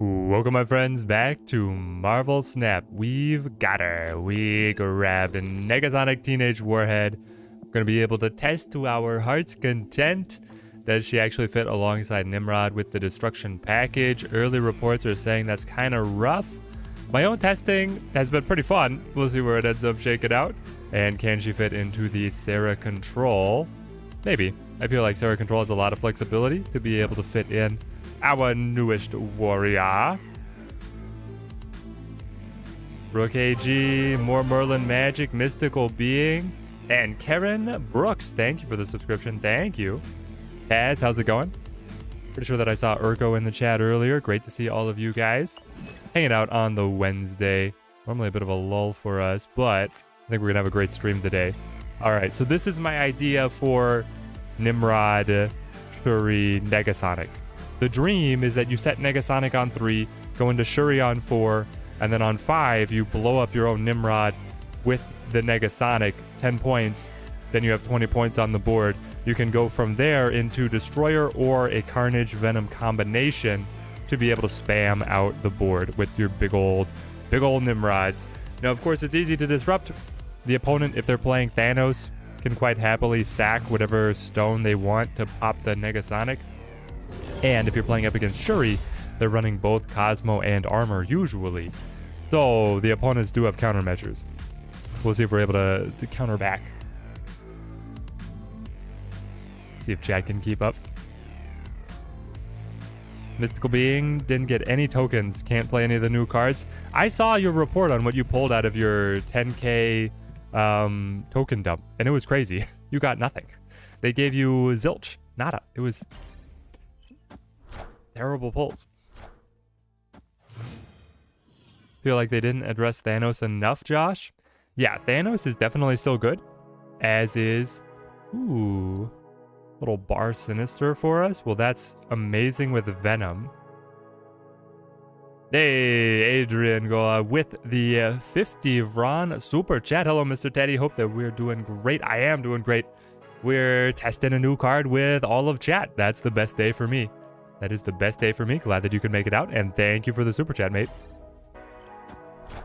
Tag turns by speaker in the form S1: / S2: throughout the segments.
S1: Welcome, my friends, back to Marvel Snap. We've got her. We grabbed a Negasonic Teenage Warhead. We're going to be able to test to our heart's content. Does she actually fit alongside Nimrod with the destruction package? Early reports are saying that's kind of rough. My own testing has been pretty fun. We'll see where it ends up shaking out. And can she fit into the Sera control? Maybe. I feel like Sera control has a lot of flexibility to be able to fit in our newest warrior. Brooke AG, more Merlin Magic, Mystical Being, and Karen Brooks. Thank you for the subscription. Thank you. Kaz, how's it going? Pretty sure that I saw Urko in the chat earlier. Great to see all of you guys hanging out on the Wednesday. Normally a bit of a lull for us, but I think we're gonna have a great stream today. All right, so this is my idea for Nimrod-Negasonic. The dream is that you set Negasonic on 3, go into Shuri on 4, and then on 5, you blow up your own Nimrod with the Negasonic, 10 points. Then you have 20 points on the board. You can go from there into Destroyer or a Carnage Venom combination to be able to spam out the board with your big old Nimrods. Now, of course, it's easy to disrupt. The opponent, if they're playing Thanos, can quite happily sack whatever stone they want to pop the Negasonic. And if you're playing up against Shuri, they're running both Cosmo and Armor usually. So the opponents do have countermeasures. We'll see if we're able to counter back. See if Chad can keep up. Mystical Being didn't get any tokens, can't play any of the new cards. I saw your report on what you pulled out of your 10k token dump, and it was crazy. You got nothing. They gave you zilch, nada. It was terrible pulls. Feel like they didn't address Thanos enough, Josh? Yeah, Thanos is definitely still good, as is, ooh, little bar sinister for us. Well, that's amazing with Venom. Hey, Adrian, go with the 50 Ron super chat. Hello, Mr. Teddy. Hope that we're doing great. I am doing great. We're testing a new card with all of chat. That's the best day for me. That is the best day for me. Glad that you can make it out, and thank you for the super chat, mate.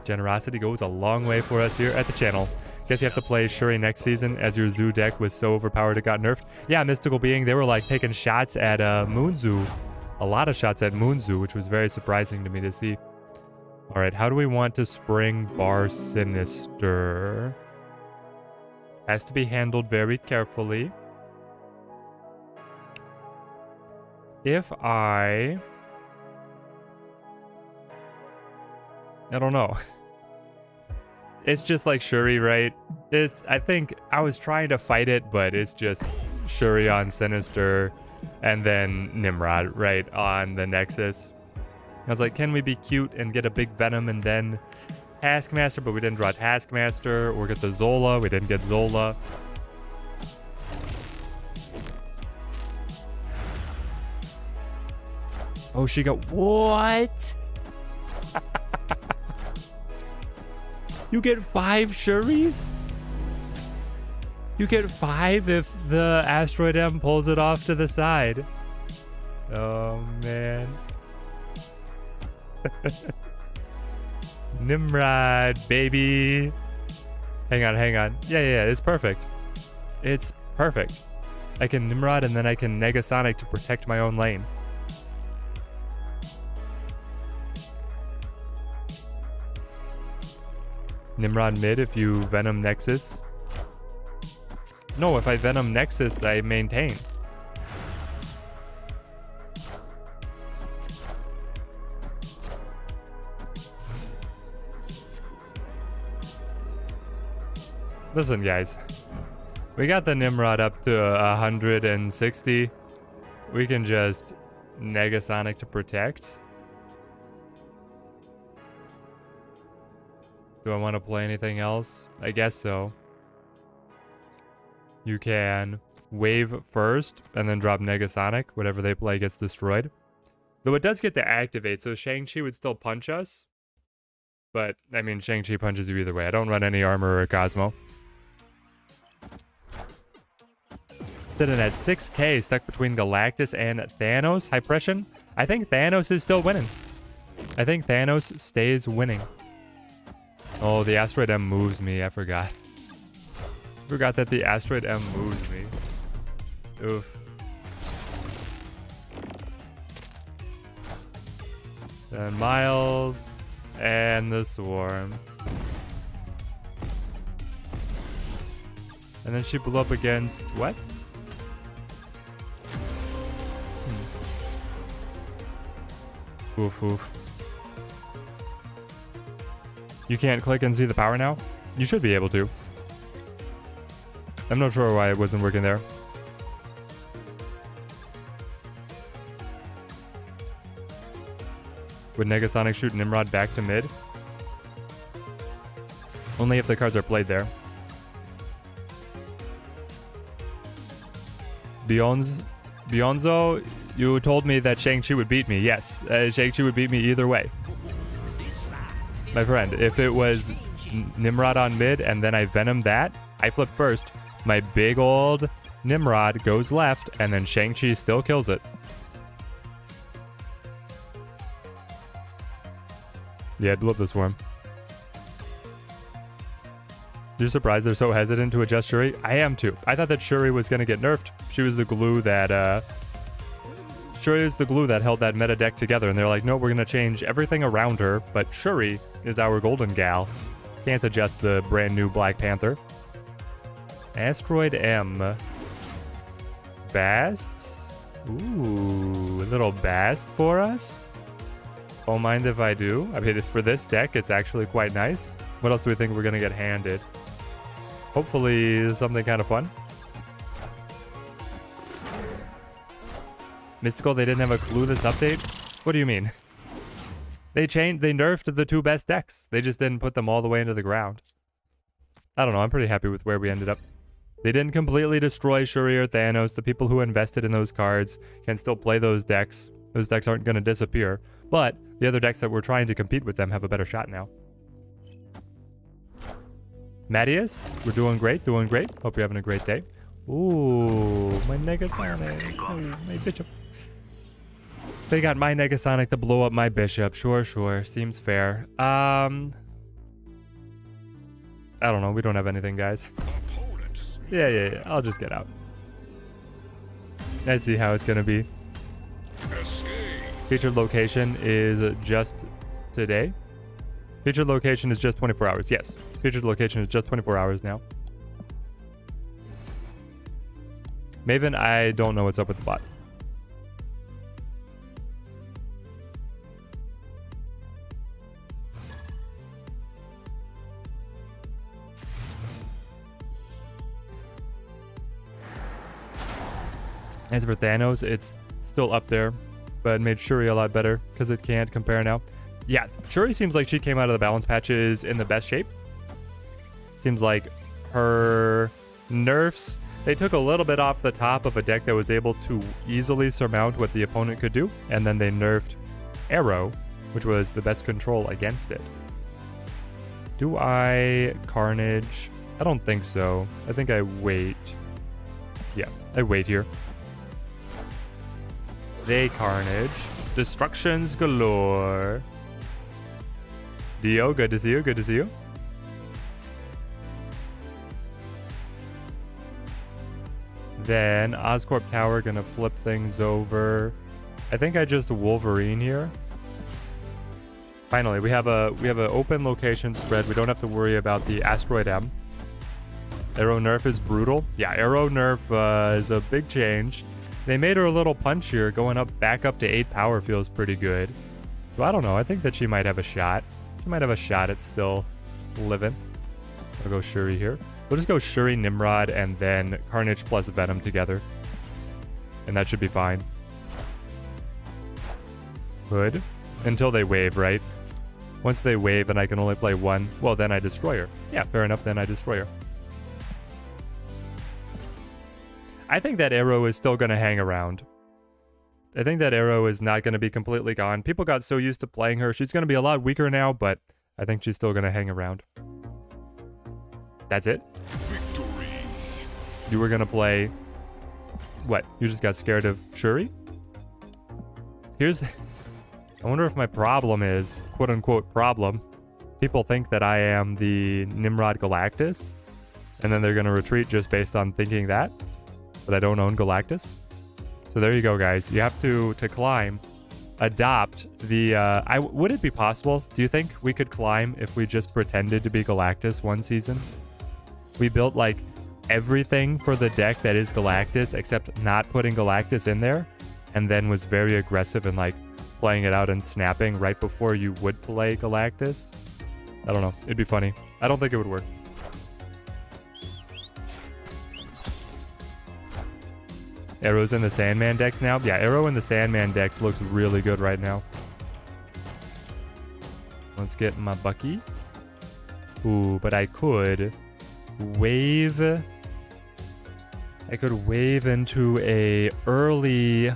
S1: Generosity goes a long way for us here at the channel. Guess you have to play Shuri next season, as your Zoo deck was so overpowered it got nerfed. Yeah, Mystical Being, they were like taking shots at Moonzoo. A lot of shots at Moonzoo, which was very surprising to me to see. All right, how do we want to spring Bar Sinister? Has to be handled very carefully. If I don't know. It's just like Shuri, right? I think I was trying to fight it, but it's just Shuri on Sinister and then Nimrod, right, on the Nexus. I was like, can we be cute and get a big Venom and then Taskmaster? But we didn't draw Taskmaster or get the Zola. We didn't get Zola. Oh, she got what? You get 5 Shuris? You get 5 if the Asteroid M pulls it off to the side. Oh, man. Nimrod, baby. Hang on. Yeah, it's perfect. It's perfect. I can Nimrod and then I can Negasonic to protect my own lane. Nimrod mid if you Venom Nexus. No, if I Venom Nexus, I maintain. Listen, guys. We got the Nimrod up to 160. We can just Negasonic to protect. Do I want to play anything else? I guess so. You can wave first and then drop Negasonic. Whatever they play gets destroyed. Though it does get to activate, so Shang-Chi would still punch us. But, I mean, Shang-Chi punches you either way. I don't run any Armor or Cosmo. Sitting at 6k, stuck between Galactus and Thanos. High Pression. I think Thanos is still winning. I think Thanos stays winning. Oh, the Asteroid M moves me. I forgot. Forgot that the Asteroid M moves me. Oof. Then Miles and the Swarm. And then she blew up against what? Oof, oof. You can't click and see the power now? You should be able to. I'm not sure why it wasn't working there. Would Negasonic shoot Nimrod back to mid? Only if the cards are played there. Bionzo, you told me that Shang-Chi would beat me. Yes, Shang-Chi would beat me either way. My friend, if it was Nimrod on mid and then I Venom that, I flip first. My big old Nimrod goes left and then Shang-Chi still kills it. Yeah, I'd love this Swarm. You're surprised they're so hesitant to adjust Shuri? I am too. I thought that Shuri was going to get nerfed. She was the glue that, Shuri is the glue that held that meta deck together, and they're like, no, we're going to change everything around her, but Shuri is our golden gal. Can't adjust the brand new Black Panther. Asteroid M. Bast? Ooh, a little Bast for us? Don't mind if I do. I mean, for this deck, it's actually quite nice. What else do we think we're going to get handed? Hopefully something kind of fun. Mystical, they didn't have a clue this update? What do you mean? They nerfed the two best decks. They just didn't put them all the way into the ground. I don't know, I'm pretty happy with where we ended up. They didn't completely destroy Shuri or Thanos. The people who invested in those cards can still play those decks. Those decks aren't going to disappear. But the other decks that were trying to compete with them have a better shot now. Mattias, we're doing great, doing great. Hope you're having a great day. Ooh, my Negasonic. Oh, my Bishop. They got my Negasonic to blow up my Bishop. Sure, sure. Seems fair. I don't know. We don't have anything, guys. Yeah. I'll just get out. I see how it's going to be. Featured location is just today. Featured location is just 24 hours. Yes. Featured location is just 24 hours now. Maven, I don't know what's up with the bot. As for Thanos, it's still up there, but it made Shuri a lot better because it can't compare now. Yeah, Shuri seems like she came out of the balance patches in the best shape. Seems like her nerfs, they took a little bit off the top of a deck that was able to easily surmount what the opponent could do, and then they nerfed Arrow, which was the best control against it. Do I Carnage? I don't think so. I think I wait. Yeah, I wait here. They Carnage. Destructions galore. Dio, good to see you, good to see you. Then Oscorp Tower gonna flip things over. I think I just Wolverine here. Finally, we have an open location spread. We don't have to worry about the Asteroid M. Arrow nerf is brutal. Yeah, Arrow nerf is a big change. They made her a little punchier. Going back up to 8 power feels pretty good. So I don't know. I think that she might have a shot. She might have a shot at still living. I'll go Shuri here. We'll just go Shuri, Nimrod, and then Carnage plus Venom together. And that should be fine. Good. Until they wave, right? Once they wave and I can only play one, well, then I destroy her. Yeah, fair enough, then I destroy her. I think that Arrow is still going to hang around. I think that Arrow is not going to be completely gone. People got so used to playing her. She's going to be a lot weaker now, but I think she's still going to hang around. That's it. Victory. You were going to play... What? You just got scared of Shuri? Here's I wonder if my problem is, quote unquote problem, people think that I am the Nimrod Galactus, and then they're going to retreat just based on thinking that, but I don't own Galactus. So there you go, guys. You have to climb, adopt the, would it be possible, do you think we could climb if we just pretended to be Galactus one season? We built like everything for the deck that is Galactus except not putting Galactus in there, and then was very aggressive and like playing it out and snapping right before you would play Galactus. I don't know. It'd be funny. I don't think it would work. Arrows in the Sandman decks now? Yeah, Arrow in the Sandman decks looks really good right now. Let's get my Bucky. Ooh, but I could wave. I could wave into a early-ish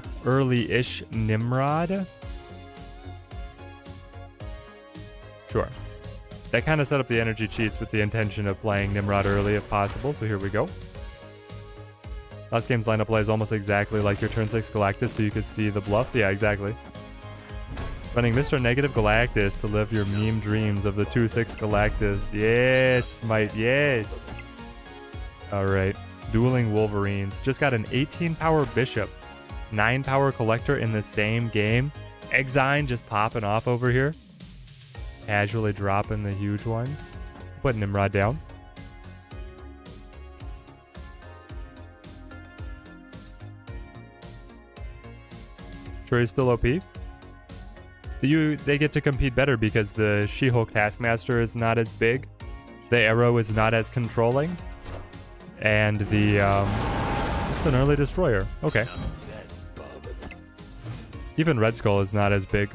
S1: Nimrod. Sure. That kind of set up the energy cheats with the intention of playing Nimrod early if possible, so here we go. Last game's lineup play is almost exactly like your turn 6 Galactus, so you could see the bluff. Yeah, exactly. Running Mr. Negative Galactus to live your meme dreams of the 2/6 Galactus. Yes, mate, yes. Alright. Dueling Wolverines. Just got an 18 power Bishop, 9 power Collector in the same game. Exine just popping off over here. Casually dropping the huge ones. Put Nimrod down. Sure he's still OP. They get to compete better because the She-Hulk Taskmaster is not as big. The Arrow is not as controlling. And the, just an early Destroyer. Okay. Even Red Skull is not as big.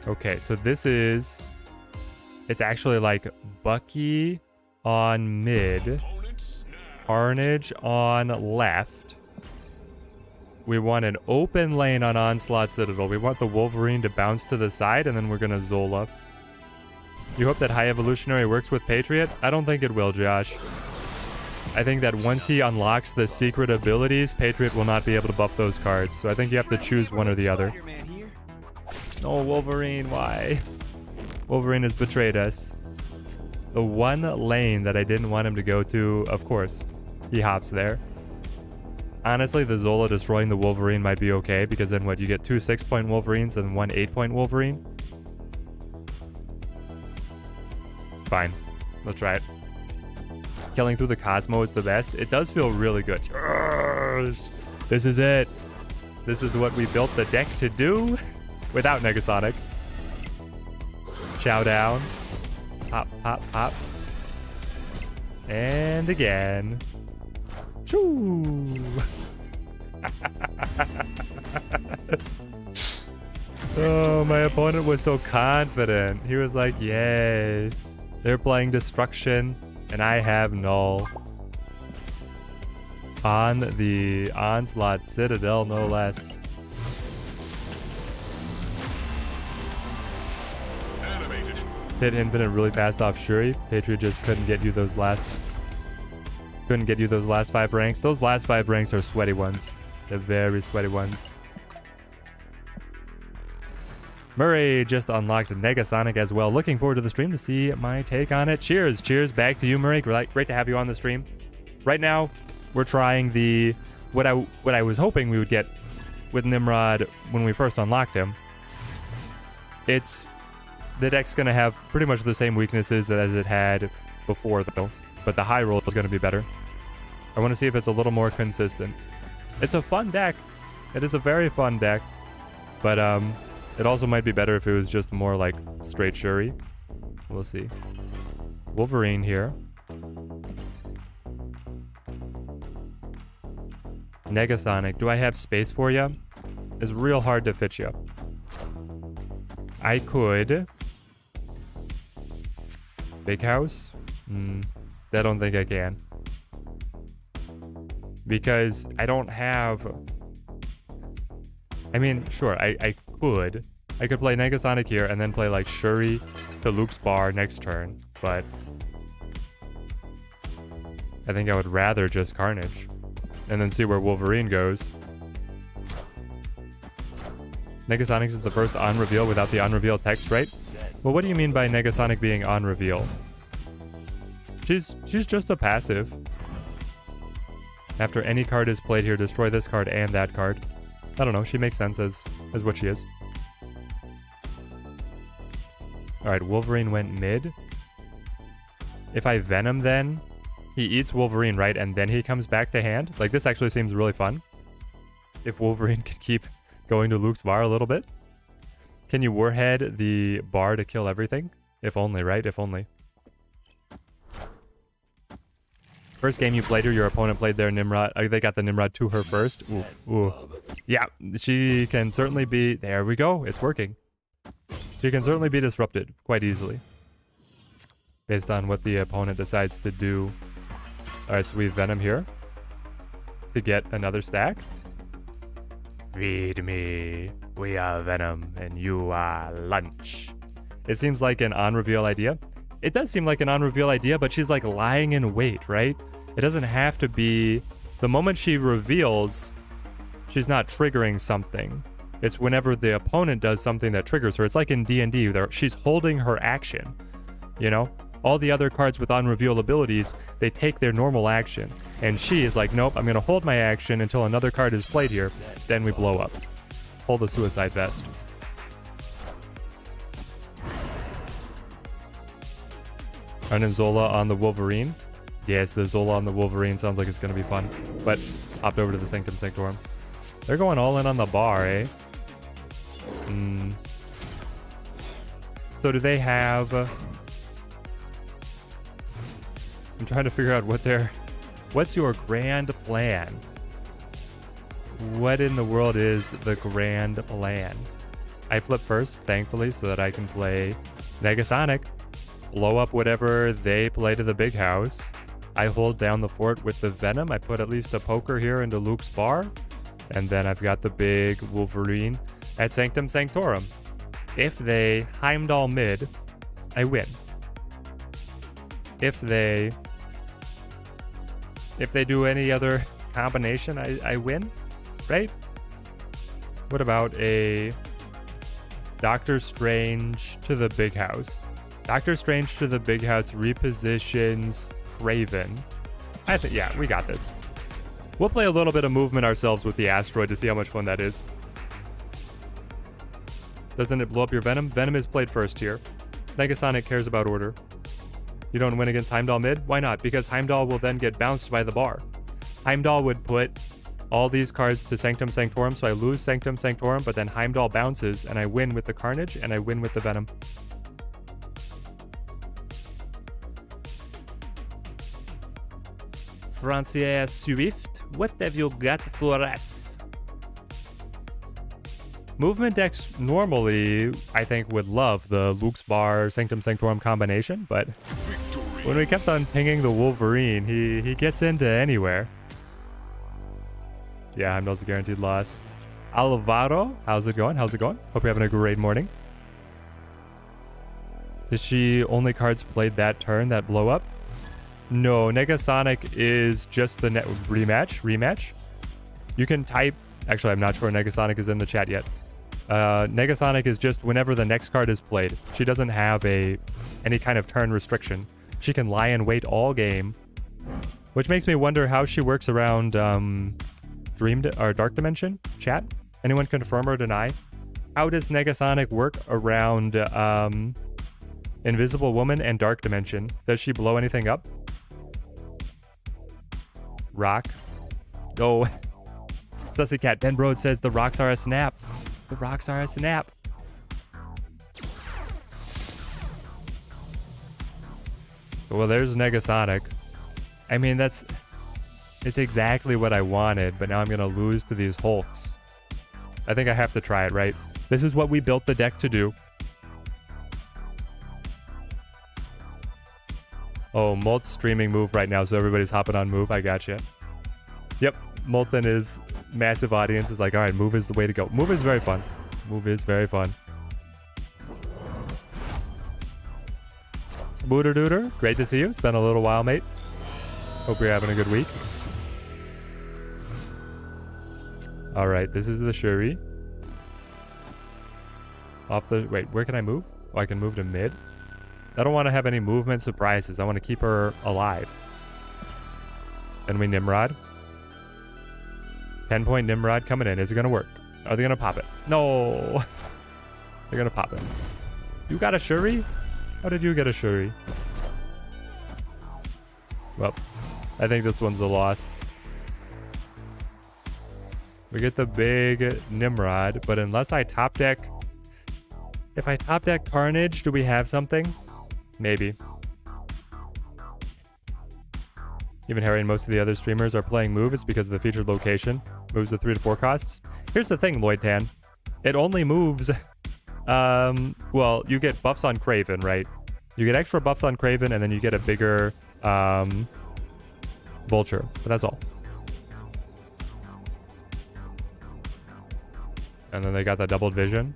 S1: Okay, so this is... It's actually like Bucky on mid. Carnage on left. We want an open lane on Onslaught Citadel. We want the Wolverine to bounce to the side, and then we're going to Zola. You hope that High Evolutionary works with Patriot? I don't think it will, Josh. I think that once he unlocks the secret abilities, Patriot will not be able to buff those cards. So I think you have to choose one or the other. No, Wolverine, why? Wolverine has betrayed us. The one lane that I didn't want him to go to, of course, he hops there. Honestly, the Zola destroying the Wolverine might be okay, because then what, you get 2 6-point Wolverines and 1 8-point Wolverine? Fine. Let's try it. Killing through the Cosmo is the best. It does feel really good. Yes! This is it. This is what we built the deck to do without Negasonic. Chow down. Pop, pop, pop. And again. Choo! Oh, my opponent was so confident. He was like, yes. They're playing Destruction, and I have Null. On the Onslaught Citadel, no less. Animated. Hit Infinite really fast off Shuri. Patriot just couldn't get you those last 5 ranks. Those last 5 ranks are sweaty ones. They're very sweaty ones. Murray just unlocked Negasonic as well. Looking forward to the stream to see my take on it. Cheers. Cheers back to you, Murray. Great to have you on the stream. Right now, we're trying the... What I was hoping we would get with Nimrod when we first unlocked him. It's... The deck's going to have pretty much the same weaknesses as it had before, though. But the high roll is going to be better. I want to see if it's a little more consistent. It's a fun deck. It is a very fun deck. But, it also might be better if it was just more like straight Shuri. We'll see. Wolverine here. Negasonic. Do I have space for you? It's real hard to fit you. I could. Big house? I don't think I can. Because I don't have... I mean, sure, I could. I could play Negasonic here and then play like Shuri to Luke's bar next turn, but I think I would rather just Carnage and then see where Wolverine goes. Negasonic is the first on reveal without the on reveal text, right? Well, what do you mean by Negasonic being on reveal? She's just a passive. After any card is played here, destroy this card and that card. I don't know, she makes sense as what she is. Alright, Wolverine went mid. If I Venom then, he eats Wolverine, right? And then he comes back to hand? Like, this actually seems really fun. If Wolverine could keep going to Luke's bar a little bit. Can you Warhead the bar to kill everything? If only, right? If only. First game you played her, your opponent played their Nimrod. They got the Nimrod to her first. Oof. Ooh. Yeah, she can certainly be... There we go. It's working. She can certainly be disrupted quite easily. Based on what the opponent decides to do. Alright, so we Venom here. To get another stack. Feed me. We are Venom and you are lunch. It seems like an on-reveal idea. It does seem like an on-reveal idea, but she's like lying in wait, right? It doesn't have to be... The moment she reveals, she's not triggering something. It's whenever the opponent does something that triggers her. It's like in D&D, she's holding her action, you know? All the other cards with on-reveal abilities, they take their normal action. And she is like, nope, I'm going to hold my action until another card is played here. Then we blow up. Pull the Suicide Vest. Running Zola on the Wolverine. Yes, the Zola on the Wolverine sounds like it's going to be fun. But hopped over to the Sanctum Sanctorum. They're going all in on the bar, eh? So do they have... I'm trying to figure out what's your grand plan? What in the world is the grand plan? I flip first, thankfully, so that I can play Negasonic. Blow up whatever they play to the big house. I hold down the fort with the Venom. I put at least a poker here into Luke's bar. And then I've got the big Wolverine at Sanctum Sanctorum. If they Heimdall mid, I win. If they do any other combination, I win, right? What about a Doctor Strange to the big house? Doctor Strange to the big house repositions Craven. I think, yeah, we got this. We'll play a little bit of movement ourselves with the asteroid to see how much fun that is. Doesn't it blow up your Venom? Venom is played first here. Negasonic cares about order. You don't win against Heimdall mid? Why not? Because Heimdall will then get bounced by the bar. Heimdall would put all these cards to Sanctum Sanctorum, so I lose Sanctum Sanctorum, but then Heimdall bounces, and I win with the Carnage, and I win with the Venom. Francis Swift, what have you got for us? Movement decks normally, I think, would love the Luke's Bar Sanctum Sanctorum combination, but when we kept on pinging the Wolverine, he gets into anywhere. Yeah, Heimdall's a guaranteed loss. Alvaro, how's it going? How's it going? Hope you're having a great morning. Is she only cards played that turn that blow up? No, Negasonic is just the rematch. You can type... Actually, I'm not sure Negasonic is in the chat yet. Negasonic is just whenever the next card is played. She doesn't have any kind of turn restriction. She can lie in wait all game, which makes me wonder how she works around Dark Dimension. Chat, anyone confirm or deny? How does Negasonic work around Invisible Woman and Dark Dimension? Does she blow anything up? Rock. Oh. Sussy Cat Ben Brode says the rocks are a snap. The rocks are a snap. Well, there's Negasonic. I mean, it's exactly what I wanted, but now I'm going to lose to these Hulks. I think I have to try it, right? This is what we built the deck to do. Oh, Molt's streaming Move right now, so everybody's hopping on Move. I gotcha. Yep, Molt and his massive audience is like, all right, Move is the way to go. Move is very fun. Move is very fun. Booter Dooter, great to see you. It's been a little while, mate. Hope you're having a good week. All right, this is the Shuri. Off the... Wait, where can I move? Oh, I can move to mid? I don't want to have any movement surprises. I want to keep her alive. And we Nimrod. 10-point Nimrod coming in. Is it going to work? Are they going to pop it? No. They're going to pop it. You got a Shuri? How did you get a Shuri? Well, I think this one's a loss. We get the big Nimrod, but unless I top deck... If I top deck Carnage, do we have something? Maybe. Even Harry and most of the other streamers are playing Move. It's because of the featured location. Moves the 3 to 4 costs. Here's the thing, Lloyd Tan. It only moves... well, you get buffs on Kraven, right? You get extra buffs on Kraven, and then you get a bigger Vulture. But that's all. And then they got the doubled vision.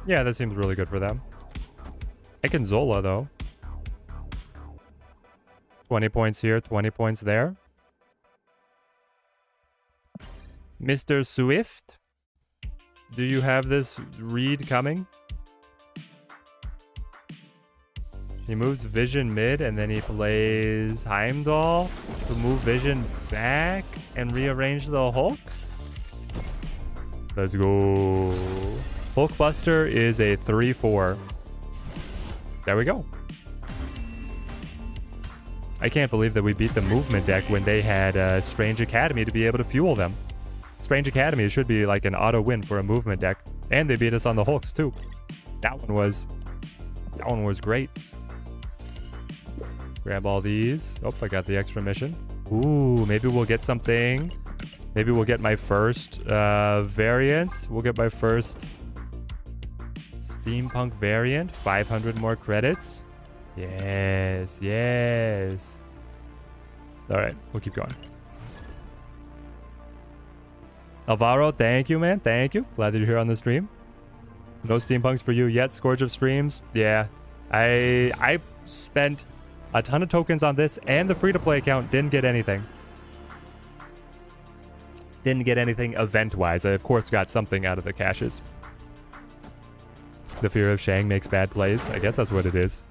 S1: Yeah, that seems really good for them. I can Zola, though. 20 points here, 20 points there. Mr. Swift, do you have this read coming? He moves Vision mid, and then he plays Heimdall to move Vision back and rearrange the Hulk? Let's go. Hulkbuster is a 3-4. There we go. I can't believe that we beat the movement deck when they had Strange Academy to be able to fuel them. Strange Academy should be like an auto win for a movement deck. And they beat us on the Hulks too. That one was great. Grab all these. Oh, I got the extra mission. Ooh, maybe we'll get something. Maybe we'll get my first variant. We'll get my first steampunk variant. 500 more credits. Yes, yes. All right, we'll keep going. Alvaro, thank you, man. Thank you. Glad that you're here on the stream. No steampunks for you yet. Scourge of streams. Yeah, I spent a ton of tokens on this and the free-to-play account. Didn't get anything. Didn't get anything event-wise. I, of course, got something out of the caches. The fear of Shang makes bad plays. I guess that's what it is.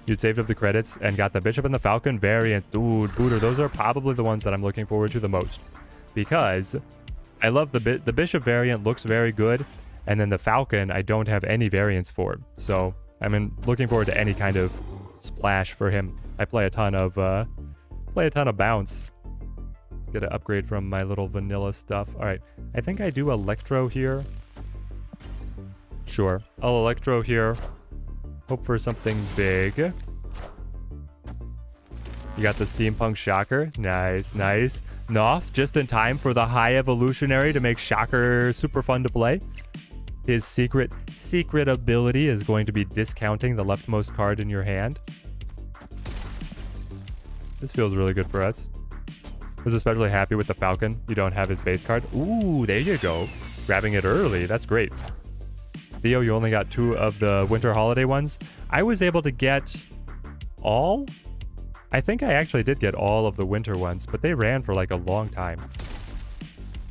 S1: You'd saved up the credits and got the Bishop and the Falcon variant. Dude, Booter, those are probably the ones that I'm looking forward to the most. Because I love the Bishop variant, looks very good. And then the Falcon, I don't have any variants for. So I'm looking forward to any kind of splash for him. I play a ton of bounce. Get an upgrade from my little vanilla stuff. All right, I think I do Electro here. Sure, I'll Electro here. Hope for something big. You got the Steampunk Shocker. Nice, nice. Noth, just in time for the High Evolutionary to make Shocker super fun to play. His secret ability is going to be discounting the leftmost card in your hand. This feels really good for us. I was especially happy with the Falcon. You don't have his base card. Ooh, there you go. Grabbing it early. That's great. Theo, you only got 2 of the Winter Holiday ones. I was able to get all? I think I actually did get all of the winter ones, but they ran for like a long time.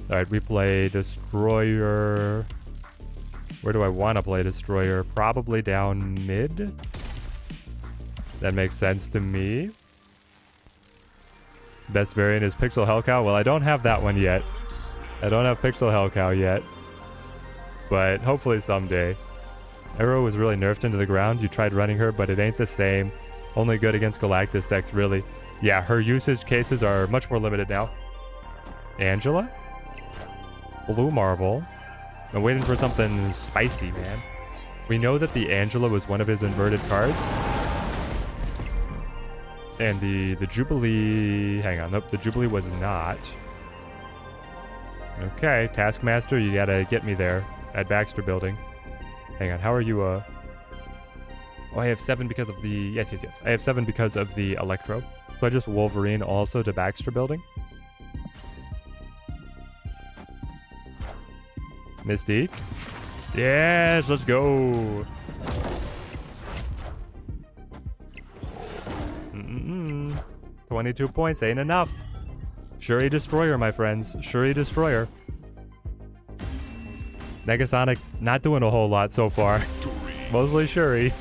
S1: All right, we play Destroyer. Where do I want to play Destroyer? Probably down mid. That makes sense to me. Best variant is Pixel Hellcow. Well, I don't have that one yet. I don't have Pixel Hellcow yet. But hopefully someday. Arrow was really nerfed into the ground. You tried running her, but it ain't the same. Only good against Galactus decks, really. Yeah, her usage cases are much more limited now. Angela? Blue Marvel. I'm waiting for something spicy, man. We know that the Angela was one of his inverted cards. And the Jubilee... Hang on, nope, the Jubilee was not. Okay, Taskmaster, you gotta get me there. At Baxter Building. Hang on, how are you, Oh, I have 7 because of the... Yes. I have 7 because of the Electro. So I just Wolverine also to Baxter Building. Mystique. Yes, let's go. 22 points ain't enough. Shuri Destroyer, my friends. Shuri Destroyer. Negasonic not doing a whole lot so far. Mostly Shuri.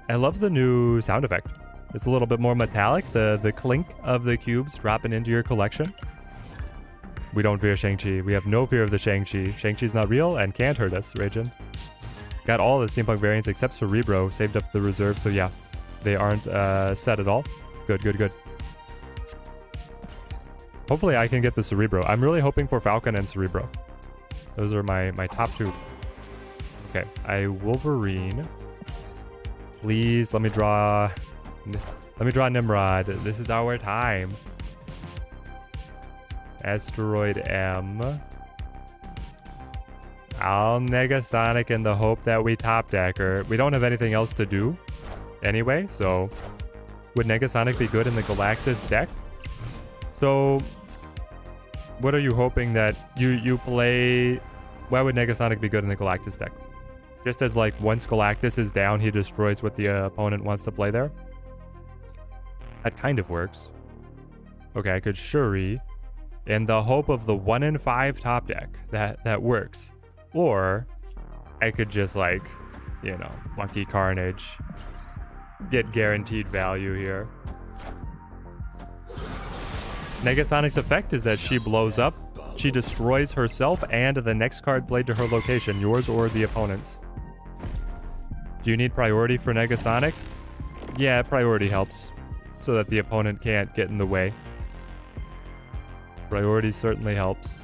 S1: I love the new sound effect. It's a little bit more metallic. The clink of the cubes dropping into your collection. We don't fear Shang-Chi. We have no fear of the Shang-Chi. Shang-Chi's not real and can't hurt us, Ragin. Got all the steampunk variants except Cerebro. Saved up the reserve, so yeah. They aren't set at all. Good, good, good. Hopefully I can get the Cerebro. I'm really hoping for Falcon and Cerebro. Those are my top two. Okay, I Wolverine. Please let me draw Nimrod. This is our time. Asteroid M. I'll Negasonic in the hope that we top decker. We don't have anything else to do anyway, so would Negasonic be good in the Galactus deck? So what are you hoping that you play? Why would Negasonic be good in the Galactus deck? Just as like once Galactus is down, he destroys what the opponent wants to play there. That kind of works. Okay, I could Shuri in the hope of the 1 in 5 top deck. That works. Or I could just like, you know, Monkey Carnage. Get guaranteed value here. Negasonic's effect is that she blows up. She destroys herself and the next card played to her location, yours or the opponent's. Do you need priority for Negasonic? Yeah, priority helps, so that the opponent can't get in the way. Priority certainly helps.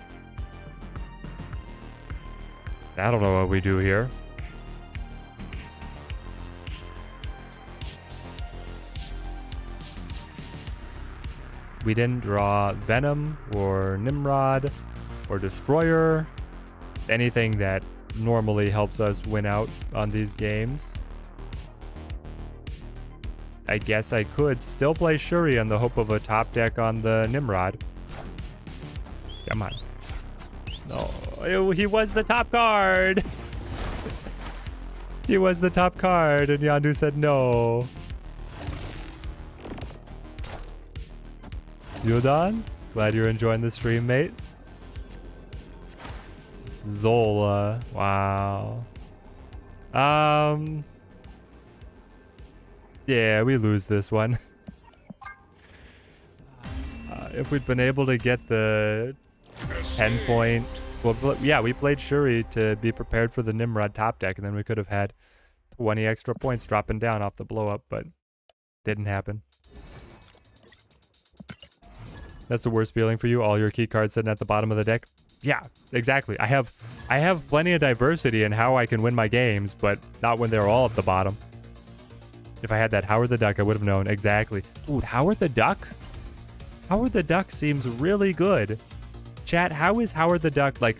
S1: I don't know what we do here. We didn't draw Venom or Nimrod or Destroyer. Anything that normally helps us win out on these games. I guess I could still play Shuri in the hope of a top deck on the Nimrod. Come on. No, he was the top card. He was the top card and Yondu said no. Yudan, glad you're enjoying the stream, mate. Zola, wow. Yeah, we lose this one. If we'd been able to get the 10 point, well, yeah, we played Shuri to be prepared for the Nimrod top deck, and then we could have had 20 extra points dropping down off the blow up, but didn't happen. That's the worst feeling for you, all your key cards sitting at the bottom of the deck? Yeah, exactly. I have plenty of diversity in how I can win my games, but not when they're all at the bottom. If I had that Howard the Duck, I would have known. Exactly. Dude, Howard the Duck? Howard the Duck seems really good. Chat, how is Howard the Duck, like,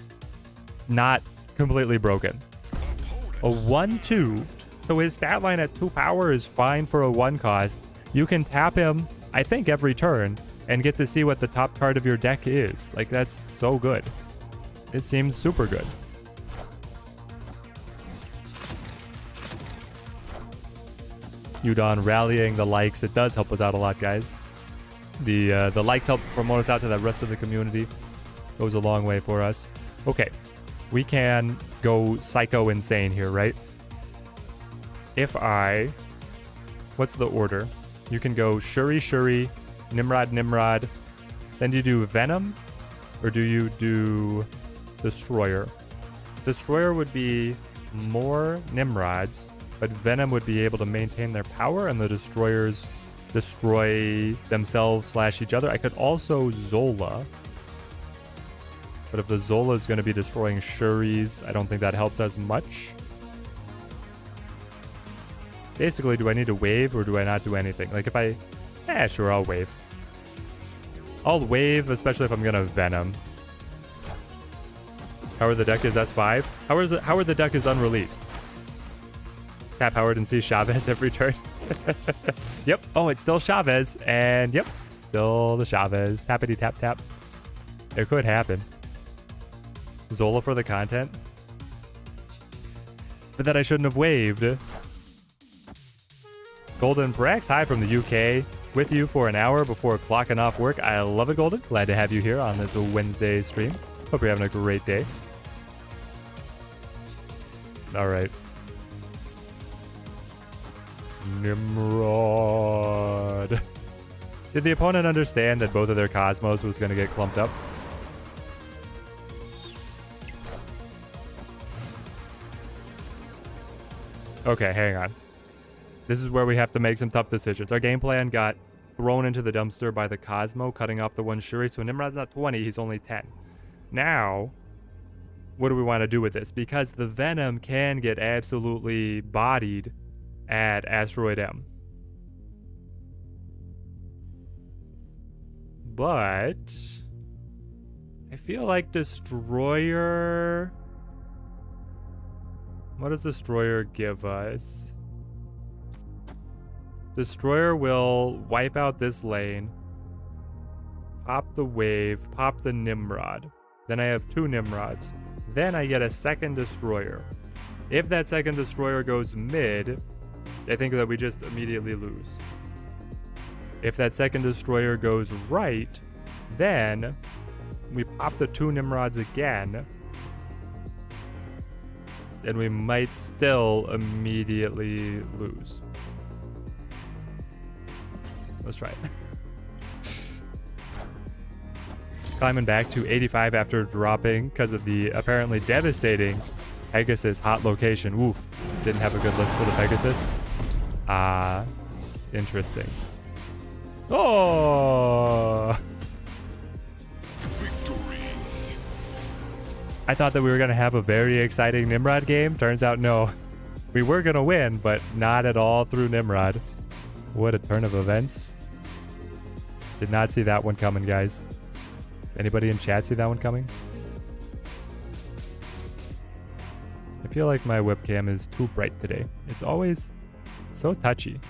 S1: not completely broken? A 1-2. So his stat line at 2 power is fine for a 1 cost. You can tap him, I think, every turn, and get to see what the top card of your deck is. Like, that's so good. It seems super good. Udon rallying the likes. It does help us out a lot, guys. The likes help promote us out to the rest of the community. Goes a long way for us. Okay. We can go psycho insane here, right? If I... What's the order? You can go Shuri, Shuri, Nimrod, Nimrod. Then do you do Venom? Or do you do Destroyer? Destroyer would be more Nimrods, but Venom would be able to maintain their power and the Destroyers destroy themselves / each other. I could also Zola. But if the Zola is going to be destroying Shuri's, I don't think that helps as much. Basically, do I need to wave or do I not do anything? Like if I... sure, I'll wave. I'll wave, especially if I'm going to Venom. Howard the Duck is S5. Howard the Duck is unreleased. Tap Howard and see Chavez every turn. Yep. Oh, it's still Chavez. And yep, still the Chavez. Tappity tap tap. It could happen. Zola for the content. But that I shouldn't have waved. Golden Brax, hi from the UK. With you for an hour before clocking off work. I love it, Golden. Glad to have you here on this Wednesday stream. Hope you're having a great day. All right. Nimrod. Did the opponent understand that both of their Cosmos was going to get clumped up? Okay, hang on. This is where we have to make some tough decisions. Our game plan got thrown into the dumpster by the Cosmo, cutting off the one Shuri. So Nimrod's not 20, he's only 10. Now, what do we want to do with this? Because the Venom can get absolutely bodied at Asteroid M. But I feel like Destroyer... What does Destroyer give us? Destroyer will wipe out this lane, pop the wave, pop the Nimrod. Then I have 2 Nimrods. Then I get a second Destroyer. If that second Destroyer goes mid, I think that we just immediately lose. If that second Destroyer goes right, then we pop the 2 Nimrods again, and we might still immediately lose. Let's try it. Climbing back to 85 after dropping because of the apparently devastating Pegasus hot location. Woof. Didn't have a good list for the Pegasus. Interesting. Oh! Victory. I thought that we were going to have a very exciting Nimrod game. Turns out, no. We were going to win, but not at all through Nimrod. What a turn of events. Did not see that one coming, guys. Anybody in chat see that one coming? I feel like my webcam is too bright today. It's always so touchy.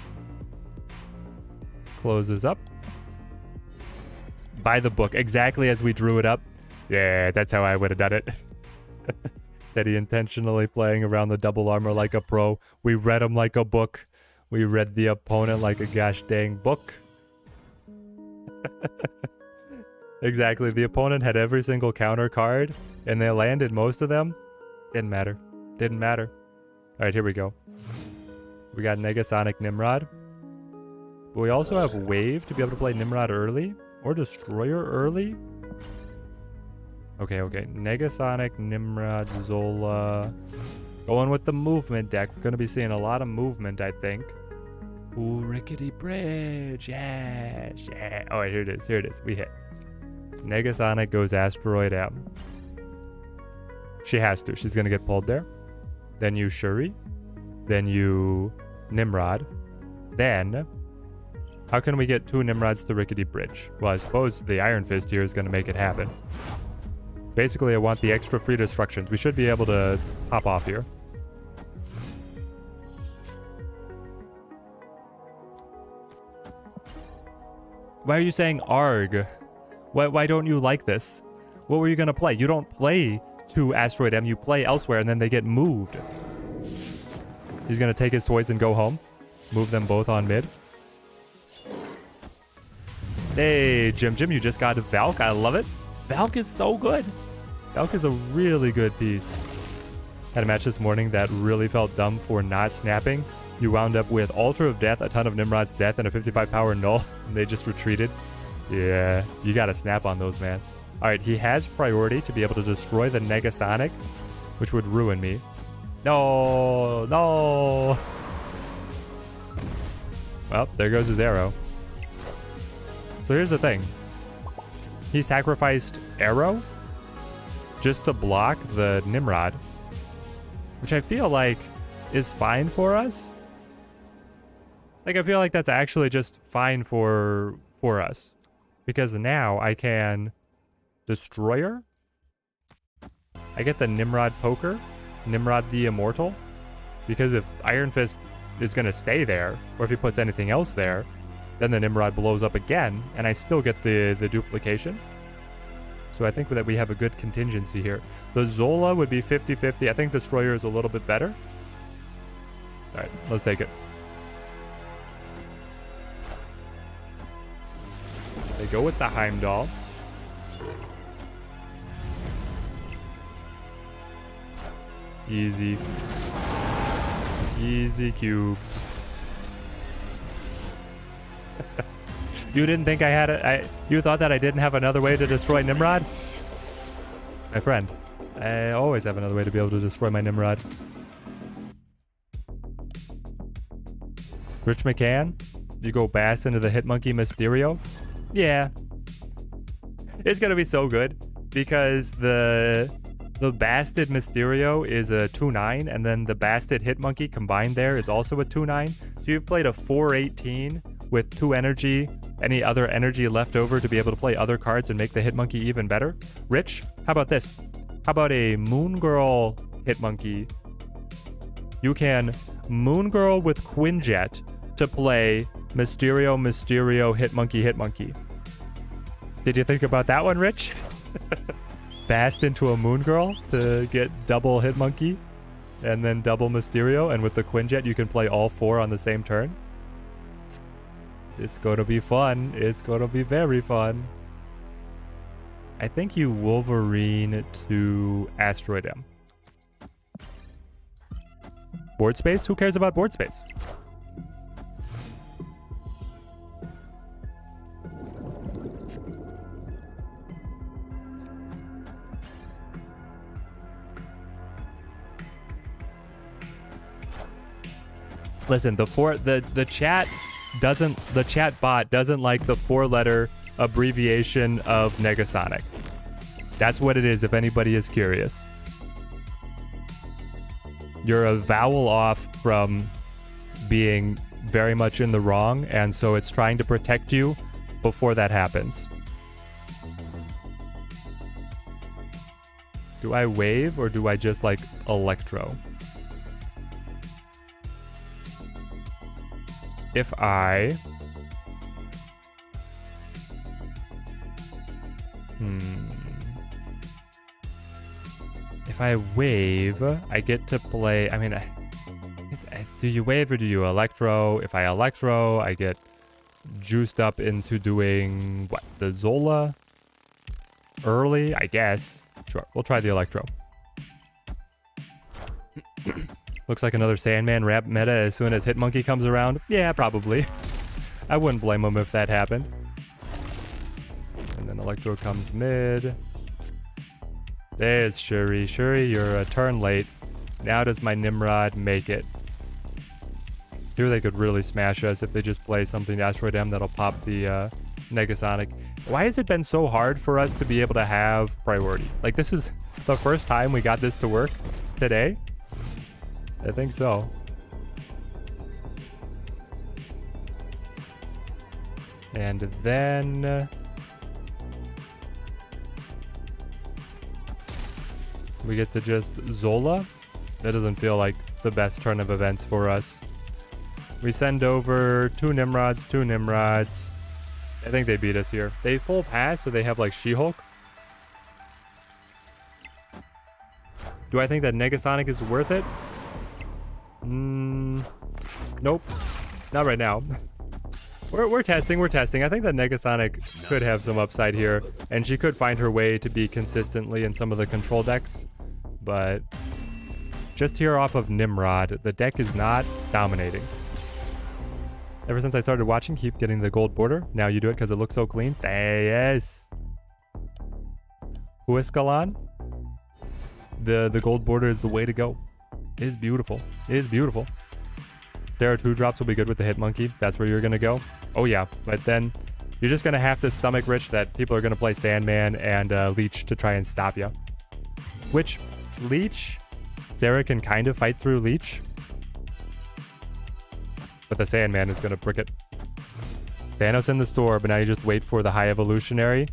S1: Closes up. By the book, exactly as we drew it up. Yeah, that's how I would have done it. Teddy intentionally playing around the double armor like a pro. We read him like a book. We read the opponent like a gosh dang book. Exactly. The opponent had every single counter card, and they landed most of them. Didn't matter. Didn't matter. All right, here we go. We got Negasonic Nimrod. But we also have Wave to be able to play Nimrod early, or Destroyer early. Okay. Negasonic, Nimrod, Zola. Going with the movement deck. We're going to be seeing a lot of movement, I think. Ooh, Rickety Bridge. Yes. Yeah. Oh, wait, here it is. Here it is. We hit. Negasonic goes Asteroid M. She has to. She's going to get pulled there. Then you Shuri. Then you Nimrod. Then, how can we get 2 Nimrods to Rickety Bridge? Well, I suppose the Iron Fist here is going to make it happen. Basically, I want the extra free destructions. We should be able to pop off here. Why are you saying ARG? Why don't you like this? What were you going to play? You don't play 2 Asteroid M. You play elsewhere, and then they get moved. He's going to take his toys and go home. Move them both on mid. Hey, Jim, you just got Valk. I love it. Valk is so good. Valk is a really good piece. Had a match this morning that really felt dumb for not snapping. You wound up with Altar of Death, a ton of Nimrod's Death, and a 55 power Null, and they just retreated. Yeah, you gotta snap on those, man. Alright, he has priority to be able to destroy the Negasonic, which would ruin me. No! Well, there goes his arrow. So here's the thing. He sacrificed arrow just to block the Nimrod, which I feel like is fine for us. Like, I feel like that's actually just fine for us. Because now I can Destroyer. I get the Nimrod Poker. Nimrod the Immortal. Because if Iron Fist is going to stay there, or if he puts anything else there, then the Nimrod blows up again, and I still get the duplication. So I think that we have a good contingency here. The Zola would be 50-50. I think Destroyer is a little bit better. Alright, let's take it. They go with the Heimdall. Easy. Easy cubes. You didn't think I had it? You thought that I didn't have another way to destroy Nimrod? My friend, I always have another way to be able to destroy my Nimrod. Rich McCann? You go bass into the Hitmonkey Mysterio? Yeah. It's gonna be so good because the Basted Mysterio is a 2-9, and then the Basted Hitmonkey combined there is also a 2-9. So you've played a 4-18 with 2 energy, any other energy left over to be able to play other cards and make the Hitmonkey even better. Rich, how about this? How about a Moon Girl Hitmonkey? You can Moon Girl with Quinjet to play Mysterio, Hitmonkey. Did you think about that one, Rich? Bast into a Moon Girl to get double Hitmonkey and then double Mysterio, and with the Quinjet you can play all 4 on the same turn. It's going to be fun. It's going to be very fun. I think you Wolverine to Asteroid M. Board space? Who cares about board space? Listen, the chat bot doesn't like the 4-letter abbreviation of Negasonic. That's what it is, if anybody is curious. You're a vowel off from being very much in the wrong, and so it's trying to protect you before that happens. Do I wave or do I just like electro? If I... If I wave, I get to play... I mean, do you wave or do you electro? If I electro, I get juiced up into doing, what, the Zola? Early, I guess. Sure, we'll try the electro. Looks like another Sandman rap meta as soon as Hitmonkey comes around. Yeah, probably. I wouldn't blame him if that happened. And then Electro comes mid. There's Shuri. Shuri, you're a turn late. Now does my Nimrod make it? Here they could really smash us if they just play something Asteroid M that'll pop the Negasonic. Why has it been so hard for us to be able to have priority? Like, this is the first time we got this to work today? I think so. And then... we get to just Zola? That doesn't feel like the best turn of events for us. We send over 2 Nimrods, 2 Nimrods. I think they beat us here. They full pass, so they have like She-Hulk. Do I think that Negasonic is worth it? Nope. Not right now. We're testing. I think that Negasonic could have some upside here, and she could find her way to be consistently in some of the control decks. But just here off of Nimrod, the deck is not dominating. Ever since I started watching, keep getting the gold border. Now you do it because it looks so clean. Yes. Huescalan. The gold border is the way to go. It is beautiful. It is beautiful. Sera 2 drops will be good with the Hitmonkey. That's where you're going to go. Oh yeah, but then you're just going to have to stomach Rich that people are going to play Sandman and Leech to try and stop you. Which, Leech, Sera can kind of fight through Leech. But the Sandman is going to brick it. Thanos in the store, but now you just wait for the High Evolutionary.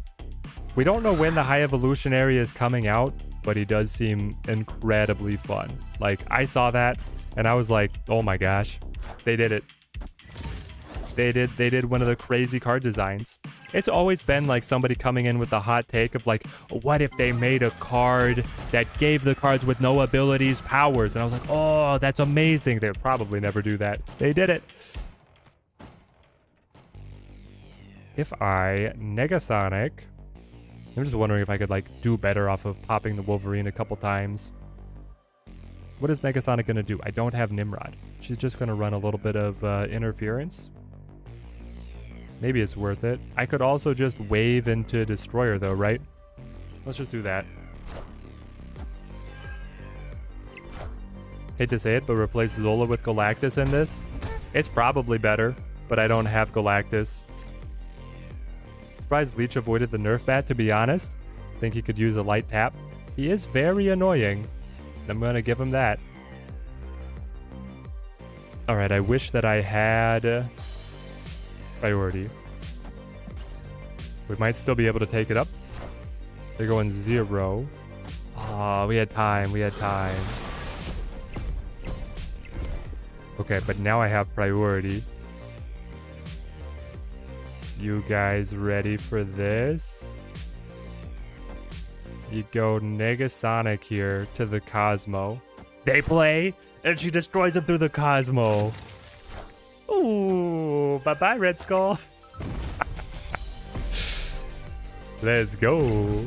S1: We don't know when the High Evolutionary is coming out, but he does seem incredibly fun. Like, I saw that, and I was like, oh my gosh, they did it. They did one of the crazy card designs. It's always been like somebody coming in with a hot take of like, what if they made a card that gave the cards with no abilities powers? And I was like, oh, that's amazing. They would probably never do that. They did it. If I Negasonic, I'm just wondering if I could like do better off of popping the Wolverine a couple times. What is Negasonic going to do? I don't have Nimrod. She's just going to run a little bit of interference. Maybe it's worth it. I could also just wave into Destroyer though, right? Let's just do that. Hate to say it, but replace Zola with Galactus in this. It's probably better, but I don't have Galactus. Surprised Leech avoided the Nerf bat, to be honest. Think he could use a light tap. He is very annoying. I'm gonna give him that. Alright, I wish that I had priority. We might still be able to take it up. They're going 0. Oh, we had time. We had time. Okay, but now I have priority. You guys ready for this? You go Negasonic here to the Cosmo. They play, and she destroys him through the Cosmo. Ooh, bye-bye, Red Skull. Let's go.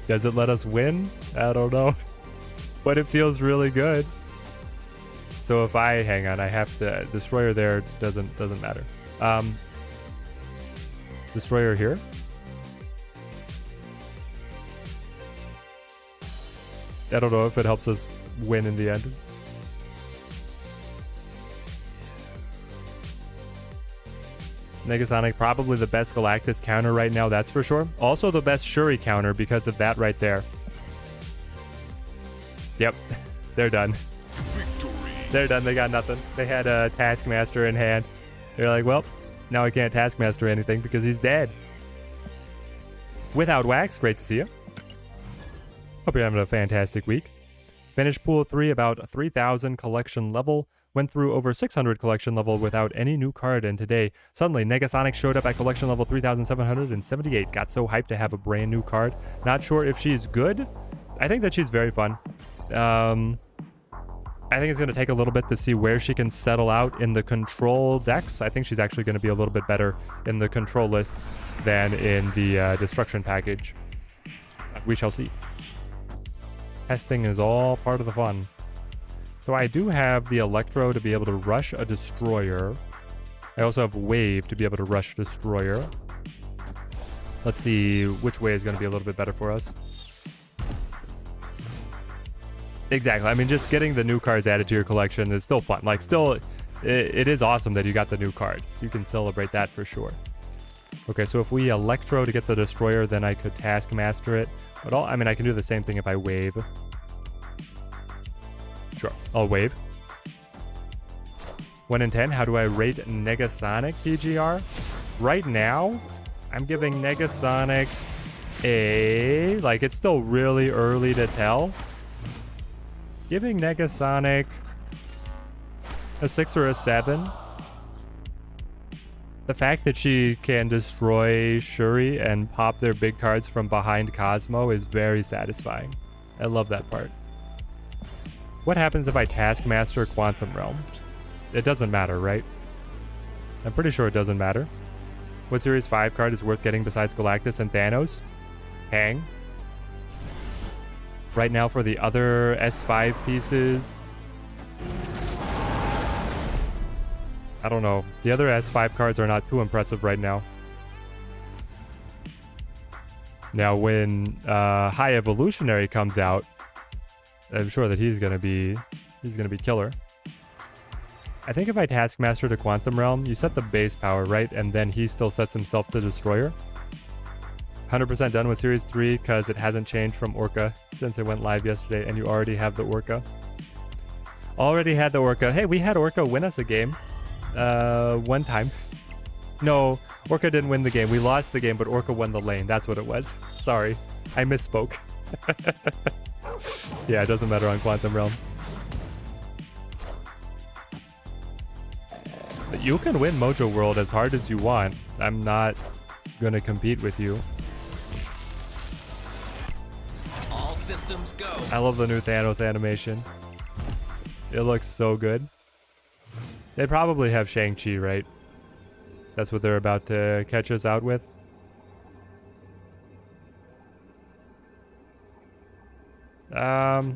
S1: Does it let us win? I don't know. But it feels really good. So if I hang on, I have to Destroyer there doesn't matter. Destroyer here. I don't know if it helps us win in the end. Negasonic, probably the best Galactus counter right now, that's for sure. Also the best Shuri counter because of that right there. Yep, they're done. Victory. They're done, they got nothing. They had a Taskmaster in hand. They're like, well, now I can't Taskmaster anything because he's dead. Without Wax, great to see you. Hope you're having a fantastic week. Finished Pool 3 about 3,000 collection level. Went through over 600 collection level without any new card, and today, suddenly, Negasonic showed up at collection level 3,778. Got so hyped to have a brand new card. Not sure if she's good. I think that she's very fun. I think it's going to take a little bit to see where she can settle out in the control decks. I think she's actually going to be a little bit better in the control lists than in the destruction package. We shall see. Testing is all part of the fun. So I do have the Electro to be able to rush a Destroyer. I also have Wave to be able to rush Destroyer. Let's see which way is going to be a little bit better for us. Exactly. I mean, just getting the new cards added to your collection is still fun. Like, still, it is awesome that you got the new cards. You can celebrate that for sure. Okay, so if we Electro to get the Destroyer, then I could Taskmaster it. But I mean, I can do the same thing if I Wave. Sure, I'll Wave. 1 in 10, how do I rate Negasonic PGR? Right now, I'm giving Negasonic a... Like, it's still really early to tell. Giving Negasonic a 6 or a 7. The fact that she can destroy Shuri and pop their big cards from behind Cosmo is very satisfying. I love that part. What happens if I Taskmaster Quantum Realm? It doesn't matter, right? I'm pretty sure it doesn't matter. What Series 5 card is worth getting besides Galactus and Thanos? Hang. Right now for the other S5 pieces... I don't know. The other S5 cards are not too impressive right now. Now when High Evolutionary comes out, I'm sure that he's gonna be killer. I think if I Taskmaster to Quantum Realm, you set the base power, right? And then he still sets himself to Destroyer. 100% done with Series 3 because it hasn't changed from Orca since it went live yesterday, and you already have the Orca. Already had the Orca. Hey, we had Orca win us a game. One time. No, Orca didn't win the game. We lost the game, but Orca won the lane. That's what it was. Sorry, I misspoke. Yeah, it doesn't matter on Quantum Realm. But you can win Mojo World as hard as you want. I'm not gonna compete with you.
S2: All systems go.
S1: I love the new Thanos animation. It looks so good. They probably have Shang-Chi, right? That's what they're about to catch us out with. I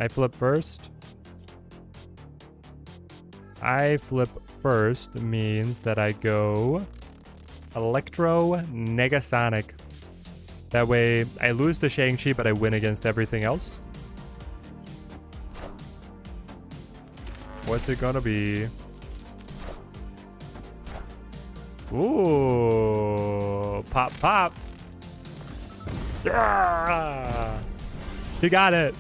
S1: flip first. I flip first means that I go Electro-Negasonic. That way, I lose to Shang-Chi, but I win against everything else. What's it gonna be? Ooh, pop, pop. Yeah! She got it.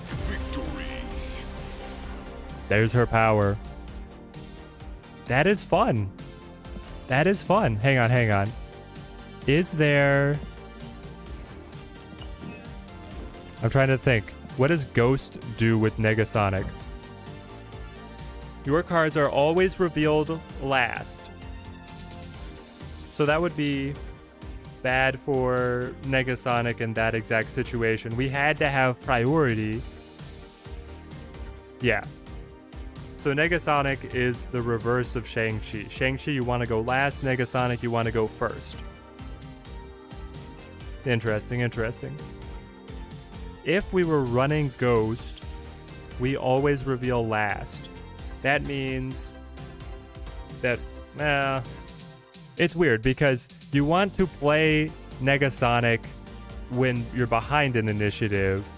S3: Victory.
S1: There's her power. That is fun. That is fun. Hang on, hang on. Is there... I'm trying to think. What does Ghost do with Negasonic? Your cards are always revealed last. So that would be bad for Negasonic in that exact situation. We had to have priority. Yeah. So Negasonic is the reverse of Shang-Chi. Shang-Chi, you want to go last. Negasonic, you want to go first. Interesting, interesting. If we were running Ghost, we always reveal last. That means that, it's weird because you want to play Negasonic when you're behind an initiative,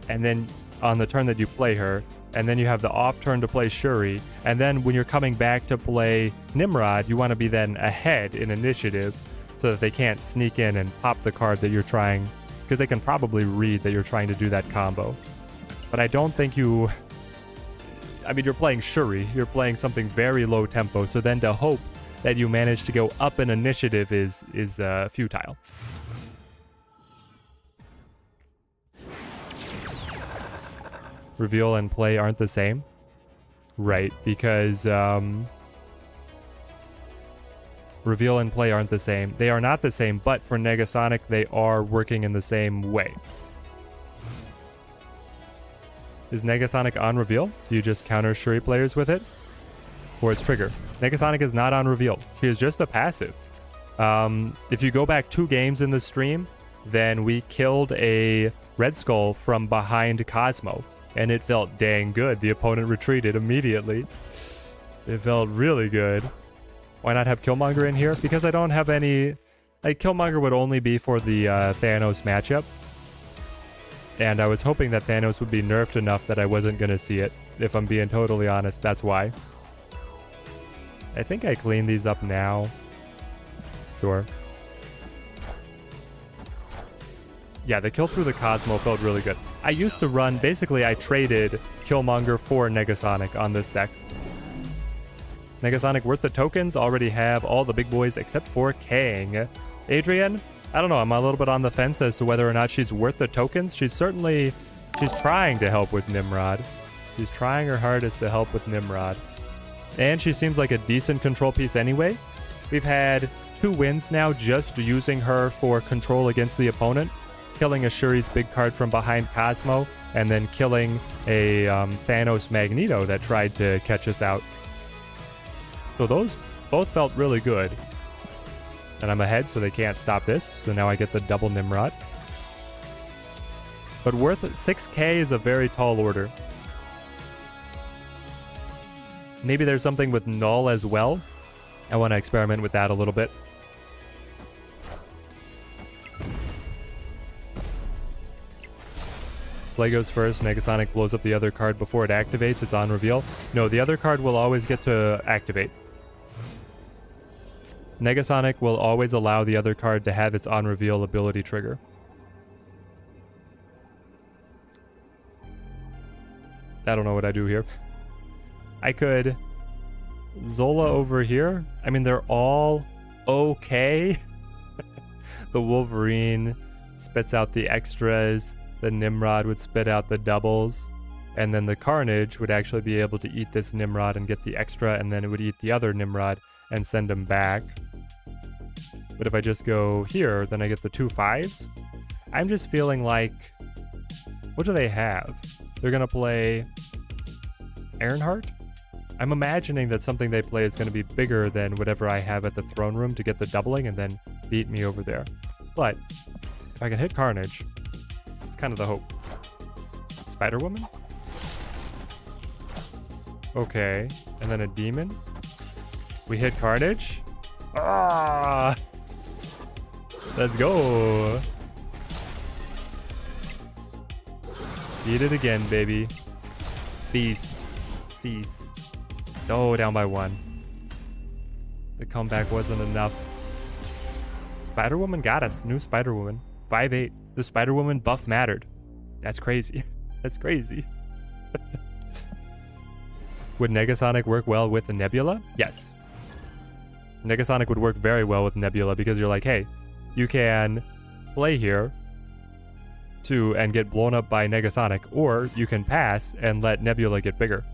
S1: and then on the turn that you play her, and then you have the off turn to play Shuri, and then when you're coming back to play Nimrod, you want to be then ahead in initiative so that they can't sneak in and pop the card that you're trying, because they can probably read that you're trying to do that combo. But I don't think you... I mean, you're playing Shuri, you're playing something very low tempo, so then to hope that you manage to go up in initiative is futile. Reveal and play aren't the same? Right, because reveal and play aren't the same. They are not the same, but for Negasonic, they are working in the same way. Is Negasonic on reveal? Do you just counter Shuri players with it? Or its trigger? Negasonic is not on reveal. She is just a passive. If you go back 2 games in the stream, then we killed a Red Skull from behind Cosmo. And it felt dang good. The opponent retreated immediately. It felt really good. Why not have Killmonger in here? Because I don't have any... Like, Killmonger would only be for the Thanos matchup. And I was hoping that Thanos would be nerfed enough that I wasn't going to see it. If I'm being totally honest, that's why. I think I clean these up now. Sure. Yeah, the kill through the Cosmo felt really good. I used to run... Basically, I traded Killmonger for Negasonic on this deck. Negasonic worth the tokens. Already have all the big boys except for Kang. Adrian? I don't know. I'm a little bit on the fence as to whether or not she's worth the tokens. She's certainly... She's trying to help with Nimrod. She's trying her hardest to help with Nimrod. And she seems like a decent control piece anyway. We've had 2 wins now just using her for control against the opponent. Killing a Shuri's big card from behind Cosmo, and then killing a Thanos Magneto that tried to catch us out. So those both felt really good. And I'm ahead, so they can't stop this. So now I get the double Nimrod. But worth 6k is a very tall order. Maybe there's something with Null as well. I want to experiment with that a little bit. Play goes first. Negasonic blows up the other card before it activates. It's on reveal. No, the other card will always get to activate. Negasonic will always allow the other card to have its on reveal ability trigger. I don't know what I do here. I could Zola over here. I mean, they're all okay. The Wolverine spits out the extras. The Nimrod would spit out the doubles. And then the Carnage would actually be able to eat this Nimrod and get the extra, and then it would eat the other Nimrod and send them back. But if I just go here, then I get the 2 5s. I'm just feeling like... What do they have? They're going to play Ironheart? I'm imagining that something they play is going to be bigger than whatever I have at the throne room to get the doubling and then beat me over there. But if I can hit Carnage, it's kind of the hope. Spider-Woman? Okay, and then a demon. We hit Carnage. Ah! Let's go. Eat it again, baby. Feast. Feast. Oh, down by 1. The comeback wasn't enough. Spider-Woman got us. New Spider-Woman. 5'8". The Spider-Woman buff mattered. That's crazy. That's crazy. Would Negasonic work well with the Nebula? Yes. Negasonic would work very well with Nebula because you're like, hey, you can play here too and get blown up by Negasonic, or you can pass and let Nebula get bigger.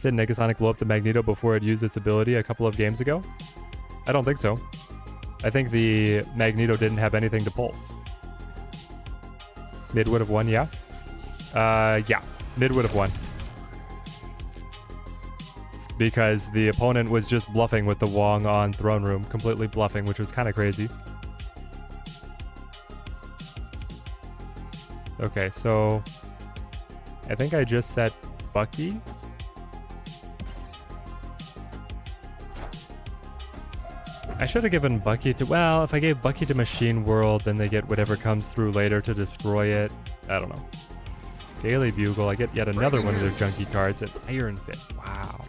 S1: Did Negasonic blow up the Magneto before it used its ability a couple of games ago? I don't think so. I think the Magneto didn't have anything to pull. Mid would have won, yeah? Yeah. Mid would have won. Because the opponent was just bluffing with the Wong on Throne Room. Completely bluffing, which was kind of crazy. Okay, so I think I just set Bucky. I should have given Bucky to... Well, if I gave Bucky to Machine World, then they get whatever comes through later to destroy it. I don't know. Daily Bugle. I get yet another one of their junky cards. An Iron Fist. Wow.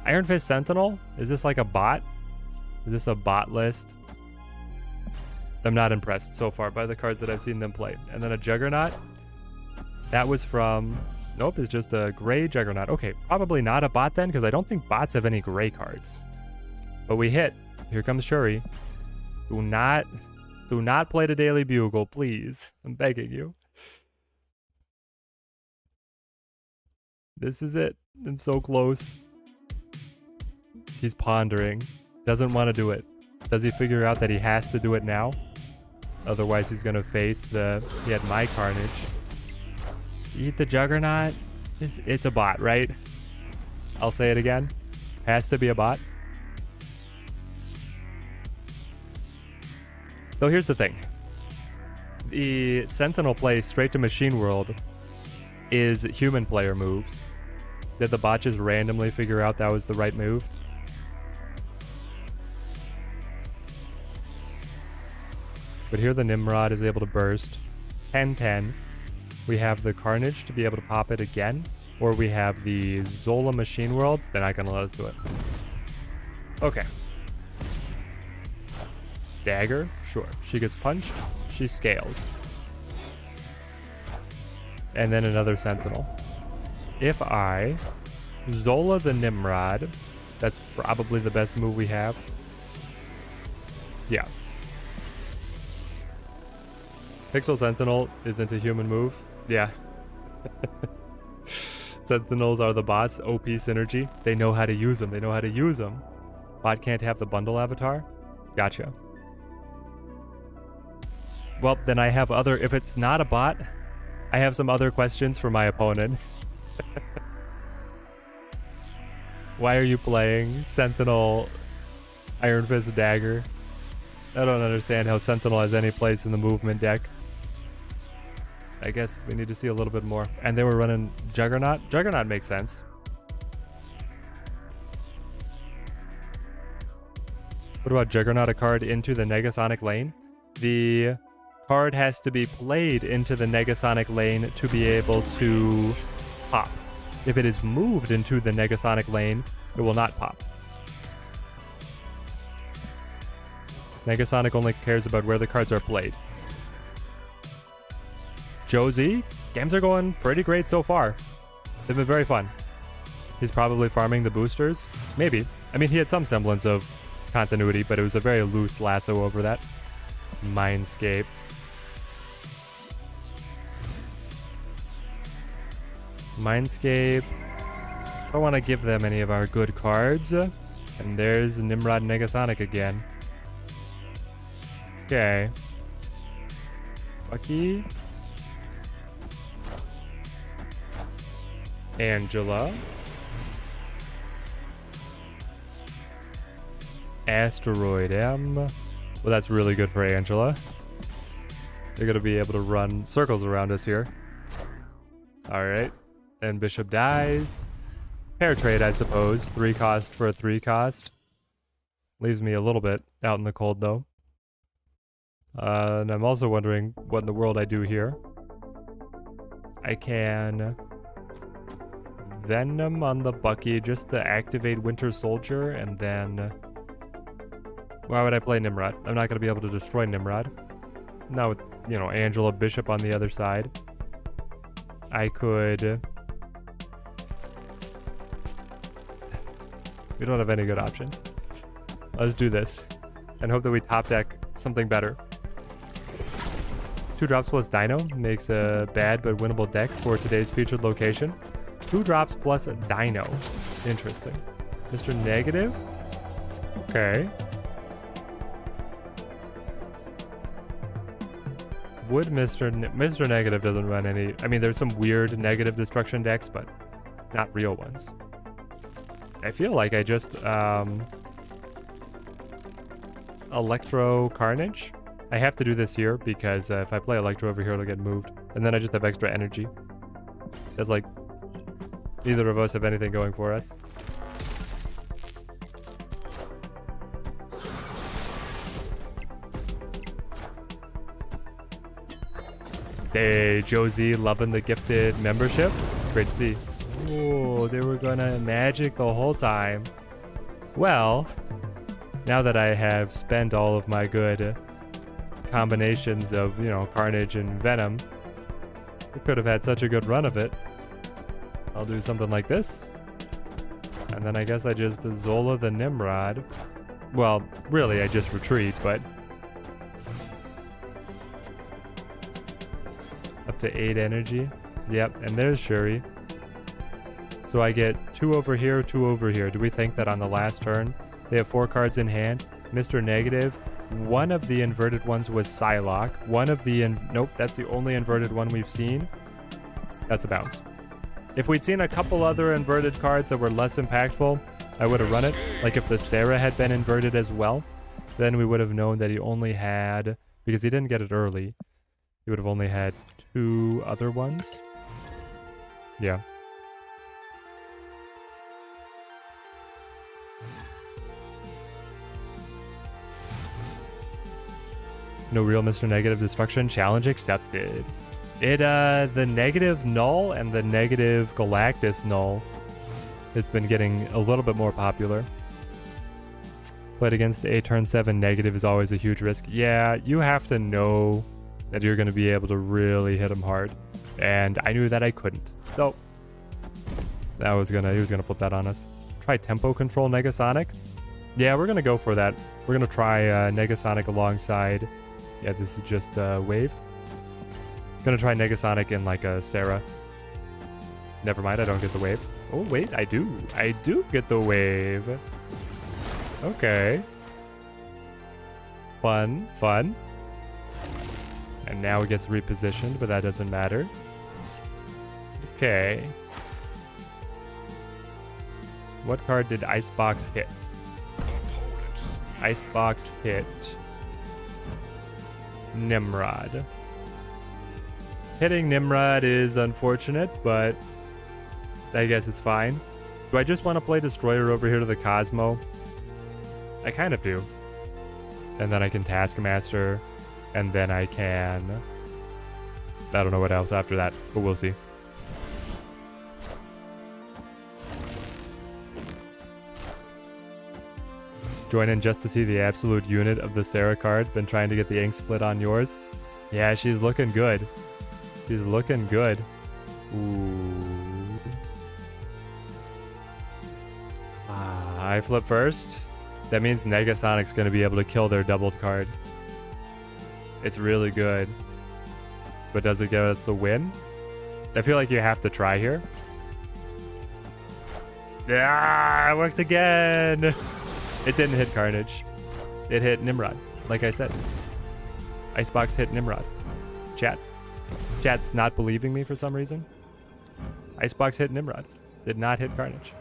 S1: Iron Fist Sentinel? Is this like a bot? Is this a bot list? I'm not impressed so far by the cards that I've seen them play. And then a Juggernaut. That was from... Nope, it's just a gray Juggernaut. Okay, probably not a bot then, because I don't think bots have any gray cards. But we hit. Here comes Shuri. Do not play the Daily Bugle, please. I'm begging you. This is it. I'm so close. He's pondering. Doesn't want to do it. Does he figure out that he has to do it now? Otherwise, he's going to face the... He had my Carnage. Eat the Juggernaut. It's a bot, right? I'll say it again. Has to be a bot. Though here's the thing. The Sentinel play straight to Machine World is human player moves. Did the bot just randomly figure out that was the right move? But here the Nimrod is able to burst. 10-10. We have the Carnage to be able to pop it again. Or we have the Zola Machine World. They're not going to let us do it. Okay. Dagger? Sure. She gets punched. She scales. And then another Sentinel. If I Zola the Nimrod, that's probably the best move we have. Yeah. Pixel Sentinel isn't a human move. Yeah. Sentinels are the bots. OP synergy. They know how to use them. They know how to use them. Bot can't have the bundle avatar. Gotcha. Well, then I have other... If it's not a bot, I have some other questions for my opponent. Why are you playing Sentinel Iron Fist Dagger? I don't understand how Sentinel has any place in the movement deck. I guess we need to see a little bit more. And they were running Juggernaut. Juggernaut makes sense. What about Juggernaut a card into the Negasonic lane? The card has to be played into the Negasonic lane to be able to pop. If it is moved into the Negasonic lane, it will not pop. Negasonic only cares about where the cards are played. Josie, games are going pretty great so far. They've been very fun. He's probably farming the boosters. Maybe. I mean, he had some semblance of continuity, but it was a very loose lasso over that. Mindscape. Mindscape. I don't want to give them any of our good cards. And there's Nimrod-Negasonic again. Okay. Bucky. Angela. Asteroid M. Well, that's really good for Angela. They're going to be able to run circles around us here. Alright. And Bishop dies. Pair trade, I suppose. 3 cost for a 3 cost. Leaves me a little bit out in the cold, though. And I'm also wondering what in the world I do here. I can Venom on the Bucky just to activate Winter Soldier, and then... Why would I play Nimrod? I'm not going to be able to destroy Nimrod. Now with, you know, Angela Bishop on the other side. I could... We don't have any good options. Let's do this. And hope that we top deck something better. 2 drops plus Dino makes a bad but winnable deck for today's featured location. 2 drops plus Dino. Interesting. Mr. Negative? Okay. Would Mr. Negative doesn't run any... I mean, there's some weird negative destruction decks, but not real ones. I feel like I just... Electro Carnage? I have to do this here because if I play Electro over here, it'll get moved. And then I just have extra energy. It's like... Neither of us have anything going for us. Hey, Josie, loving the gifted membership. It's great to see. Oh, they were gonna magic the whole time. Well, now that I have spent all of my good combinations of, you know, Carnage and Venom, we could have had such a good run of it. I'll do something like this. And then I guess I just Zola the Nimrod. Well, really, I just retreat, but... Up to 8 energy. Yep, and there's Shuri. So I get 2 over here, 2 over here. Do we think that on the last turn, they have 4 cards in hand? Mr. Negative. One of the inverted ones was Psylocke. One of the... Nope, that's the only inverted one we've seen. That's a bounce. If we'd seen a couple other inverted cards that were less impactful, I would have run it. Like if the Sera had been inverted as well, then we would have known that he only had... Because he didn't get it early. He would have only had 2 other ones. Yeah. No real Mr. Negative destruction. Challenge accepted. It, the negative Null and the negative Galactus Null has been getting a little bit more popular. Played against a turn 7 negative is always a huge risk. Yeah, you have to know that you're going to be able to really hit him hard. And I knew that I couldn't. So, he was gonna flip that on us. Try Tempo Control Negasonic. Yeah, we're going to go for that. We're going to try Negasonic alongside... Yeah, this is just Wave. Gonna try Negasonic in like a Sera. Never mind, I don't get the wave. Oh, wait, I do. I do get the wave. Okay. Fun, fun. And now it gets repositioned, but that doesn't matter. Okay. What card did Icebox hit? Icebox hit Nimrod. Hitting Nimrod is unfortunate, but I guess it's fine. Do I just want to play Destroyer over here to the Cosmo? I kind of do. And then I can Taskmaster, and then I can... I don't know what else after that, but we'll see. Join in just to see the absolute unit of the Sera card. Been trying to get the ink split on yours. Yeah, she's looking good. She's looking good. Ooh. I flip first. That means Negasonic's going to be able to kill their doubled card. It's really good. But does it give us the win? I feel like you have to try here. Yeah, it worked again. It didn't hit Carnage. It hit Nimrod, like I said. Icebox hit Nimrod. Chat's not believing me for some reason. Icebox hit Nimrod. Did not hit Carnage.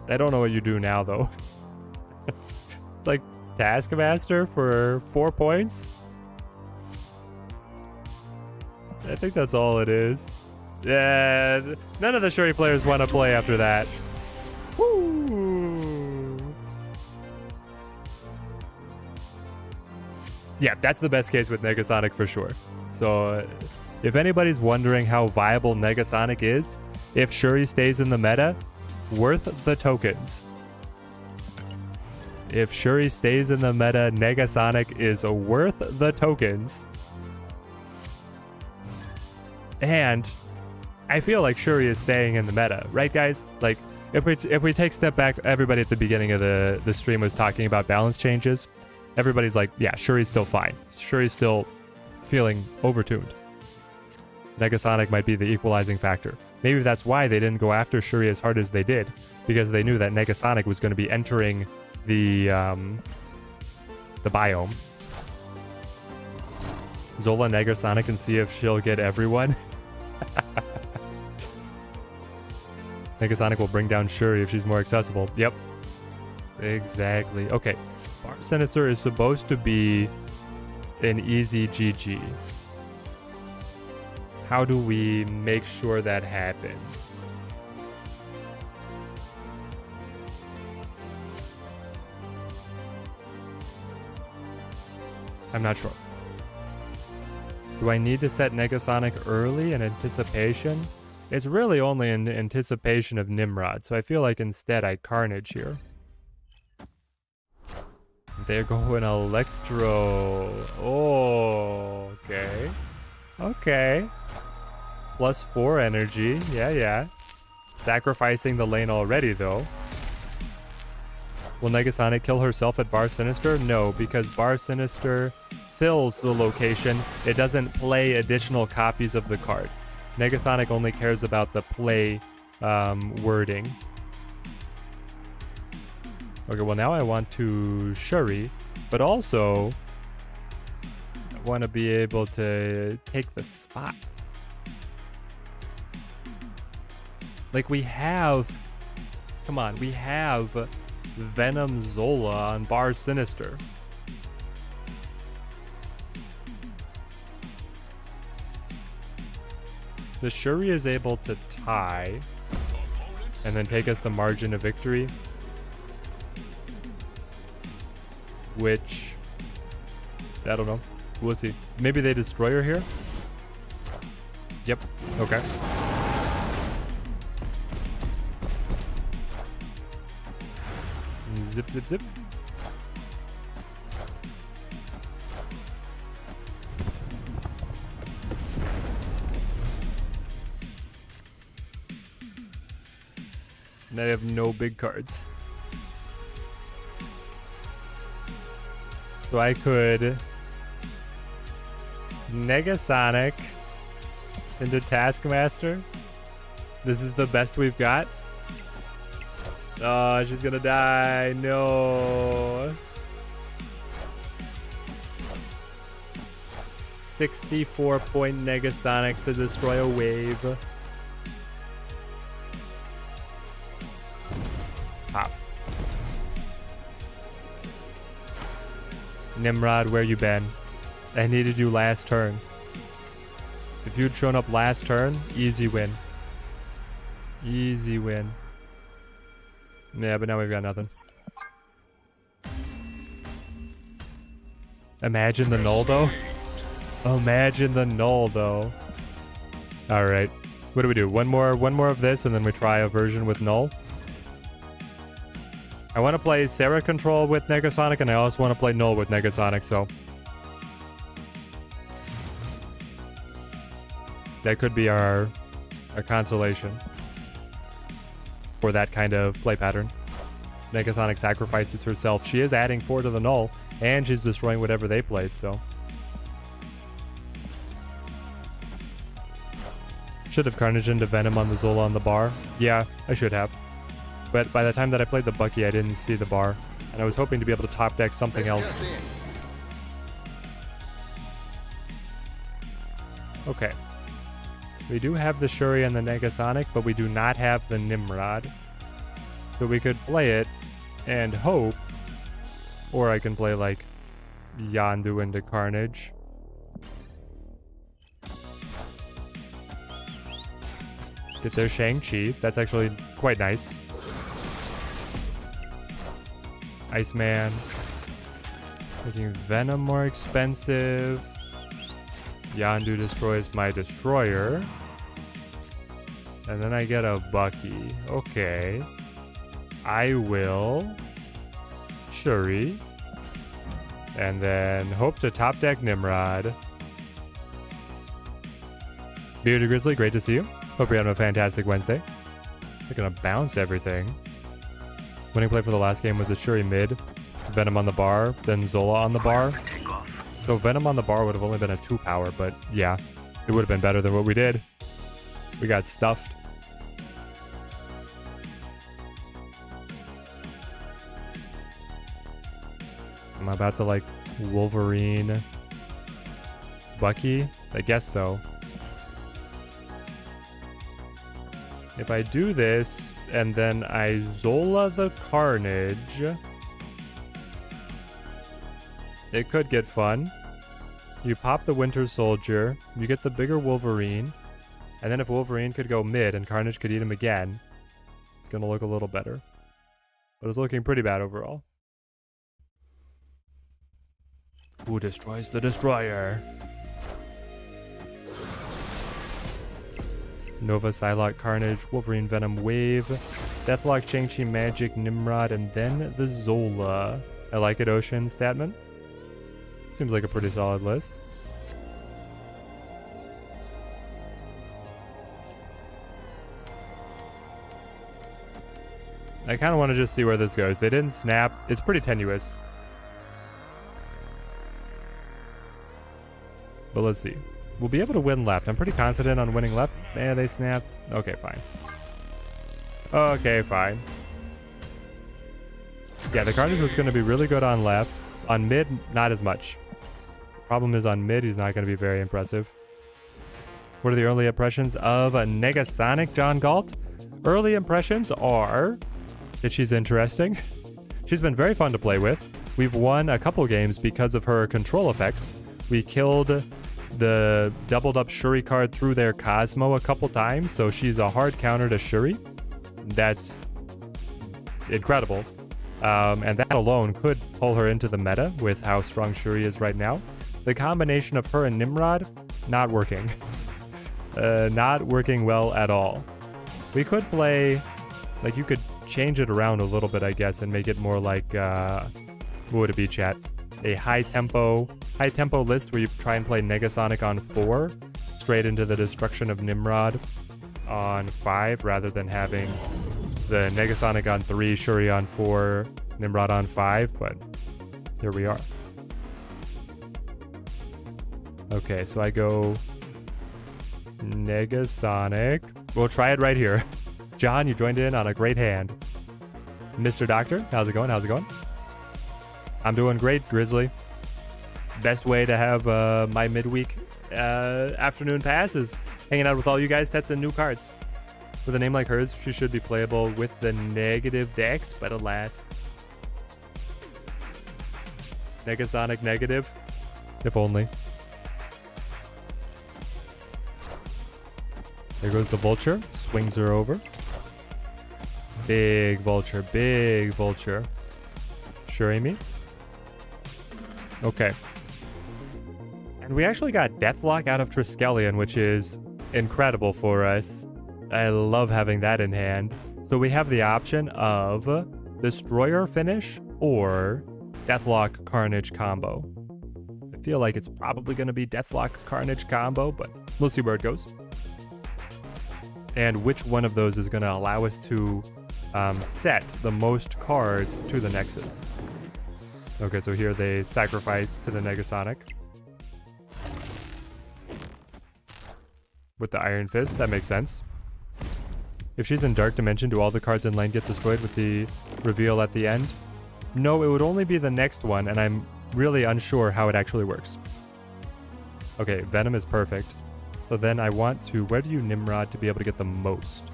S1: I don't know what you do now, though. It's like Taskmaster for 4 points. I think that's all it is. Yeah, none of the Shuri players want to play after that. Woo! Yeah, that's the best case with Negasonic for sure. So, if anybody's wondering how viable Negasonic is, if Shuri stays in the meta, worth the tokens. If Shuri stays in the meta, Negasonic is worth the tokens. And I feel like Shuri is staying in the meta, right, guys? Like, if we take a step back, everybody at the beginning of the stream was talking about balance changes. Everybody's like, yeah, Shuri's still fine. Shuri's still feeling overtuned. Negasonic might be the equalizing factor. Maybe that's why they didn't go after Shuri as hard as they did, because they knew that Negasonic was going to be entering the biome. Zola Negasonic and see if she'll get everyone. Negasonic will bring down Shuri if she's more accessible. Yep. Exactly. Okay. Bar Sinister is supposed to be an easy GG. How do we make sure that happens? I'm not sure. Do I need to set Negasonic early in anticipation? It's really only in anticipation of Nimrod, so I feel like instead I'd Carnage here. They're going Electro. Oh, okay. Okay. +4 energy. Yeah. Sacrificing the lane already, though. Will Negasonic kill herself at Bar Sinister? No, because Bar Sinister fills the location. It doesn't play additional copies of the card. Negasonic only cares about the play wording. Okay, well now I want to Shuri, but also I want to be able to take the spot. Like we have, come on, we have Venom Zola on Bar Sinister. The Shuri is able to tie and then take us the margin of victory, which I don't know. We'll see. Maybe they destroy her here. Yep. Okay. Zip, zip, zip. And I have no big cards. So I could Negasonic into Taskmaster. This is the best we've got. Oh, she's gonna die. No. 64-point Negasonic to destroy a wave. Pop. Nimrod, where you been? I needed you last turn. If you'd shown up last turn, easy win. Easy win. Yeah, but now we've got nothing. Imagine the null, though. Imagine the null, though. All right. What do we do? One more of this, and then we try a version with null. I want to play Sera control with Negasonic, and I also want to play null with Negasonic, so that could be our consolation for that kind of play pattern. Negasonic sacrifices herself. She is adding 4 to the null, and she's destroying whatever they played, so. Should have Carnage into Venom on the Zola on the bar. Yeah, I should have. But by the time that I played the Bucky, I didn't see the bar. And I was hoping to be able to top deck something else. Okay. We do have the Shuri and the Negasonic, but we do not have the Nimrod. So we could play it and hope. Or I can play like Yondu into Carnage. Get their Shang-Chi. That's actually quite nice. Iceman. Making Venom more expensive. Yondu destroys my Destroyer. And then I get a Bucky. Okay. I will Shuri. And then hope to top deck Nimrod. Bearded Grizzly, great to see you. Hope you're having a fantastic Wednesday. They're gonna bounce everything. Winning play for the last game was the Shuri mid, Venom on the bar, then Zola on the bar. So Venom on the bar would have only been a 2-power, but yeah, it would have been better than what we did. We got stuffed. I'm about to like Wolverine Bucky? I guess so. If I do this, and then I Zola the Carnage, it could get fun. You pop the Winter Soldier, you get the bigger Wolverine, and then if Wolverine could go mid and Carnage could eat him again, it's gonna look a little better. But it's looking pretty bad overall. Who destroys the Destroyer? Nova, Psylocke, Carnage, Wolverine, Venom, Wave, Deathlock, Shang-Chi, Magic, Nimrod, and then the Zola. I like it, Ocean, Statman. Seems like a pretty solid list. I kind of want to just see where this goes. They didn't snap. It's pretty tenuous. But let's see. We'll be able to win left. I'm pretty confident on winning left. Eh, they snapped. Okay, fine. Okay, fine. Yeah, the Carnage was going to be really good on left. On mid, not as much. Problem is on mid, he's not going to be very impressive. What are the early impressions of a Negasonic, John Galt? Early impressions are that she's interesting. She's been very fun to play with. We've won a couple games because of her control effects. We killed the doubled up Shuri card through their Cosmo a couple times, so she's a hard counter to Shuri. That's incredible. And that alone could pull her into the meta with how strong Shuri is right now. The combination of her and Nimrod, not working. Not working well at all. We could play, like you could change it around a little bit, I guess, and make it more like, what would it be, chat? A high tempo list where you try and play Negasonic on 4 straight into the destruction of Nimrod on 5 rather than having the Negasonic on 3, Shuri on 4, Nimrod on 5, but here we are. Okay, so I go Negasonic. We'll try it right here. John, you joined in on a great hand. Mr. Doctor, how's it going? How's it going? I'm doing great, Grizzly. Best way to have my midweek afternoon pass is hanging out with all you guys, testing new cards. With a name like hers, she should be playable with the negative decks, but alas. Negasonic negative? If only. There goes the Vulture. Swings her over. Big Vulture, big Vulture. Shuri me. Okay. And we actually got Deathlock out of Triskelion, which is incredible for us. I love having that in hand. So we have the option of Destroyer finish or Deathlock Carnage combo. I feel like it's probably going to be Deathlock Carnage combo, but we'll see where it goes. And which one of those is going to allow us to set the most cards to the Nexus. Okay, so here they sacrifice to the Negasonic. With the Iron Fist, that makes sense. If she's in Dark Dimension, do all the cards in lane get destroyed with the reveal at the end? No, it would only be the next one, and I'm really unsure how it actually works. Okay, Venom is perfect. So then I want to, where do you Nimrod to be able to get the most?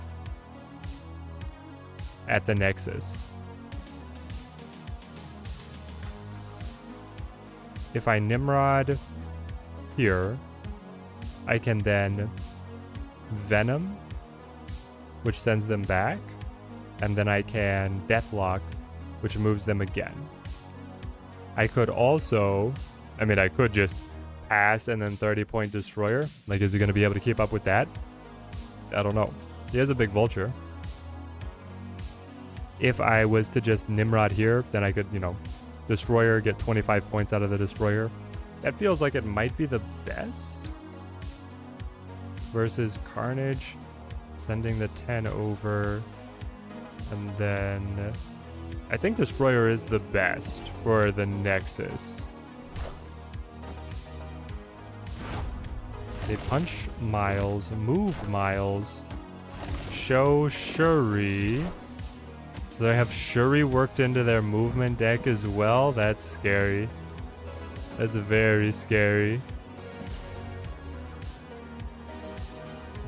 S1: At the Nexus. If I Nimrod here, I can then Venom, which sends them back, and then I can Deathlock, which moves them again. I could also, I mean, I could just pass and then 30-point Destroyer. Like, is he going to be able to keep up with that? I don't know. He has a big Vulture. If I was to just Nimrod here, then I could, you know, Destroyer, get 25 points out of the Destroyer. That feels like it might be the best. Versus Carnage, sending the 10 over. And then I think Destroyer is the best for the Nexus. They punch Miles, move Miles, show Shuri. So they have Shuri worked into their movement deck as well. That's scary. That's very scary.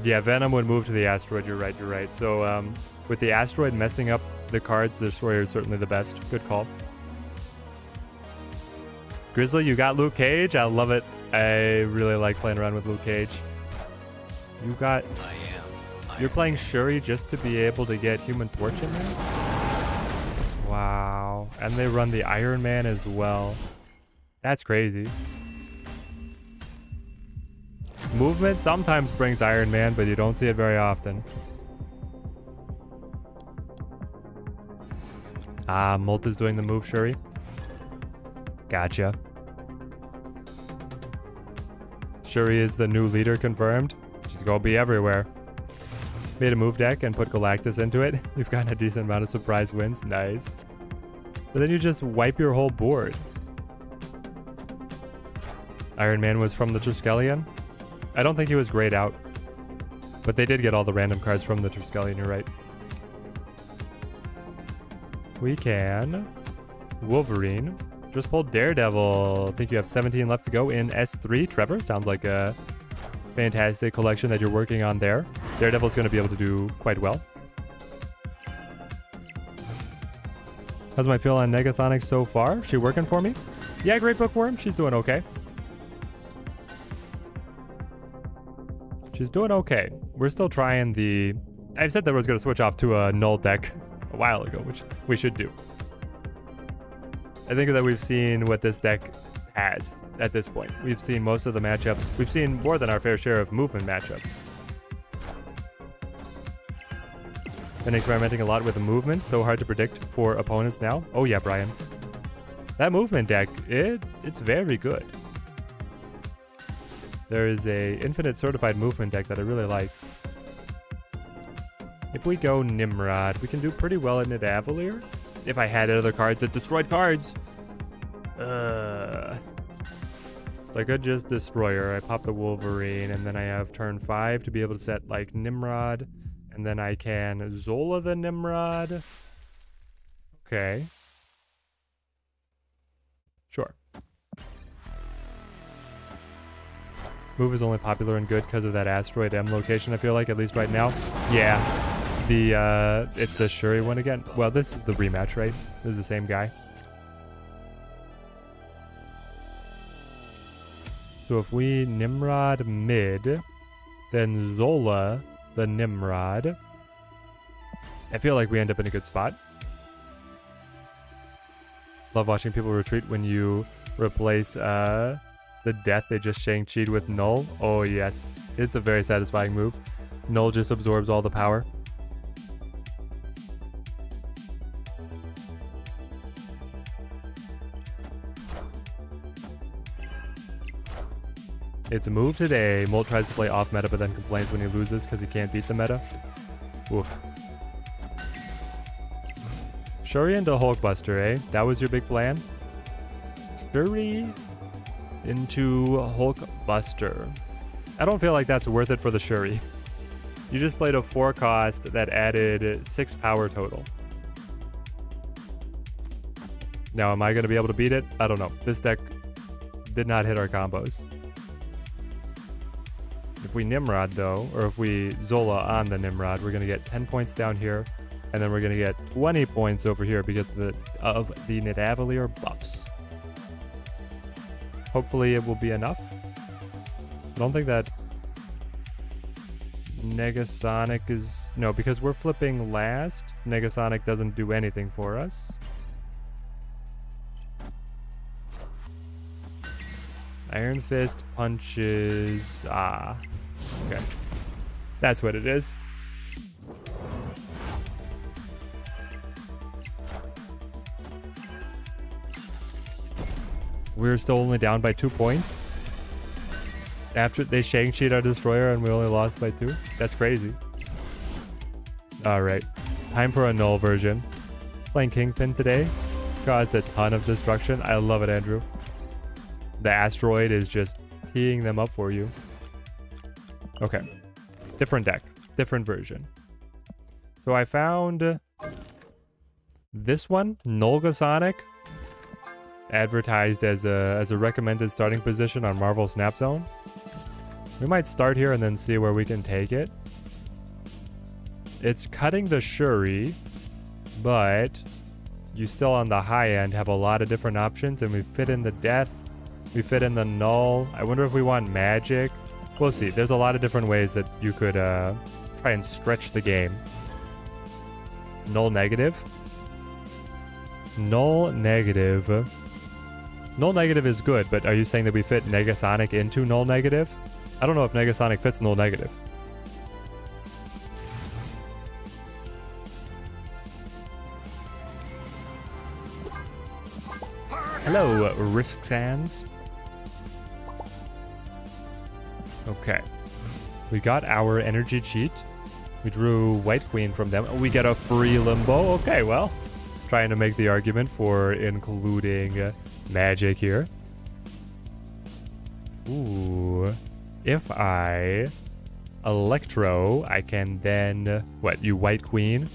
S1: Yeah, Venom would move to the Asteroid. You're right. So with the Asteroid messing up the cards, the Destroyer is certainly the best. Good call. Grizzly, you got Luke Cage. I love it. I really like playing around with Luke Cage. You got... You're playing Shuri just to be able to get Human Torch in there? Wow. And they run the Iron Man as well. That's crazy. Movement sometimes brings Iron Man, but you don't see it very often. Ah, Molt is doing the move, Shuri. Gotcha. Shuri is the new leader confirmed. She's gonna be everywhere. Made a move deck and put Galactus into it. You've gotten a decent amount of surprise wins. Nice. But then you just wipe your whole board. Iron Man was from the Triskelion. I don't think he was grayed out. But they did get all the random cards from the Triskelion, you're right. We can... Wolverine. Just pulled Daredevil. I think you have 17 left to go in S3. Trevor, sounds like a fantastic collection that you're working on there. Daredevil's going to be able to do quite well. How's my feel on Negasonic so far? She working for me? Yeah, Great Bookworm. She's doing okay. She's doing okay. We're still trying the... I've said that I was going to switch off to a Null deck a while ago, which we should do. I think that we've seen what this deck has at this point. We've seen most of the matchups. We've seen more than our fair share of movement matchups. Been experimenting a lot with the movement. So hard to predict for opponents now. Oh yeah, Brian. That movement deck, it's very good. There is a infinite certified movement deck that I really like. If we go Nimrod, we can do pretty well in Nidavellir. If I had other cards that destroyed cards. I could just Destroyer. I pop the Wolverine, and then I have turn 5 to be able to set like Nimrod. And then I can Zola the Nimrod. Okay. Sure. Move is only popular and good because of that Asteroid M location, I feel like, at least right now. Yeah. It's the Shuri one again. Well, this is the rematch, right? This is the same guy. So if we Nimrod mid, then Zola the Nimrod, I feel like we end up in a good spot. Love watching people retreat when you replace the death they just Shang-Chi'd with Null. Oh yes, it's a very satisfying move. Null just absorbs all the power. It's a move today. Molt tries to play off meta but then complains when he loses because he can't beat the meta. Oof. Shuri into Hulkbuster, eh? That was your big plan? Shuri into Hulkbuster. I don't feel like that's worth it for the Shuri. You just played a 4 cost that added 6 power total. Now, am I going to be able to beat it? I don't know. This deck did not hit our combos. If we Nimrod though, or if we Zola on the Nimrod, we're gonna get 10 points down here, and then we're gonna get 20 points over here because of the Nidavellir buffs. Hopefully it will be enough. I don't think that Negasonic is... No, because we're flipping last, Negasonic doesn't do anything for us. Iron Fist punches... Ah. Okay. That's what it is. We're still only down by 2 points. After they Shang-Chi'd our destroyer and we only lost by 2. That's crazy. Alright. Time for a null version. Playing Kingpin today. Caused a ton of destruction. I love it, Andrew. The asteroid is just teeing them up for you. Okay. Different deck. Different version. So I found this one, Null-Negasonic, advertised as a recommended starting position on Marvel Snap Zone. We might start here and then see where we can take it. It's cutting the Shuri, but you still on the high end have a lot of different options, and we fit in the death, we fit in the null. I wonder if we want magic. We'll see. There's a lot of different ways that you could try and stretch the game. Null negative. Null negative. Null negative is good, but are you saying that we fit Negasonic into null negative? I don't know if Negasonic fits null negative. Hello, Rift Sands. Okay. We got our energy cheat. We drew White Queen from them. We get a free limbo. Okay, well. Trying to make the argument for including magic here. Ooh. If I Electro, I can then... What, you White Queen?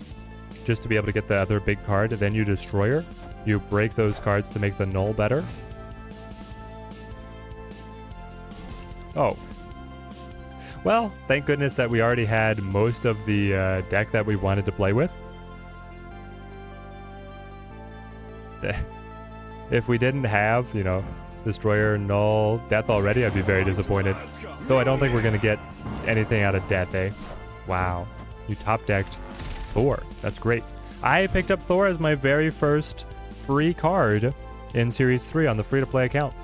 S1: Just to be able to get the other big card. Then you Destroyer. You break those cards to make the null better. Oh. Well, thank goodness that we already had most of the deck that we wanted to play with. If we didn't have, you know, Destroyer, Null, Death already, I'd be very disappointed. Though I don't think we're going to get anything out of Death, eh? Wow. You top-decked Thor. That's great. I picked up Thor as my very first free card in Series 3 on the free-to-play account.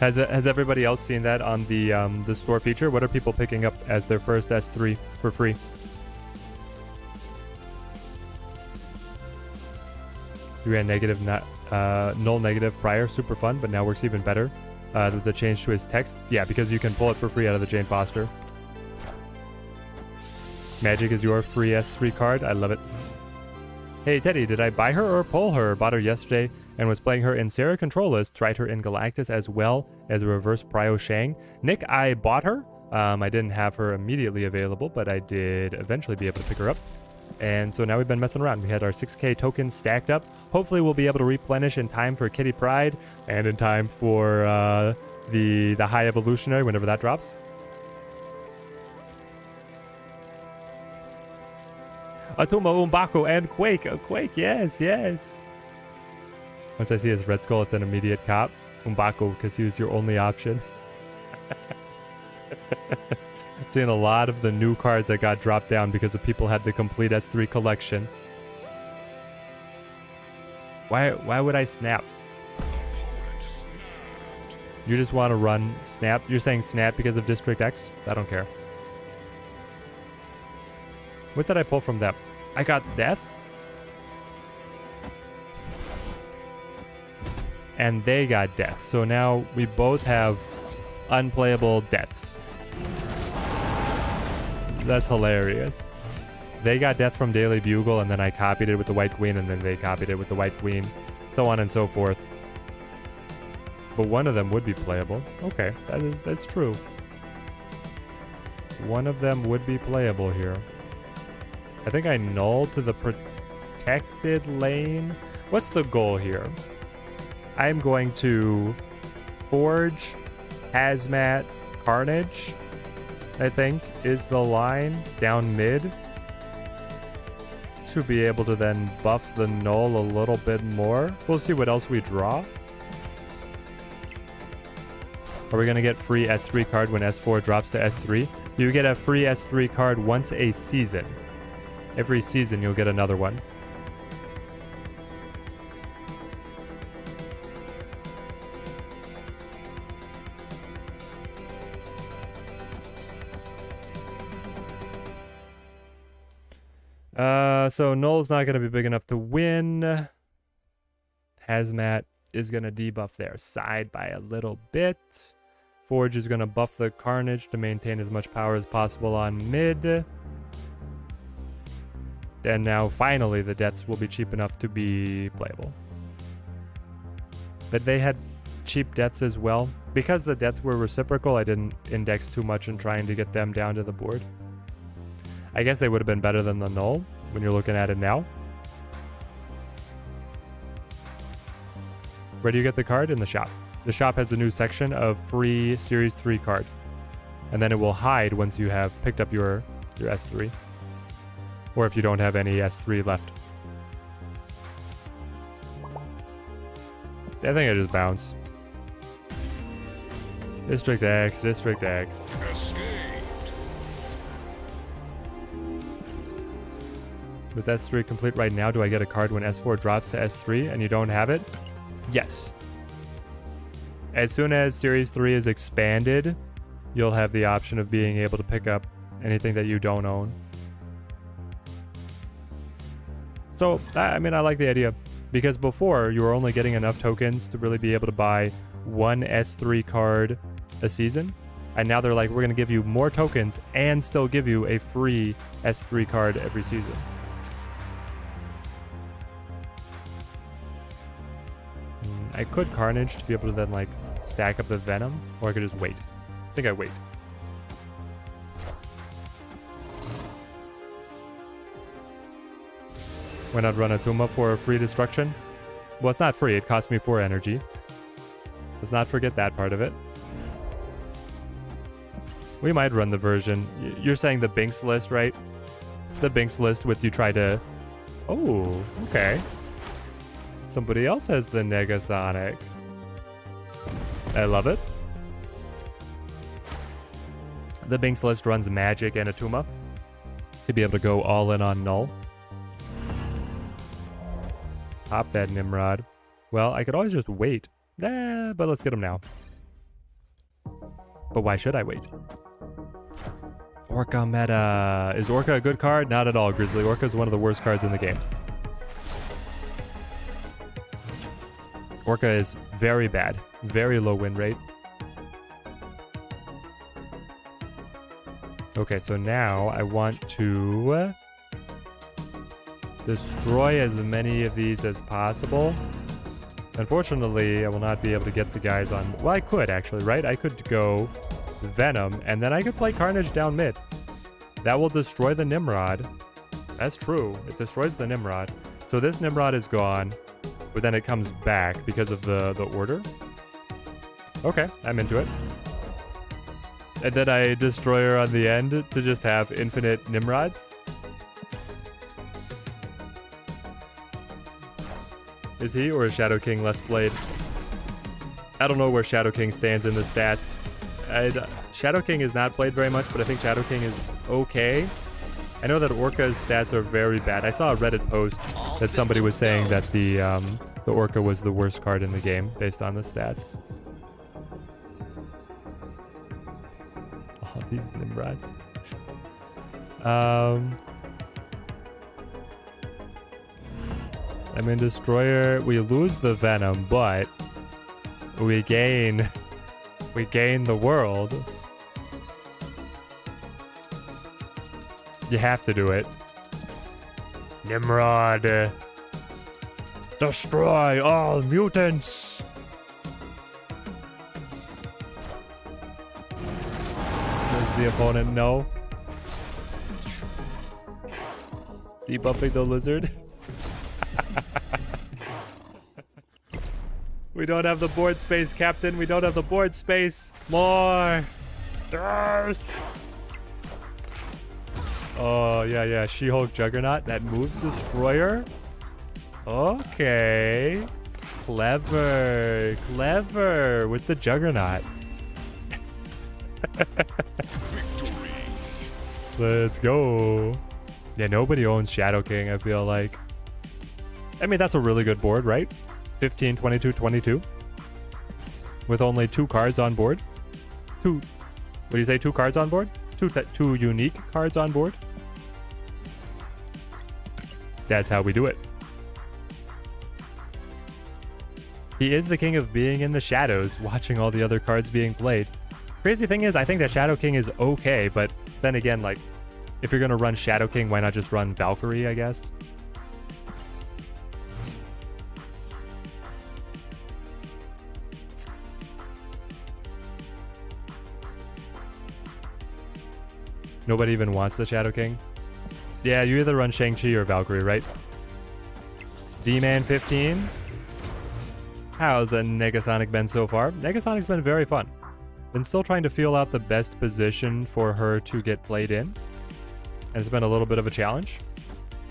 S1: Has everybody else seen that on the store feature? What are people picking up as their first S3 for free? We ran negative, null negative prior, super fun, but now works even better. With the change to his text. Yeah, because you can pull it for free out of the Jane Foster. Magic is your free S3 card. I love it. Hey, Teddy, did I buy her or pull her? Bought her yesterday and was playing her in Sera Control List. Tried her in Galactus as well as a reverse Prio Shang. Nick, I bought her. I didn't have her immediately available, but I did eventually be able to pick her up. And so now we've been messing around. We had our 6k tokens stacked up. Hopefully we'll be able to replenish in time for Kitty Pryde and in time for the High Evolutionary whenever that drops. Atuma, Umbako, and Quake. Quake, yes, yes. Once I see his Red Skull, it's an immediate cop. Umbako, because he was your only option. I've seen a lot of the new cards that got dropped down because the people had the complete S3 collection. Why would I snap? You just want to run snap? You're saying snap because of District X? I don't care. What did I pull from them? I got Death. And they got Death. So now we both have unplayable Deaths. That's hilarious. They got Death from Daily Bugle, and then I copied it with the White Queen, and then they copied it with the White Queen. So on and so forth. But one of them would be playable. Okay, that's true. One of them would be playable here. I think I null to the protected lane. What's the goal here? I'm going to Forge, Hazmat, Carnage, I think, is the line down mid. To be able to then buff the Null a little bit more. We'll see what else we draw. Are we going to get free S3 card when S4 drops to S3? You get a free S3 card once a season. Every season you'll get another one. So Null's not going to be big enough to win. Hazmat is going to debuff their side by a little bit. Forge is going to buff the Carnage to maintain as much power as possible on mid. And now finally the deaths will be cheap enough to be playable. But they had cheap deaths as well. Because the deaths were reciprocal, I didn't index too much in trying to get them down to the board. I guess they would have been better than the Null when you're looking at it now. Where do you get the card? In the shop. The shop has a new section of free Series 3 card. And then it will hide once you have picked up your S3. Or if you don't have any S3 left. I think I just bounce. District X, District X.
S3: Escaped.
S1: With S3 complete right now, do I get a card when S4 drops to S3 and you don't have it? Yes. As soon as Series 3 is expanded, you'll have the option of being able to pick up anything that you don't own. So, I mean, I like the idea. Because before, you were only getting enough tokens to really be able to buy one S3 card a season. And now they're like, we're going to give you more tokens and still give you a free S3 card every season. I could Carnage to be able to then like stack up the Venom, or I could just wait. I think I wait. Why not run a Tuma for a free destruction? Well, it's not free, it costs me 4 energy. Let's not forget that part of it. We might run the version. You're saying the Binks list, right? The Binks list with you try to... Oh, okay. Somebody else has the Negasonic. I love it. The Binks list runs Magic and Atuma to be able to go all in on Null. Pop that Nimrod. Well, I could always just wait. But let's get him now. But why should I wait? Orca meta. Is Orca a good card? Not at all, Grizzly. Orca is one of the worst cards in the game. Orca is very bad. Very low win rate. Okay, so now I want to destroy as many of these as possible. Unfortunately, I will not be able to get the guys on... Well, I could actually, right? I could go Venom, and then I could play Carnage down mid. That will destroy the Nimrod. That's true. It destroys the Nimrod. So this Nimrod is gone, but then it comes back because of the order. Okay, I'm into it. And then I destroy her on the end to just have infinite Nimrods. Is he or is Shadow King less played? I don't know where Shadow King stands in the stats. Shadow King is not played very much, but I think Shadow King is okay. I know that Orca's stats are very bad. I saw a Reddit post that somebody was saying that the Orca was the worst card in the game based on the stats. All these Nimrods. I mean, Destroyer, we lose the Venom, but we gain the world. You have to do it. Nimrod. Destroy all mutants. Does the opponent know? Debuffing the lizard. We don't have the board space, Captain. We don't have the board space. More. Yes. Oh, yeah. She-Hulk Juggernaut. That moves Destroyer. Okay. Clever with the Juggernaut. Let's go. Yeah, nobody owns Shadow King, I feel like. I mean, that's a really good board, right? 15, 22, 22. With only 2 cards on board. What do you say, 2 cards on board? Two unique cards on board. That's how we do it. He is the king of being in the shadows, watching all the other cards being played. Crazy thing is, I think that Shadow King is okay, but then again, like, if you're gonna run Shadow King, why not just run Valkyrie, I guess? Nobody even wants the Shadow King? Yeah, you either run Shang-Chi or Valkyrie, right? D-Man 15? How's a Negasonic been so far? Negasonic's been very fun. Been still trying to feel out the best position for her to get played in. And it's been a little bit of a challenge.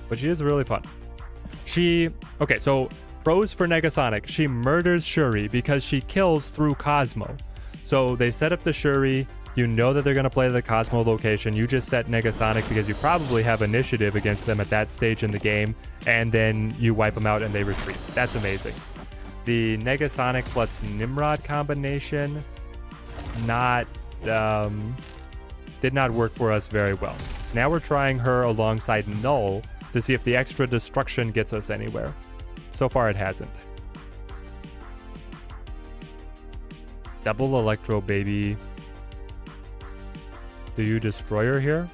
S1: But she is really fun. Okay, so pros for Negasonic. She murders Shuri because she kills through Cosmo. So they set up the Shuri. You know that they're going to play the Cosmo location. You just set Negasonic because you probably have initiative against them at that stage in the game. And then you wipe them out and they retreat. That's amazing. The Negasonic plus Nimrod combination did not work for us very well. Now we're trying her alongside Null to see if the extra destruction gets us anywhere. So far it hasn't. Double Electro, baby. Do you destroy her here?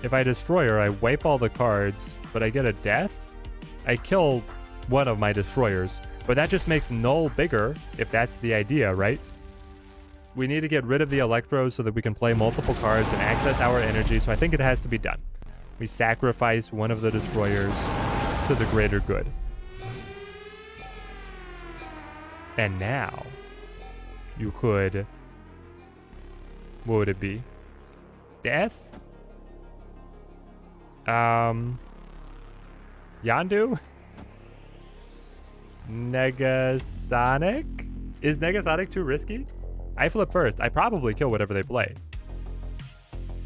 S1: If I destroy her, I wipe all the cards, but I get a death? I kill one of my destroyers, but that just makes Null bigger, if that's the idea, right? We need to get rid of the Electros so that we can play multiple cards and access our energy, so I think it has to be done. We sacrifice one of the destroyers to the greater good. And now, you could... What would it be? Death? Yondu? Negasonic? Is Negasonic too risky? I flip first. I probably kill whatever they play.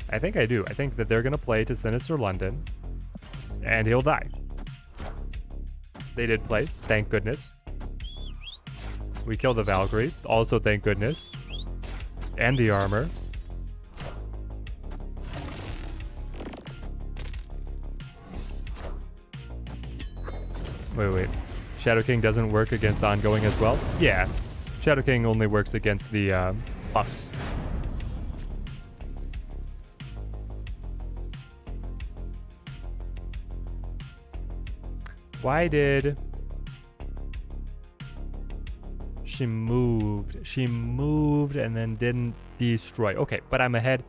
S1: I think I do. I think that they're going to play to Sinister London. And he'll die. They did play. Thank goodness. We kill the Valkyrie. Also thank goodness. And the armor. Wait. Shadow King doesn't work against ongoing as well? Yeah. Shadow King only works against the buffs. Why did... She moved and then didn't destroy. Okay, but I'm ahead.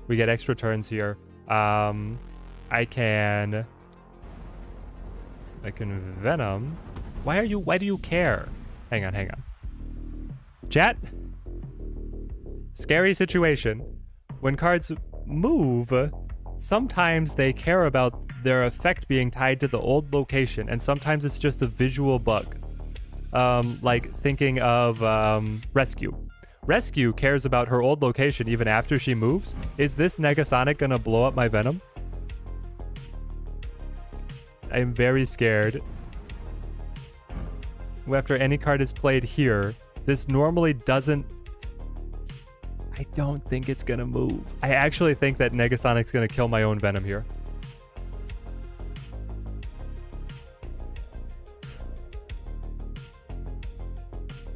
S1: We get extra turns here. I can Venom. Why do you care? Hang on. Chat. Scary situation. When cards move, sometimes they care about their effect being tied to the old location, and sometimes it's just a visual bug. Like thinking of Rescue. Rescue cares about her old location even after she moves. Is this Negasonic gonna blow up my Venom? I'm very scared. After any card is played here, this normally doesn't... I don't think it's gonna move. I actually think that Negasonic's gonna kill my own Venom here.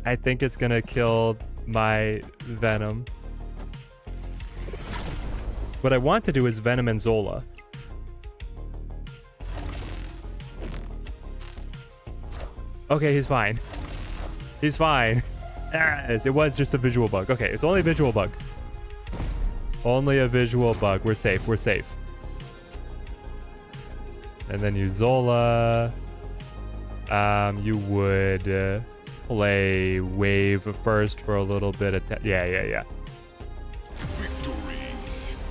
S1: I think it's gonna kill my Venom. What I want to do is Venom and Zola. Okay, he's fine. He's fine. Yes, it was just a visual bug. Okay, it's only a visual bug. Only a visual bug. We're safe. And then you Zola. You would play Wave first for a little bit of yeah.
S2: Victory.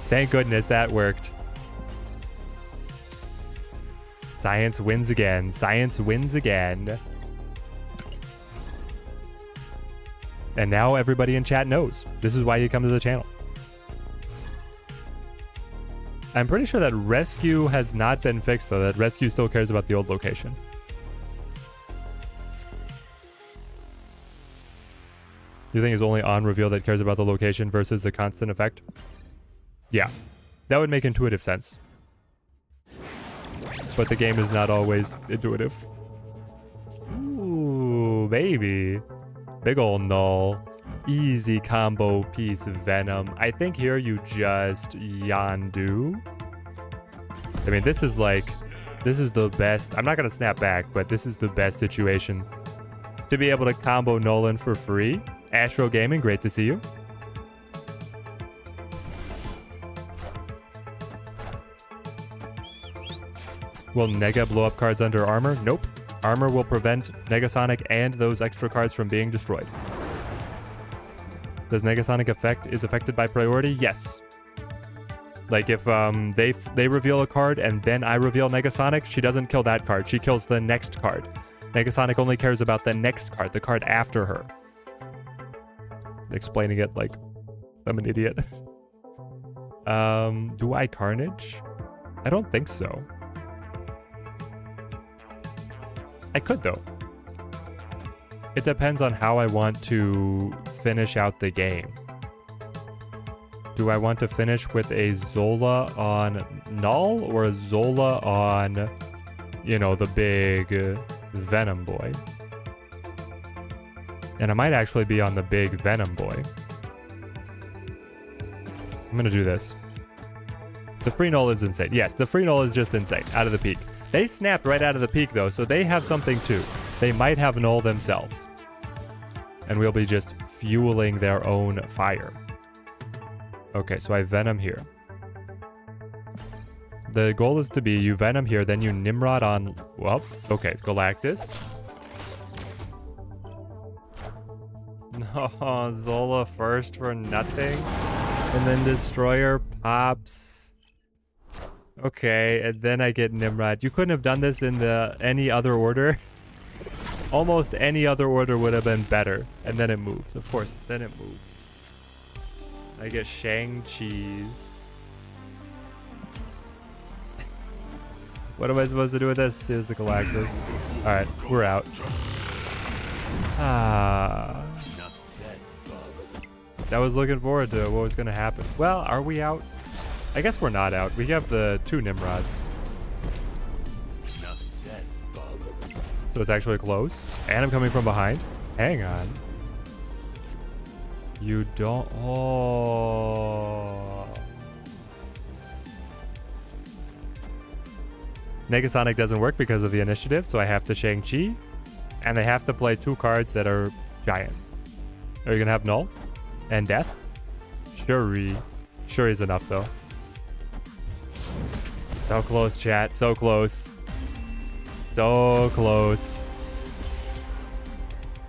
S1: Thank goodness that worked. Science wins again. Science wins again. And now everybody in chat knows. This is why you come to the channel. I'm pretty sure that rescue has not been fixed, though. That rescue still cares about the old location. You think it's only on reveal that cares about the location versus the constant effect? Yeah, that would make intuitive sense. But the game is not always intuitive. Ooh, baby. Big ol' Null. Easy combo piece Venom. I think here you just Yondu. I mean, this is the best. I'm not going to snap back, but this is the best situation to be able to combo Nolan for free. Astro Gaming, great to see you. Will Nega blow up cards under armor? Nope. Armor will prevent Negasonic and those extra cards from being destroyed. Does Negasonic is affected by priority? Yes. Like if they reveal a card and then I reveal Negasonic, she doesn't kill that card. She kills the next card. Negasonic only cares about the next card, the card after her. Explaining it like I'm an idiot. Do I Carnage? I don't think so. I could, though. It depends on how I want to finish out the game. Do I want to finish with a Zola on Null or a Zola on, you know, the big Venom boy? And I might actually be on the big Venom boy. I'm gonna do this. The free Null is insane. Yes, the free Null is just insane. Out of the peak. They snapped right out of the peak, though, so they have something, too. They might have Null themselves. And we'll be just fueling their own fire. Okay, so I Venom here. The goal is to be you Venom here, then you Nimrod on... Well, okay, Galactus. No, Zola first for nothing. And then Destroyer pops... Okay, and then I get Nimrod. You couldn't have done this in any other order. Almost any other order would have been better. And then it moves, of course. Then it moves. I get Shang-Chi's. What am I supposed to do with this? Here's the Galactus. Alright, we're out. Ah. I was looking forward to what was going to happen. Well, are we out? I guess we're not out. We have the 2 Nimrods. So it's actually close. And I'm coming from behind. Hang on. You don't... Oh. Negasonic doesn't work because of the initiative, so I have to Shang-Chi. And they have to play 2 cards that are giant. Are you going to have Null? And Death? Shuri. Shuri's enough, though. So close, chat. So close. So close.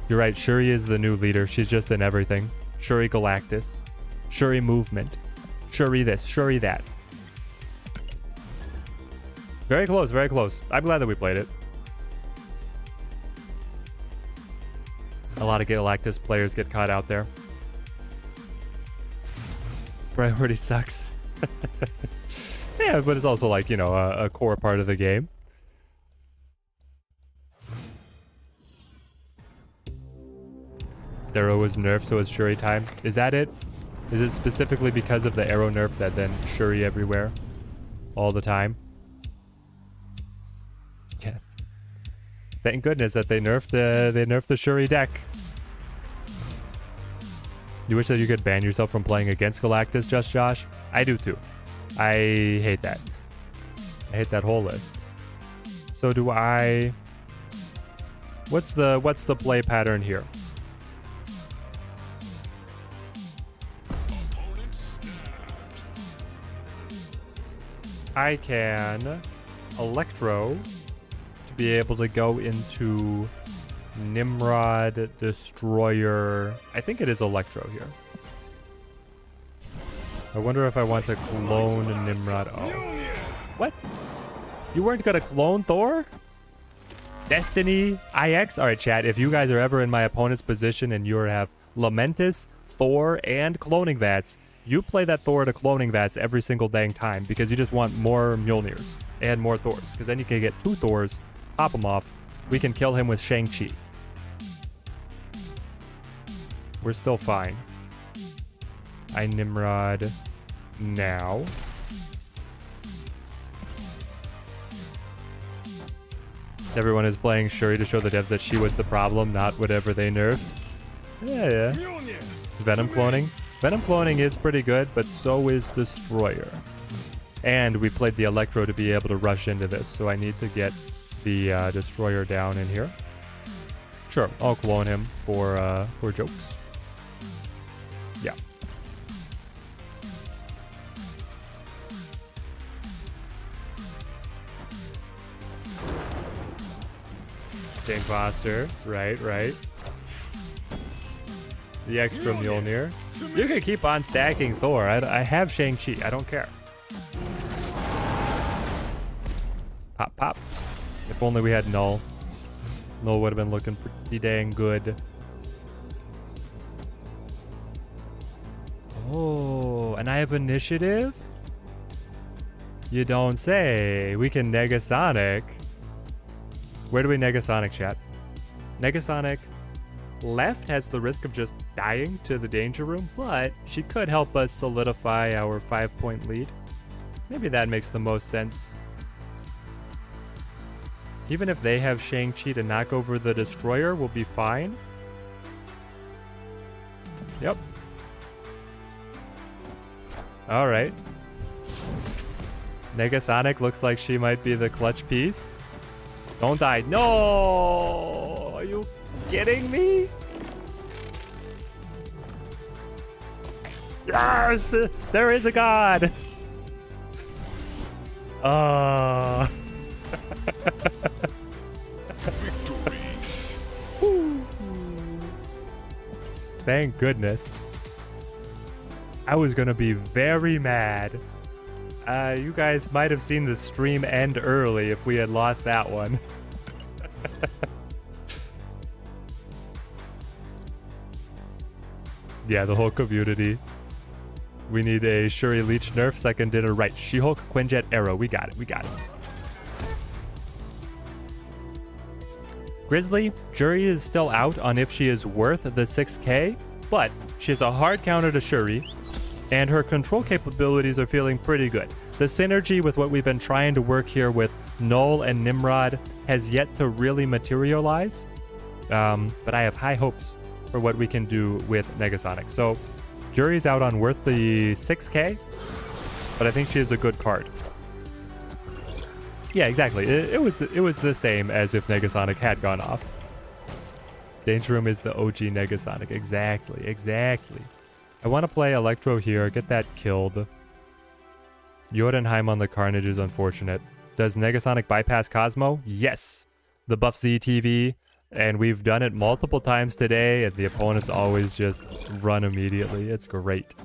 S1: You're right. Shuri is the new leader. She's just in everything. Shuri Galactus. Shuri movement. Shuri this. Shuri that. Very close. Very close. I'm glad that we played it. A lot of Galactus players get caught out there. Priority sucks. Yeah, but it's also like, you know, a core part of the game. Arrow was nerfed, so it's Shuri time. Is that it? Is it specifically because of the arrow nerf that then Shuri everywhere? All the time? Yeah. Thank goodness that they nerfed the Shuri deck. You wish that you could ban yourself from playing against Galactus, Just Josh? I do too. I hate that. I hate that whole list. So do I... What's the play pattern here? I can Electro to be able to go into Nimrod, Destroyer. I think it is Electro here. I wonder if I want to clone Nimrod. Oh. What? You weren't going to clone Thor? Destiny IX? Alright, chat. If you guys are ever in my opponent's position and you have Lamentus, Thor, and cloning vats, you play that Thor to cloning vats every single dang time because you just want more Mjolnirs and more Thors. Because then you can get 2 Thors, pop them off. We can kill him with Shang-Chi. We're still fine. I Nimrod now. Everyone is playing Shuri to show the devs that she was the problem, not whatever they nerfed. Yeah. Venom cloning. Venom cloning is pretty good, but so is Destroyer. And we played the Electro to be able to rush into this, so I need to get the Destroyer down in here. Sure, I'll clone him for jokes. Yeah. Jane Foster, right. The extra Mjolnir. You can keep on stacking Thor. I have Shang-Chi. I don't care. Pop. If only we had Null. Null would have been looking pretty dang good. Oh, and I have initiative? You don't say. We can Negasonic. Where do we Negasonic, chat? Negasonic left has the risk of just dying to the danger room, but she could help us solidify our 5-point lead. Maybe that makes the most sense. Even if they have Shang-Chi to knock over the Destroyer, we'll be fine. Yep. Alright. Negasonic looks like she might be the clutch piece. Don't die. No! Are you kidding me? Yes! There is a god! Thank goodness. I was gonna be very mad. You guys might have seen the stream end early if we had lost that one. Yeah, the whole community. We need a Shuri Leech nerf, second dinner right. She-Hulk, Quinjet, Arrow. We got it. Grizzly, jury is still out on if she is worth the 6k, but she has a hard counter to Shuri, and her control capabilities are feeling pretty good. The synergy with what we've been trying to work here with Null and Nimrod has yet to really materialize, but I have high hopes for what we can do with Negasonic. So, jury's out on worth the 6k, but I think she is a good card. Yeah, exactly. It was the same as if Negasonic had gone off. Danger Room is the OG Negasonic. Exactly. I want to play Electro here, get that killed. Jotunheim on the Carnage is unfortunate. Does Negasonic bypass Cosmo? Yes. The buff ZTV, and we've done it multiple times today, and the opponents always just run immediately. It's great.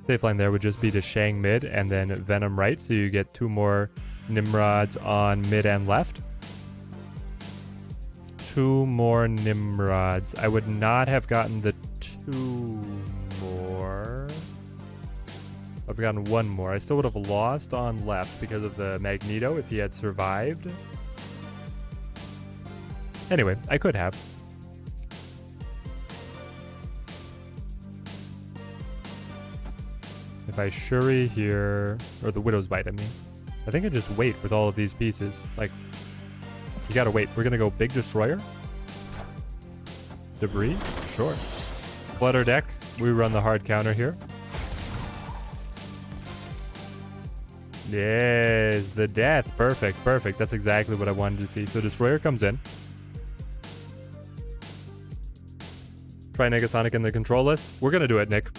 S1: Safe line there would just be to Shang mid and then Venom right, so you get 2 more Nimrods on mid and left. 2 more Nimrods. I would not have gotten the 2 more. I've gotten 1 more. I still would have lost on left because of the Magneto if he had survived. Anyway, I could have. If I Shuri here, or the Widow's Bite, I mean. I think I just wait with all of these pieces. Like, you gotta wait. We're gonna go Big Destroyer. Debris, sure. Flutter deck, we run the hard counter here. Yes, the death, perfect. That's exactly what I wanted to see. So Destroyer comes in. Try Negasonic in the control list. We're gonna do it, Nick.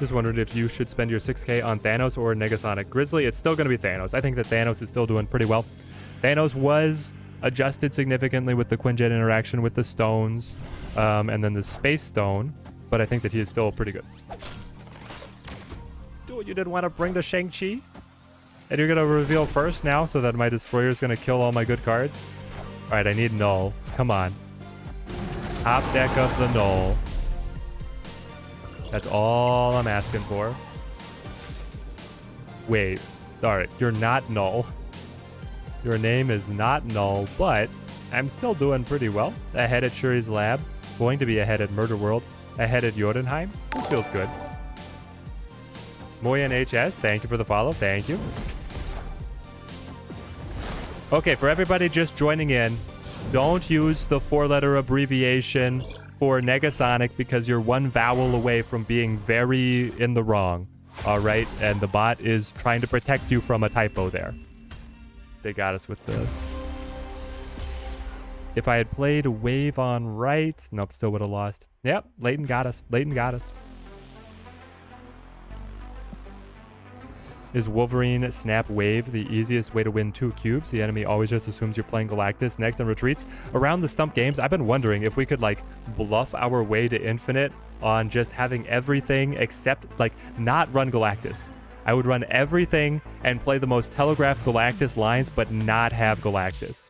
S1: Just wondered if you should spend your 6k on Thanos or Negasonic. Grizzly, it's still going to be Thanos. I think that Thanos is still doing pretty well. Thanos was adjusted significantly with the Quinjet interaction with the stones, and then the Space Stone, but I think that he is still pretty good. Dude, you didn't want to bring the Shang-Chi? And you're going to reveal first now so that my Destroyer is going to kill all my good cards? Alright, I need Null. Come on. Top deck of the Null. That's all I'm asking for. Wave. Alright, you're not Null. Your name is not Null, but I'm still doing pretty well. Ahead at Shuri's Lab. Going to be ahead at Murder World. Ahead at Jotunheim. This feels good. Moyan HS, thank you for the follow. Thank you. Okay, for everybody just joining in, don't use the 4-letter abbreviation for Negasonic because you're one vowel away from being very in the wrong. All right, and the bot is trying to protect you from a typo there. They got us with the... If I had played Wave on right... Nope, still would have lost. Yep, Leighton got us. Leighton got us. Is Wolverine Snap Wave the easiest way to win 2 cubes? The enemy always just assumes you're playing Galactus next and retreats. Around the stump games, I've been wondering if we could like bluff our way to infinite on just having everything except like not run Galactus. I would run everything and play the most telegraphed Galactus lines, but not have Galactus.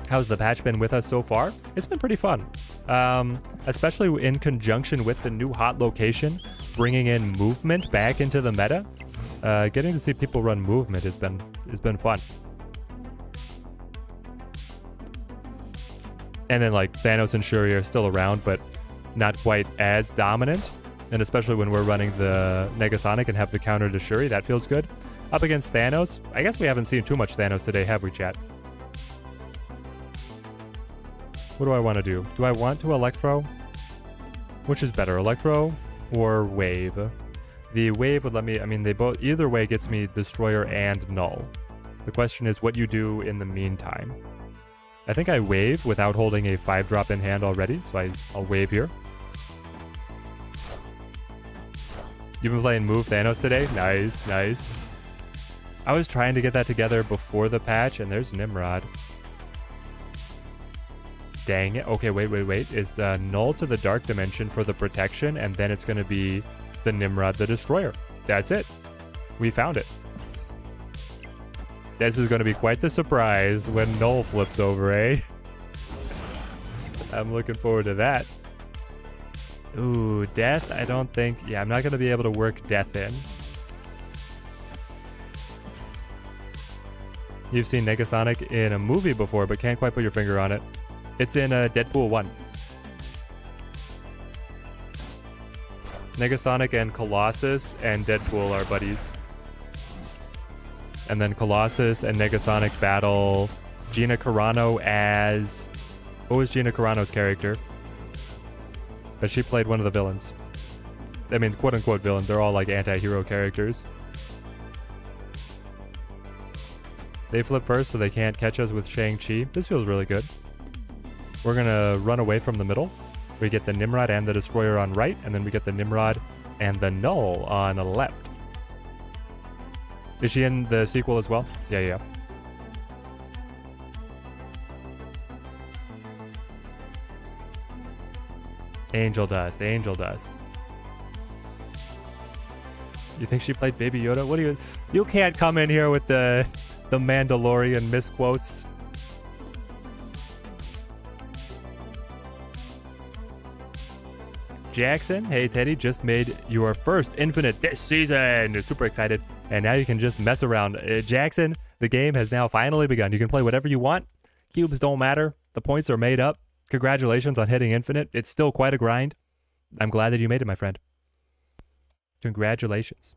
S1: How's the patch been with us so far? It's been pretty fun, especially in conjunction with the new hot location, bringing in movement back into the meta. Getting to see people run movement has been fun. And then like Thanos and Shuri are still around, but not quite as dominant. And especially when we're running the Negasonic and have the counter to Shuri, that feels good. Up against Thanos, I guess we haven't seen too much Thanos today, have we, chat? What do I want to do? Do I want to Electro? Which is better, Electro or Wave? The Wave would let me, I mean, they both, either way gets me Destroyer and Null. The question is what you do in the meantime. I think I Wave without holding a 5-drop in hand already, so I'll Wave here. You've been playing Move Thanos today? Nice, nice. I was trying to get that together before the patch, and there's Nimrod. Dang it. Okay, wait. Is Null to the Dark Dimension for the protection, and then it's going to be the Nimrod the Destroyer. That's it. We found it. This is going to be quite the surprise when Null flips over, eh? I'm looking forward to that. Ooh, Death, I don't think... Yeah, I'm not going to be able to work Death in. You've seen Negasonic in a movie before, but can't quite put your finger on it. It's in Deadpool 1. Negasonic and Colossus and Deadpool are buddies. And then Colossus and Negasonic battle Gina Carano as... What was Gina Carano's character? But she played one of the villains. I mean, quote-unquote villain. They're all like anti-hero characters. They flip first so they can't catch us with Shang-Chi. This feels really good. We're going to run away from the middle. We get the Nimrod and the Destroyer on right, and then we get the Nimrod and the Null on the left. Is she in the sequel as well? Yeah. Angel Dust. You think she played Baby Yoda? What do you... You can't come in here with the Mandalorian misquotes. Jackson, hey Teddy, just made your first Infinite this season. Super excited. And now you can just mess around. Jackson, the game has now finally begun. You can play whatever you want. Cubes don't matter. The points are made up. Congratulations on hitting Infinite. It's still quite a grind. I'm glad that you made it, my friend. Congratulations.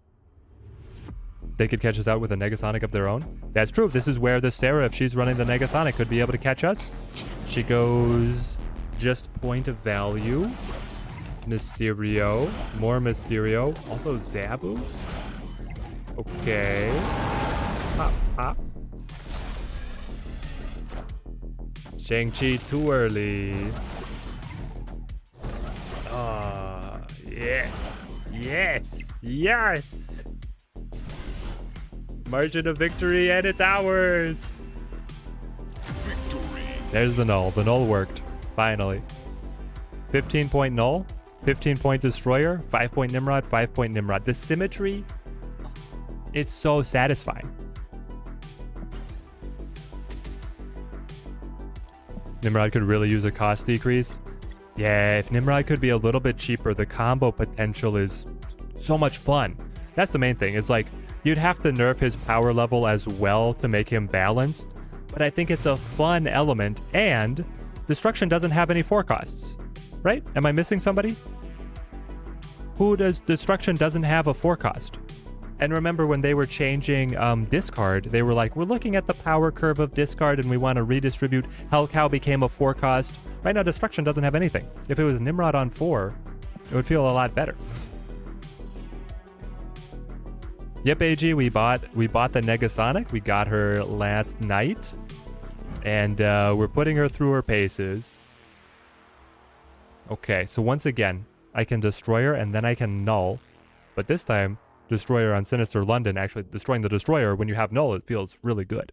S1: They could catch us out with a Negasonic of their own. That's true. This is where the Sera, if she's running the Negasonic, could be able to catch us. She goes just point of value. Mysterio. More Mysterio. Also Zabu. Okay. Pop. Shang-Chi too early. Yes. Yes. Yes. Margin of victory, and it's ours.
S2: Victory.
S1: There's the null. The null worked. Finally. 15-point null, 15-point destroyer, 5-point Nimrod, 5-point Nimrod. The symmetry, it's so satisfying. Nimrod could really use a cost decrease. Yeah, if Nimrod could be a little bit cheaper, the combo potential is so much fun. That's the main thing, is like, you'd have to nerf his power level as well to make him balanced, but I think it's a fun element, and Destruction doesn't have any forecasts, right? Am I missing somebody? Who does Destruction doesn't have a forecast? And remember when they were changing discard, they were like, we're looking at the power curve of discard and we want to redistribute. Hellcow became a forecast. Right now, Destruction doesn't have anything. If it was Nimrod on 4, it would feel a lot better. Yep, AG, we bought the Negasonic. We got her last night. And we're putting her through her paces. Okay, so once again, I can destroy her and then I can null. But this time, Destroyer on Sinister London, actually destroying the Destroyer, when you have null, it feels really good.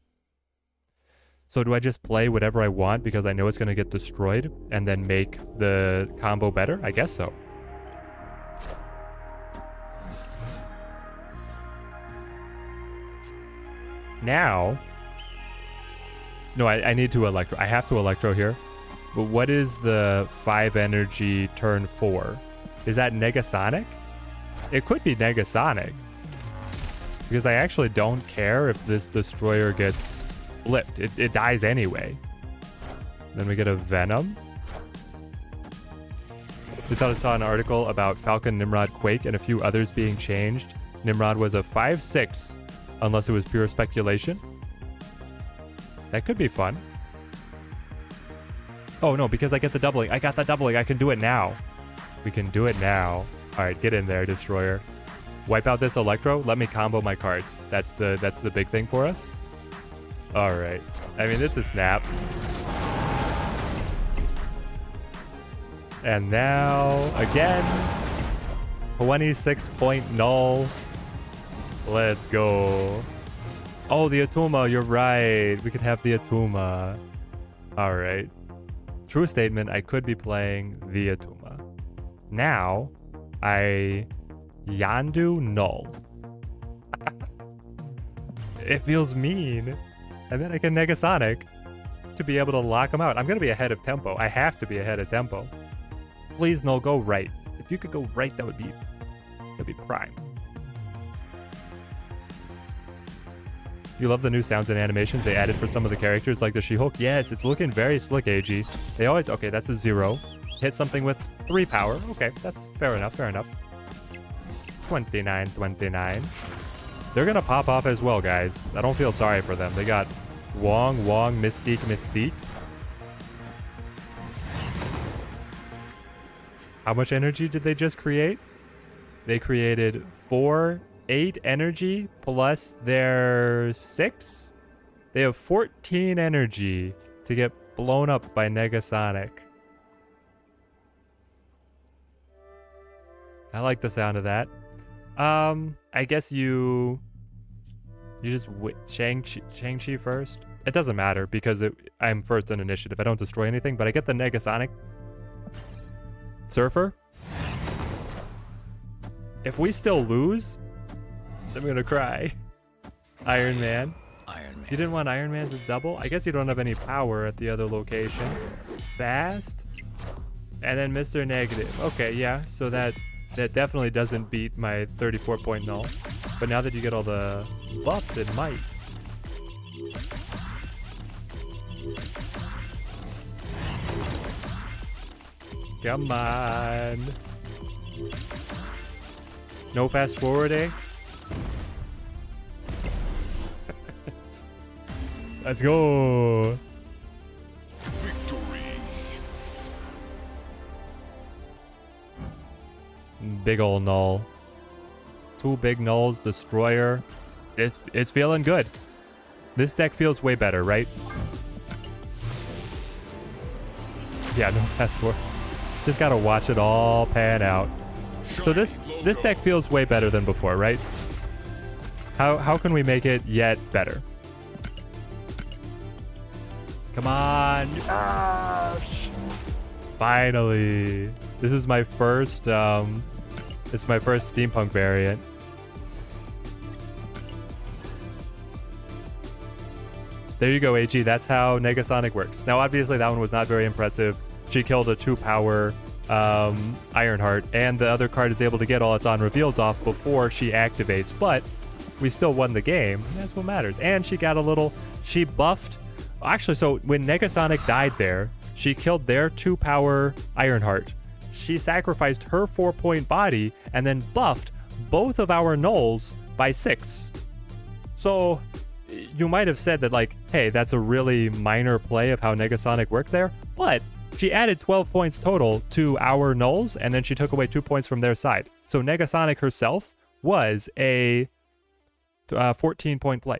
S1: So do I just play whatever I want because I know it's going to get destroyed and then make the combo better? I guess so. Now... No, I need to Electro. I have to Electro here. But what is the 5 energy turn 4? Is that Negasonic? It could be Negasonic. Because I actually don't care if this Destroyer gets flipped. It dies anyway. Then we get a Venom. We thought I saw an article about Falcon, Nimrod, Quake, and a few others being changed. Nimrod was a 5/6, unless it was pure speculation. That could be fun. Oh no, because I get the doubling. I got the doubling. I can do it now. We can do it now. Alright, get in there, Destroyer. Wipe out this Electro. Let me combo my cards. That's the big thing for us. Alright. I mean, it's a snap. And now, again, 26-point null. Let's go. Oh, the Atuma, you're right. We could have the Atuma. Alright. True statement, I could be playing the Atuma. Now, I Yandu null. It feels mean. And then I can Negasonic to be able to lock him out. I'm going to be ahead of tempo. I have to be ahead of tempo. Please, null, go right. If you could go right, that'd be prime. You love the new sounds and animations they added for some of the characters, like the She-Hulk? Yes, it's looking very slick, AG. They always... Okay, that's a 0. Hit something with 3 power. Okay, that's fair enough, fair enough. 29. They're gonna pop off as well, guys. I don't feel sorry for them. They got Wong, Mystique. How much energy did they just create? They created 8 energy plus their 6. They have 14 energy to get blown up by Negasonic. I like the sound of that. I guess you just Shang-Chi first. It doesn't matter because I'm first in initiative. I don't destroy anything, but I get the Negasonic. Surfer. If we still lose, I'm gonna cry. Iron Man. You didn't want Iron Man to double? I guess you don't have any power at the other location. Fast. And then Mr. Negative. Okay, yeah, so that definitely doesn't beat my 34-point null. But now that you get all the buffs, it might. Come on. No fast forwarding. Let's go.
S2: Victory.
S1: Big ol' null. 2 big nulls, Destroyer. It's feeling good. This deck feels way better, right? Yeah, no fast forward. Just gotta watch it all pan out. So this deck feels way better than before, right? How can we make it yet better? Come on. Yes! Finally. This is my first it's my first steampunk variant. There you go, AG. That's how Negasonic works. Now, obviously, that one was not very impressive. She killed a 2-power Ironheart, and the other card is able to get all its on-reveals off before she activates, but we still won the game. That's what matters. And she got a little... She buffed... Actually, so when Negasonic died there, she killed their 2-power Ironheart. She sacrificed her 4-point body and then buffed both of our nulls by 6. So... You might have said that, like, hey, that's a really minor play of how Negasonic worked there, but she added 12 points total to our nulls, and then she took away 2 points from their side. So Negasonic herself was a 14-point play.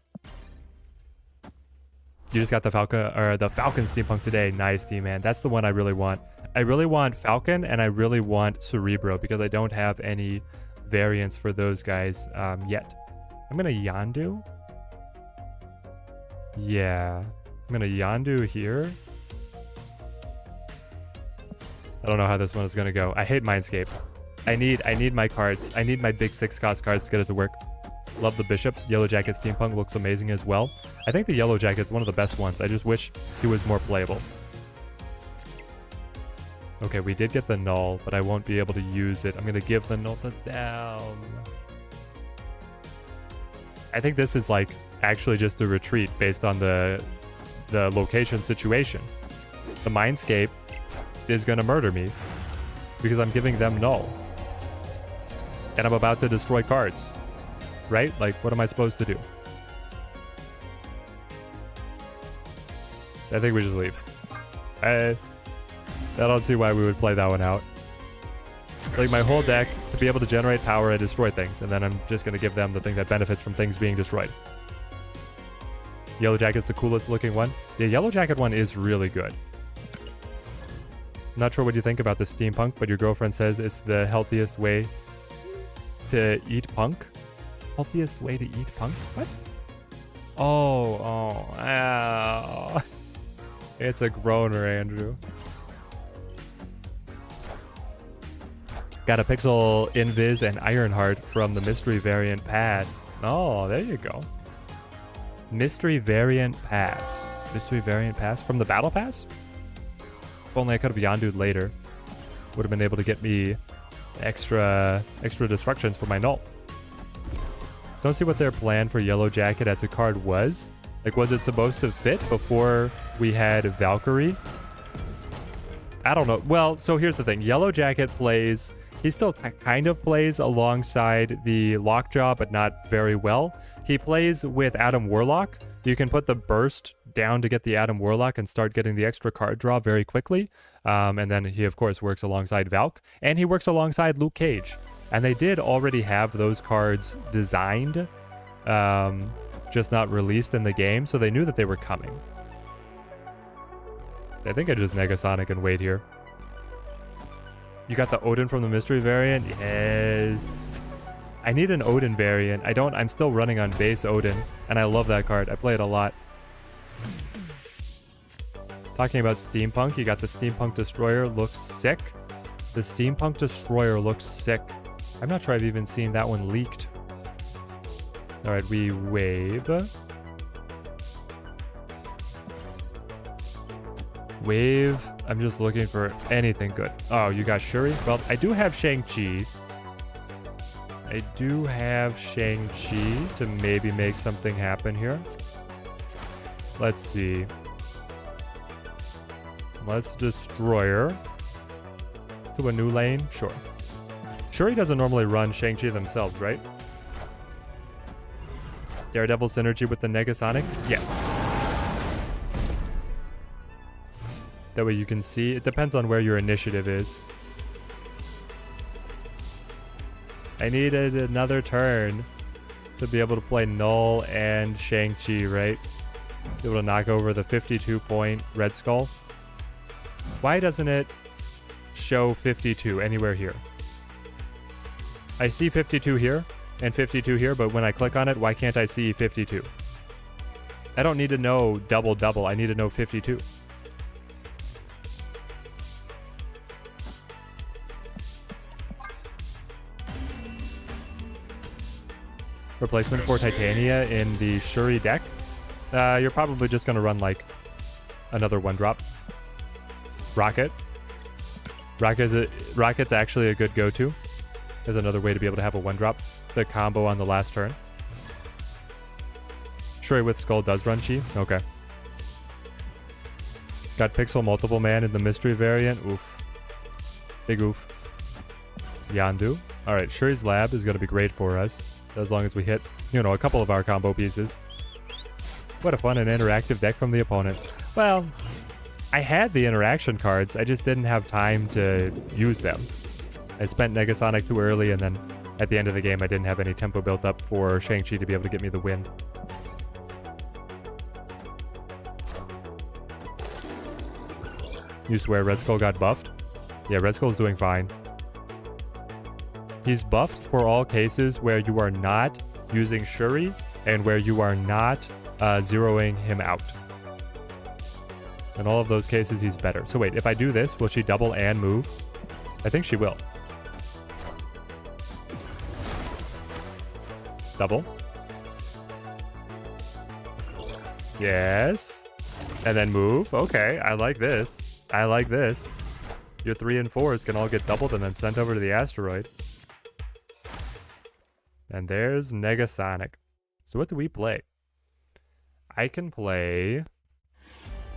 S1: You just got the Falcon Steampunk today. Nice, D-Man. That's the one I really want. I really want Falcon, and I really want Cerebro, because I don't have any variants for those guys yet. I'm going to Yondu. Yeah, I'm gonna Yondu here. I don't know how this one is gonna go. I hate Mindscape. I need my cards. I need my big 6-cost cards to get it to work. Love the Bishop. Yellow Jacket Steampunk looks amazing as well. I think the Yellow Jacket is one of the best ones. I just wish he was more playable. Okay, we did get the Null, but I won't be able to use it. I'm gonna give the Null to them. I think this is like actually just a retreat based on the location situation. The Mindscape is gonna murder me because I'm giving them Null. And I'm about to destroy cards. Right? Like, what am I supposed to do? I think we just leave. I don't see why we would play that one out. Like, my whole deck to be able to generate power and destroy things, and then I'm just gonna give them the thing that benefits from things being destroyed. Yellow Jacket's the coolest looking one. The Yellow Jacket one is really good. Not sure what you think about the Steampunk, but your girlfriend says it's the healthiest way to eat punk. Healthiest way to eat punk? What? Oh. It's a groaner, Andrew. Got a Pixel Invis and Ironheart from the Mystery Variant Pass. Oh, there you go. Mystery Variant Pass. Mystery Variant Pass from the Battle Pass? If only I could have Yondu'd later. Would have been able to get me extra destructions for my Null. Don't see what their plan for Yellow Jacket as a card was. Like, was it supposed to fit before we had Valkyrie? I don't know. Well, so here's the thing. Yellow Jacket plays... He still kind of plays alongside the Lockjaw, but not very well. He plays with Adam Warlock. You can put the burst down to get the Adam Warlock and start getting the extra card draw very quickly. And then he, of course, works alongside Valk. And he works alongside Luke Cage. And they did already have those cards designed, just not released in the game. So they knew that they were coming. I think I just Negasonic and wait here. You got the Odin from the Mystery Variant? Yes. I need an Odin variant. I'm still running on base Odin, and I love that card. I play it a lot. Talking about Steampunk, you got the Steampunk Destroyer. Looks sick. The Steampunk Destroyer looks sick. I'm not sure I've even seen that one leaked. All right, we wave. Wave. I'm just looking for anything good. Oh, you got Shuri? Well, I do have Shang-Chi. I do have Shang-Chi to maybe make something happen here. Let's see. Let's Destroyer. To a new lane? Sure. Shuri doesn't normally run Shang-Chi themselves, right? Daredevil synergy with the Negasonic? Yes. That way you can see. It depends on where your initiative is. I needed another turn to be able to play Null and Shang-Chi, right? Be able to knock over the 52-point Red Skull. Why doesn't it show 52 anywhere here? I see 52 here and 52 here, but when I click on it, why can't I see 52? I don't need to know double double. I need to know 52. Replacement for Titania in the Shuri deck. You're probably just going to run like another 1-drop. Rocket. Rocket's actually a good go-to. There's another way to be able to have a 1-drop. The combo on the last turn. Shuri with Skull does run Chi. Okay. Got Pixel Multiple Man in the Mystery variant. Oof. Big oof. Yandu. Alright, Shuri's Lab is going to be great for us. As long as we hit, you know, a couple of our combo pieces. What a fun and interactive deck from the opponent. Well, I had the interaction cards, I just didn't have time to use them. I spent Negasonic too early, and then at the end of the game I didn't have any tempo built up for Shang-Chi to be able to get me the win. You swear Red Skull got buffed? Yeah, Red Skull's doing fine. He's buffed for all cases where you are not using Shuri and where you are not zeroing him out. In all of those cases, he's better. So wait, if I do this, will she double and move? I think she will. Double. Yes. And then move. Okay, I like this. I like this. Your 3 and 4s can all get doubled and then sent over to the asteroid. And there's Negasonic. So what do we play? I can play...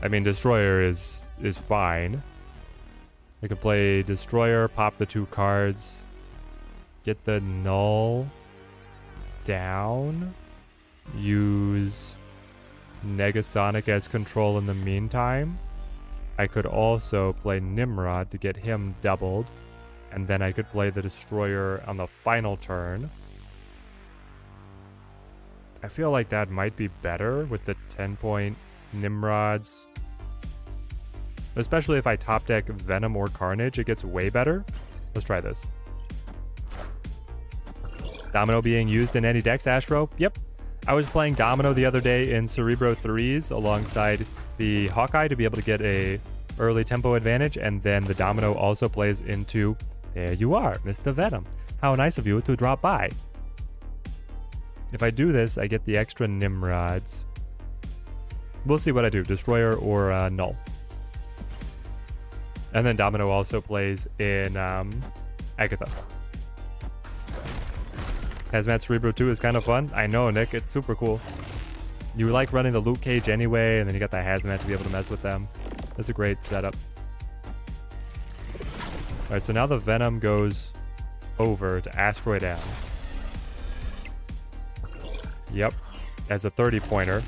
S1: I mean, Destroyer is fine. I could play Destroyer, pop the 2 cards, get the Null down, use Negasonic as control in the meantime. I could also play Nimrod to get him doubled, and then I could play the Destroyer on the final turn. I feel like that might be better with the 10-point Nimrods. Especially if I top deck Venom or Carnage, it gets way better. Let's try this. Domino being used in any decks, Astro? Yep. I was playing Domino the other day in Cerebro 3s alongside the Hawkeye to be able to get a early tempo advantage, and then the Domino also plays into... There you are, Mr. Venom. How nice of you to drop by. If I do this, I get the extra Nimrods. We'll see what I do, Destroyer or Null. And then Domino also plays in Agatha. Hazmat Cerebro 2 is kind of fun. I know, Nick, it's super cool. You like running the Luke Cage anyway, and then you got the Hazmat to be able to mess with them. That's a great setup. Alright, so now the Venom goes over to Asteroid M. Yep, as a 30-pointer.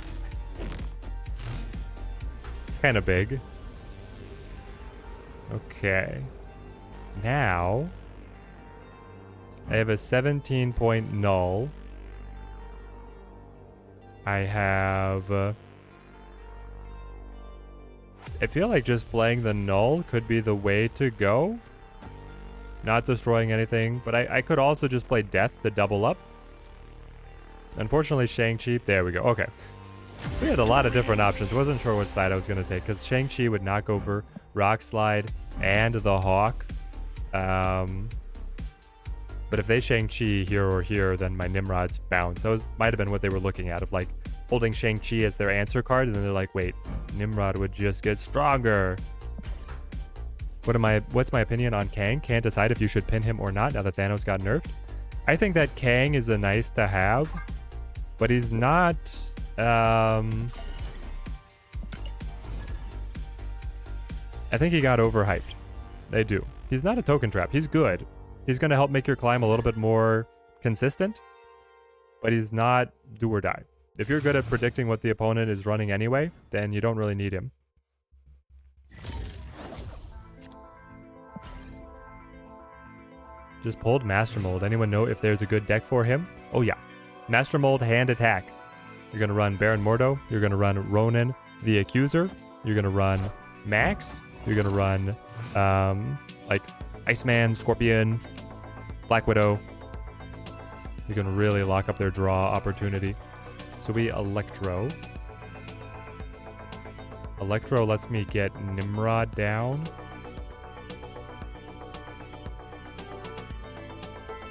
S1: Kind of big. Okay. Now, I have a 17-point Null. I have... I feel like just playing the Null could be the way to go. Not destroying anything, but I could also just play Death to double up. Unfortunately, Shang-Chi... There we go. Okay. We had a lot of different options. Wasn't sure which side I was going to take, because Shang-Chi would knock over Rock Slide and the Hawk. But if they Shang-Chi here or here, then my Nimrod's bounce. So it might have been what they were looking at, of like holding Shang-Chi as their answer card, and then they're like, wait, Nimrod would just get stronger. What's my opinion on Kang? Can't decide if you should pin him or not now that Thanos got nerfed. I think that Kang is a nice to have, but he's not... I think he got overhyped. They do. He's not a token trap. He's good. He's going to help make your climb a little bit more consistent, but he's not do or die. If you're good at predicting what the opponent is running anyway, then you don't really need him. Just pulled Master Mold. Anyone know if there's a good deck for him? Oh yeah. Master Mold hand attack. You're going to run Baron Mordo. You're going to run Ronan the Accuser. You're going to run Max. You're going to run like Iceman, Scorpion, Black Widow, You can really lock up their draw opportunity. So we Electro. Electro lets me get Nimrod down.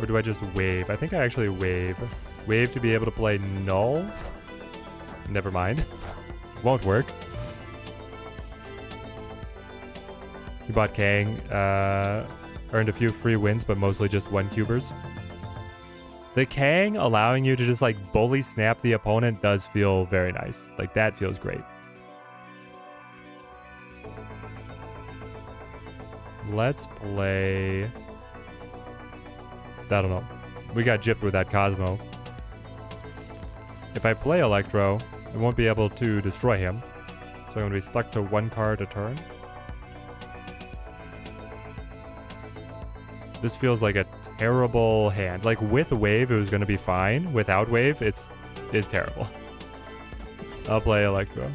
S1: Or do I just wave? I think I actually wave. Wave to be able to play Null? Never mind. Won't work. He bought Kang. Earned a few free wins, but mostly just 1-cubers. The Kang allowing you to just like bully snap the opponent does feel very nice. Like that feels great. Let's play... I don't know. We got gypped with that Cosmo. If I play Electro, I won't be able to destroy him. So I'm going to be stuck to 1 card a turn. This feels like a terrible hand. Like with wave, it was going to be fine. Without wave, it's terrible. I'll play Electro.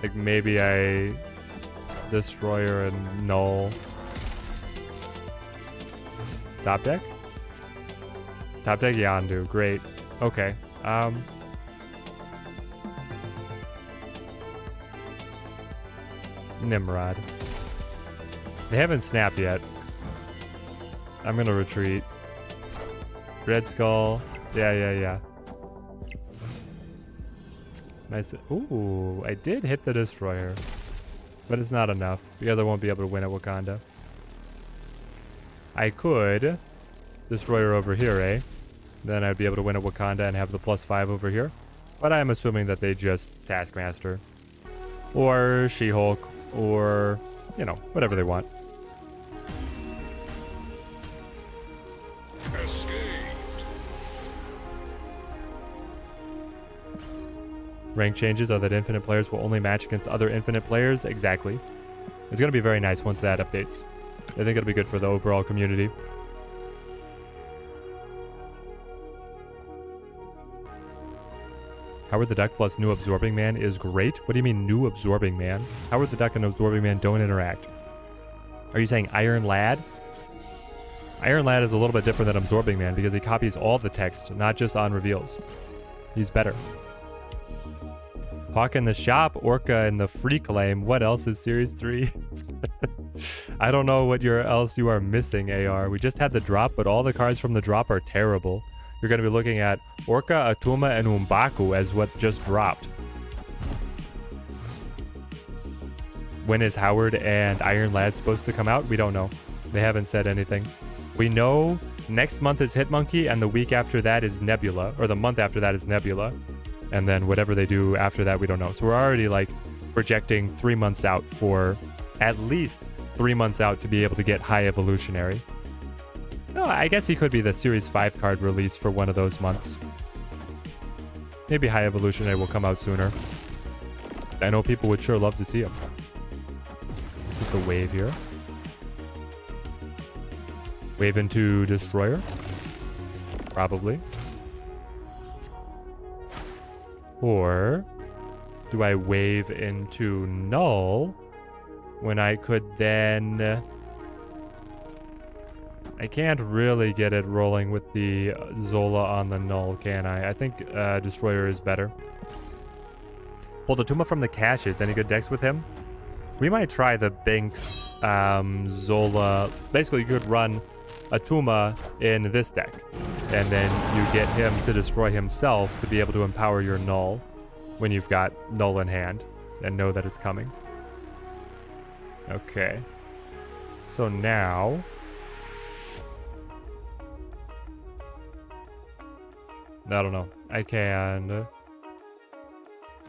S1: Like maybe I Destroyer and Null. Top deck? Top deck Yandu. Great. Okay. Nimrod. They haven't snapped yet. I'm gonna retreat. Red Skull. Yeah. Nice. Ooh, I did hit the Destroyer. But it's not enough. The other won't be able to win at Wakanda. I could Destroyer over here, eh? Then I'd be able to win at Wakanda and have the +5 over here. But I'm assuming that they just Taskmaster. Or She-Hulk. Or, you know, whatever they want.
S2: Escaped.
S1: Rank changes are that infinite players will only match against other infinite players. Exactly. It's going to be very nice once that updates. I think it'll be good for the overall community. Howard the Duck plus New Absorbing Man is great. What do you mean New Absorbing Man? Howard the Duck and Absorbing Man don't interact. Are you saying Iron Lad? Iron Lad is a little bit different than Absorbing Man because he copies all the text, not just on reveals. He's better. Hawk in the shop, Orca in the free claim. What else is Series 3? I don't know what else you are missing, AR. We just had the drop, but all the cards from the drop are terrible. You're going to be looking at Orca, Atuma, and Umbaku as what just dropped. When is Howard and Iron Lad supposed to come out? We don't know. They haven't said anything. We know next month is Hitmonkey, and the week after that is Nebula, or the month after that is Nebula. And then whatever they do after that, we don't know. So we're already like projecting 3 months out for at least 3 months out to be able to get High Evolutionary. No, I guess he could be the Series 5 card release for one of those months. Maybe High Evolutionary will come out sooner. I know people would sure love to see him. Let's hit the wave here. Wave into Destroyer. Probably. Or do I wave into Null when I could then... I can't really get it rolling with the Zola on the Null, can I? I think Destroyer is better. Pull the Tuma from the caches. Any good decks with him? We might try the Binks Zola. Basically, you could run a Tuma in this deck. And then you get him to destroy himself to be able to empower your Null when you've got Null in hand and know that it's coming. Okay. So now... I don't know. I can...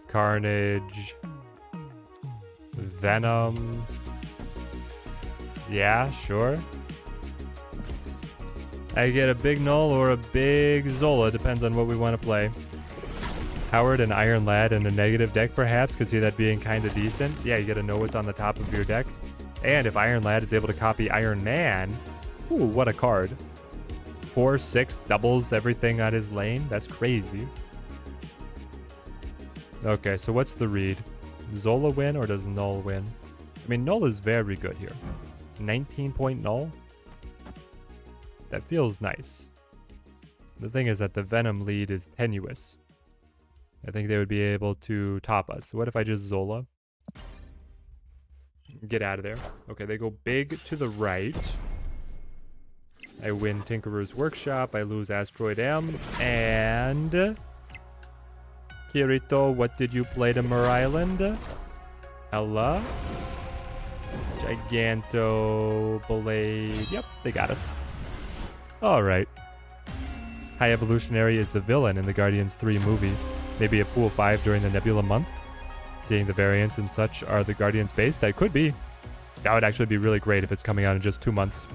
S1: Carnage... Venom... Yeah, sure. I get a big Null or a big Zola, depends on what we want to play. Howard and Iron Lad in a negative deck, perhaps. Could see that being kind of decent. Yeah, you gotta know what's on the top of your deck. And if Iron Lad is able to copy Iron Man, ooh, what a card. 4, 6 doubles everything on his lane. That's crazy. Okay, so what's the read? Zola win or does Null win? I mean, Null is very good here. 19-point Null? That feels nice. The thing is that the Venom lead is tenuous. I think they would be able to top us. What if I just Zola? Get out of there. Okay, they go big to the right. I win Tinkerer's Workshop. I lose Asteroid M. And... Kirito, what did you play to Mer Island? Ella? Giganto Blade. Yep, they got us. Alright. High Evolutionary is the villain in the Guardians 3 movie. Maybe a pool 5 during the Nebula month. Seeing the variants and such are the Guardians based? That could be. That would actually be really great if it's coming out in just 2 months.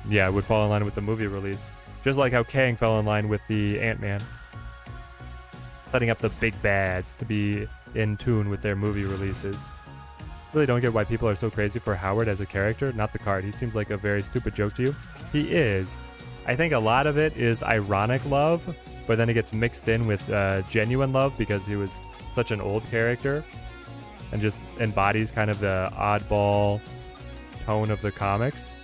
S1: Yeah, it would fall in line with the movie release. Just like how Kang fell in line with the Ant-Man. Setting up the big bads to be in tune with their movie releases. Really don't get why people are so crazy for Howard as a character. Not the card. He seems like a very stupid joke to you. He is. I think a lot of it is ironic love, but then it gets mixed in with genuine love because he was such an old character and just embodies kind of the oddball tone of the comics.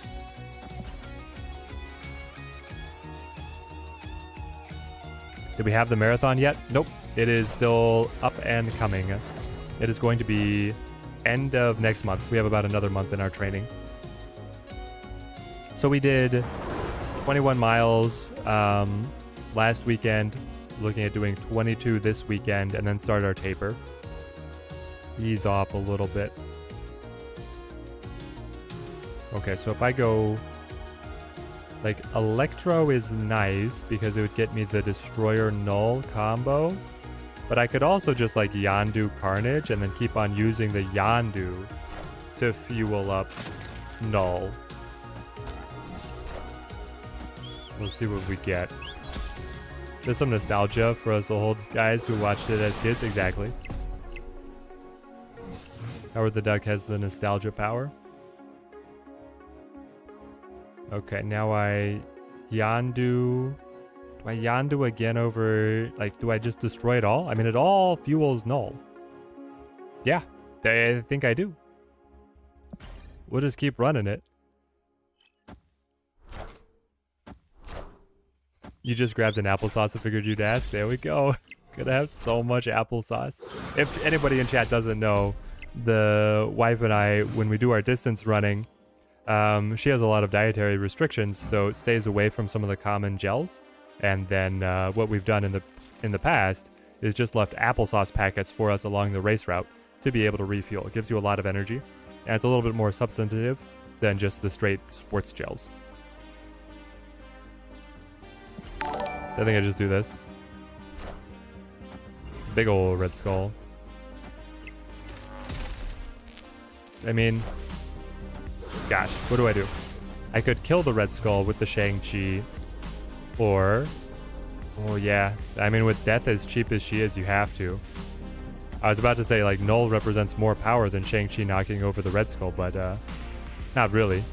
S1: Did we have the marathon yet? Nope. It is still up and coming. It is going to be end of next month. We have about another month in our training. So we did 21 miles last weekend, looking at doing 22 this weekend, and then start our taper. Ease off a little bit. Okay, so if I go... Like, Electro is nice because it would get me the Destroyer Null combo. But I could also just, like, Yondu Carnage and then keep on using the Yondu to fuel up Null. We'll see what we get. There's some nostalgia for us old guys who watched it as kids. Exactly. Howard the Duck has the nostalgia power. Okay, now I Yondu. Do I Yondu again over... Like, do I just destroy it all? I mean, it all fuels Null. Yeah, I think I do. We'll just keep running it. You just grabbed an applesauce and figured you'd ask. There we go. Gonna have so much applesauce. If anybody in chat doesn't know, the wife and I, when we do our distance running, she has a lot of dietary restrictions, so it stays away from some of the common gels. And then what we've done in the past is just left applesauce packets for us along the race route to be able to refuel. It gives you a lot of energy, and it's a little bit more substantive than just the straight sports gels. I think I just do this. Big ol' Red Skull. I mean, gosh, what do I do? I could kill the Red Skull with the Shang-Chi, or, oh yeah, I mean, with Death as cheap as she is, you have to. I was about to say, like, Null represents more power than Shang-Chi knocking over the Red Skull, but not really.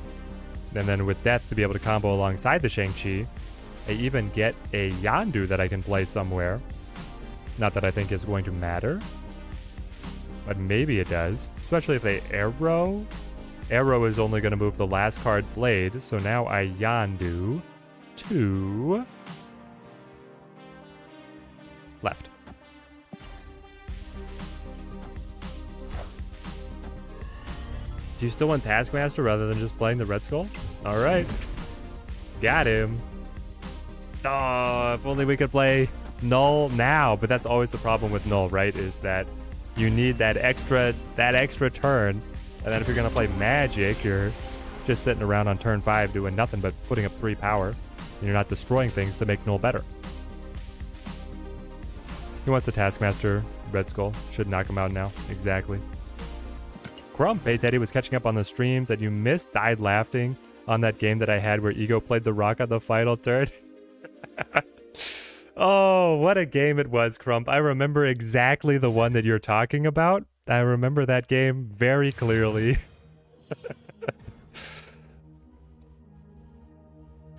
S1: And then with Death to be able to combo alongside the Shang-Chi, I even get a Yondu that I can play somewhere. Not that I think is going to matter, but maybe it does. Especially if they Arrow. Arrow is only going to move the last card Blade, so now I Yondu to left. Do you still want Taskmaster rather than just playing the Red Skull? Alright. Got him. Oh, if only we could play Null now, but that's always the problem with Null, right? Is that you need that extra turn, and then if you're gonna play Magic, you're just sitting around on turn 5 doing nothing but putting up 3 power, and you're not destroying things to make Null better. He wants the Taskmaster. Red Skull should knock him out now. Exactly. Crump, hey Teddy, was catching up on the streams that you missed. Died laughing on that game that I had where Ego played the rock on the final turn. Oh, what a game it was, Crump. I remember exactly the one that you're talking about. I remember that game very clearly.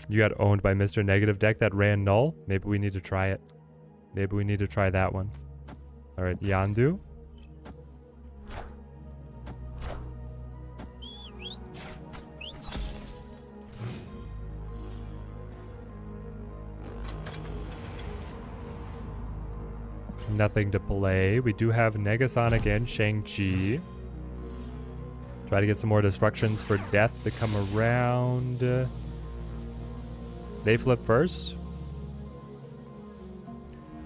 S1: You got owned by Mr. Negative deck that ran Null? Maybe we need to try it. Maybe we need to try that one. Alright, Yondu. Nothing to play. We do have Negasonic and Shang-Chi. Try to get some more destructions for death to come around. They flip first.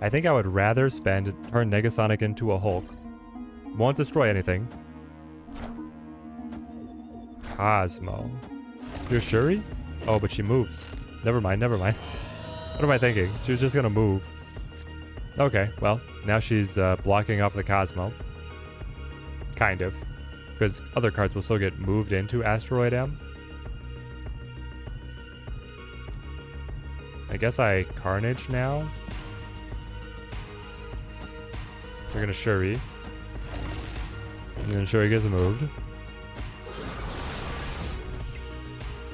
S1: I think I would rather turn Negasonic into a Hulk. Won't destroy anything. Cosmo. You're Shuri? Oh, but she moves. Never mind, never mind. What am I thinking? She was just gonna move. Okay, well, now she's blocking off the Cosmo. Kind of. Because other cards will still get moved into Asteroid M. I guess I Carnage now. We're gonna Shuri. And then Shuri gets moved.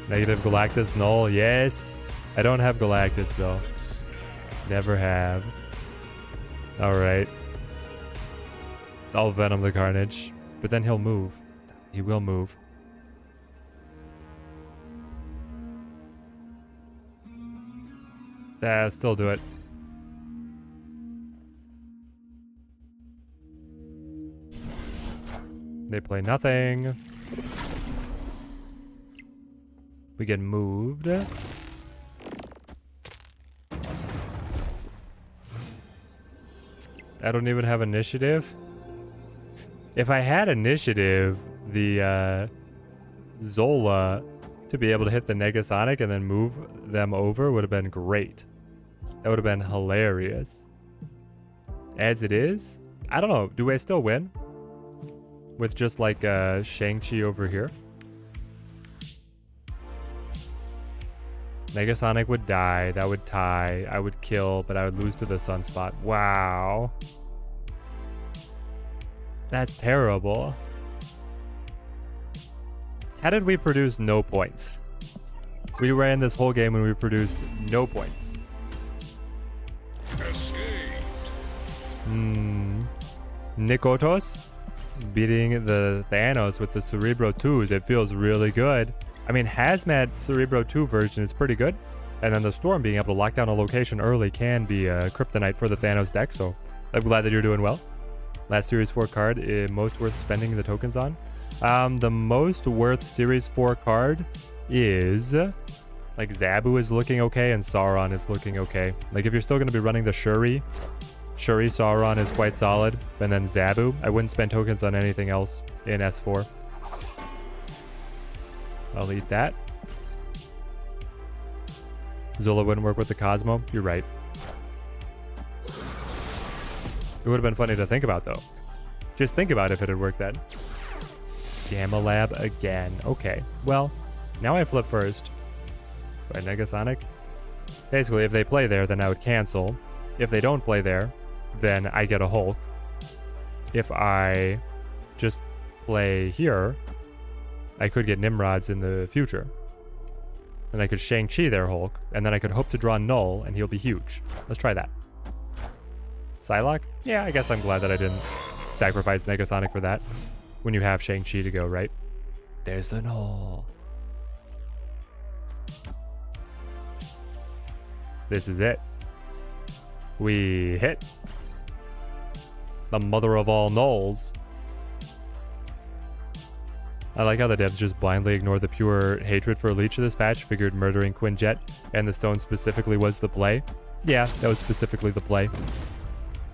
S1: Negative Galactus Null, yes! I don't have Galactus though. Never have. Alright. I'll Venom the Carnage. But then he'll move. He will move. Still do it. They play nothing. We get moved. I don't even have initiative. If I had initiative, the Zola to be able to hit the Negasonic and then move them over would have been great. That would have been hilarious. As it is, I don't know. Do I still win? With just like Shang-Chi over here? Negasonic would die. That would tie. I would kill, but I would lose to the Sunspot. Wow. That's terrible. How did we produce no points? We ran this whole game and we produced no points.
S2: Escaped.
S1: Nikotos beating the Thanos with the Cerebro 2s. It feels really good. I mean, Hazmat Cerebro 2 version is pretty good. And then the Storm being able to lock down a location early can be a kryptonite for the Thanos deck. So I'm glad that you're doing well. Last Series 4 card, most worth spending the tokens on. The most worth Series 4 card is... like Zabu is looking okay and Sauron is looking okay. Like if you're still going to be running the Shuri, Sauron is quite solid. And then Zabu, I wouldn't spend tokens on anything else in S4. I'll eat that. Zola wouldn't work with the Cosmo. You're right. It would have been funny to think about, though. Just think about if it had worked then. Gamma Lab again. Okay. Well, now I flip first. By Negasonic. Basically, if they play there, then I would cancel. If they don't play there, then I get a Hulk. If I just play here, I could get Nimrods in the future. And I could Shang-Chi their Hulk, and then I could hope to draw Null, and he'll be huge. Let's try that. Psylocke? Yeah, I guess I'm glad that I didn't sacrifice Negasonic for that. When you have Shang-Chi to go, right? There's the Null. This is it. We hit. The mother of all nulls. I like how the devs just blindly ignore the pure hatred for Leech of this patch, figured murdering Quinjet and the stone specifically was the play. Yeah, that was specifically the play.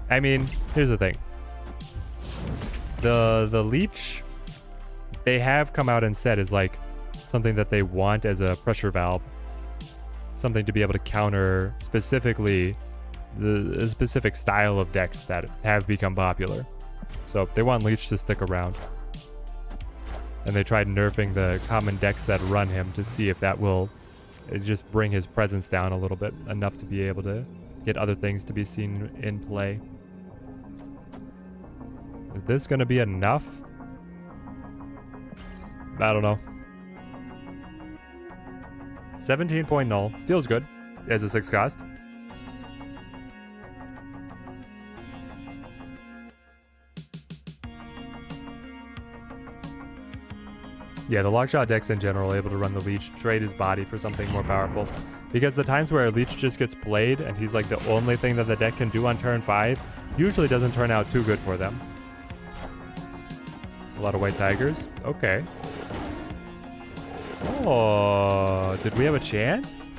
S1: I mean, here's the thing. The Leech, they have come out and said is like something that they want as a pressure valve. Something to be able to counter specifically the specific style of decks that have become popular. So they want Leech to stick around. And they tried nerfing the common decks that run him to see if that will just bring his presence down a little bit, enough to be able to get other things to be seen in play. Is this going to be enough? I don't know. 17-point null. Feels good as a 6 cost. Yeah, the Lockshot decks in general are able to run the Leech, trade his body for something more powerful. Because the times where Leech just gets played and he's like the only thing that the deck can do on turn 5, Usually doesn't turn out too good for them. A lot of white tigers. Okay. Oh, did we have a chance?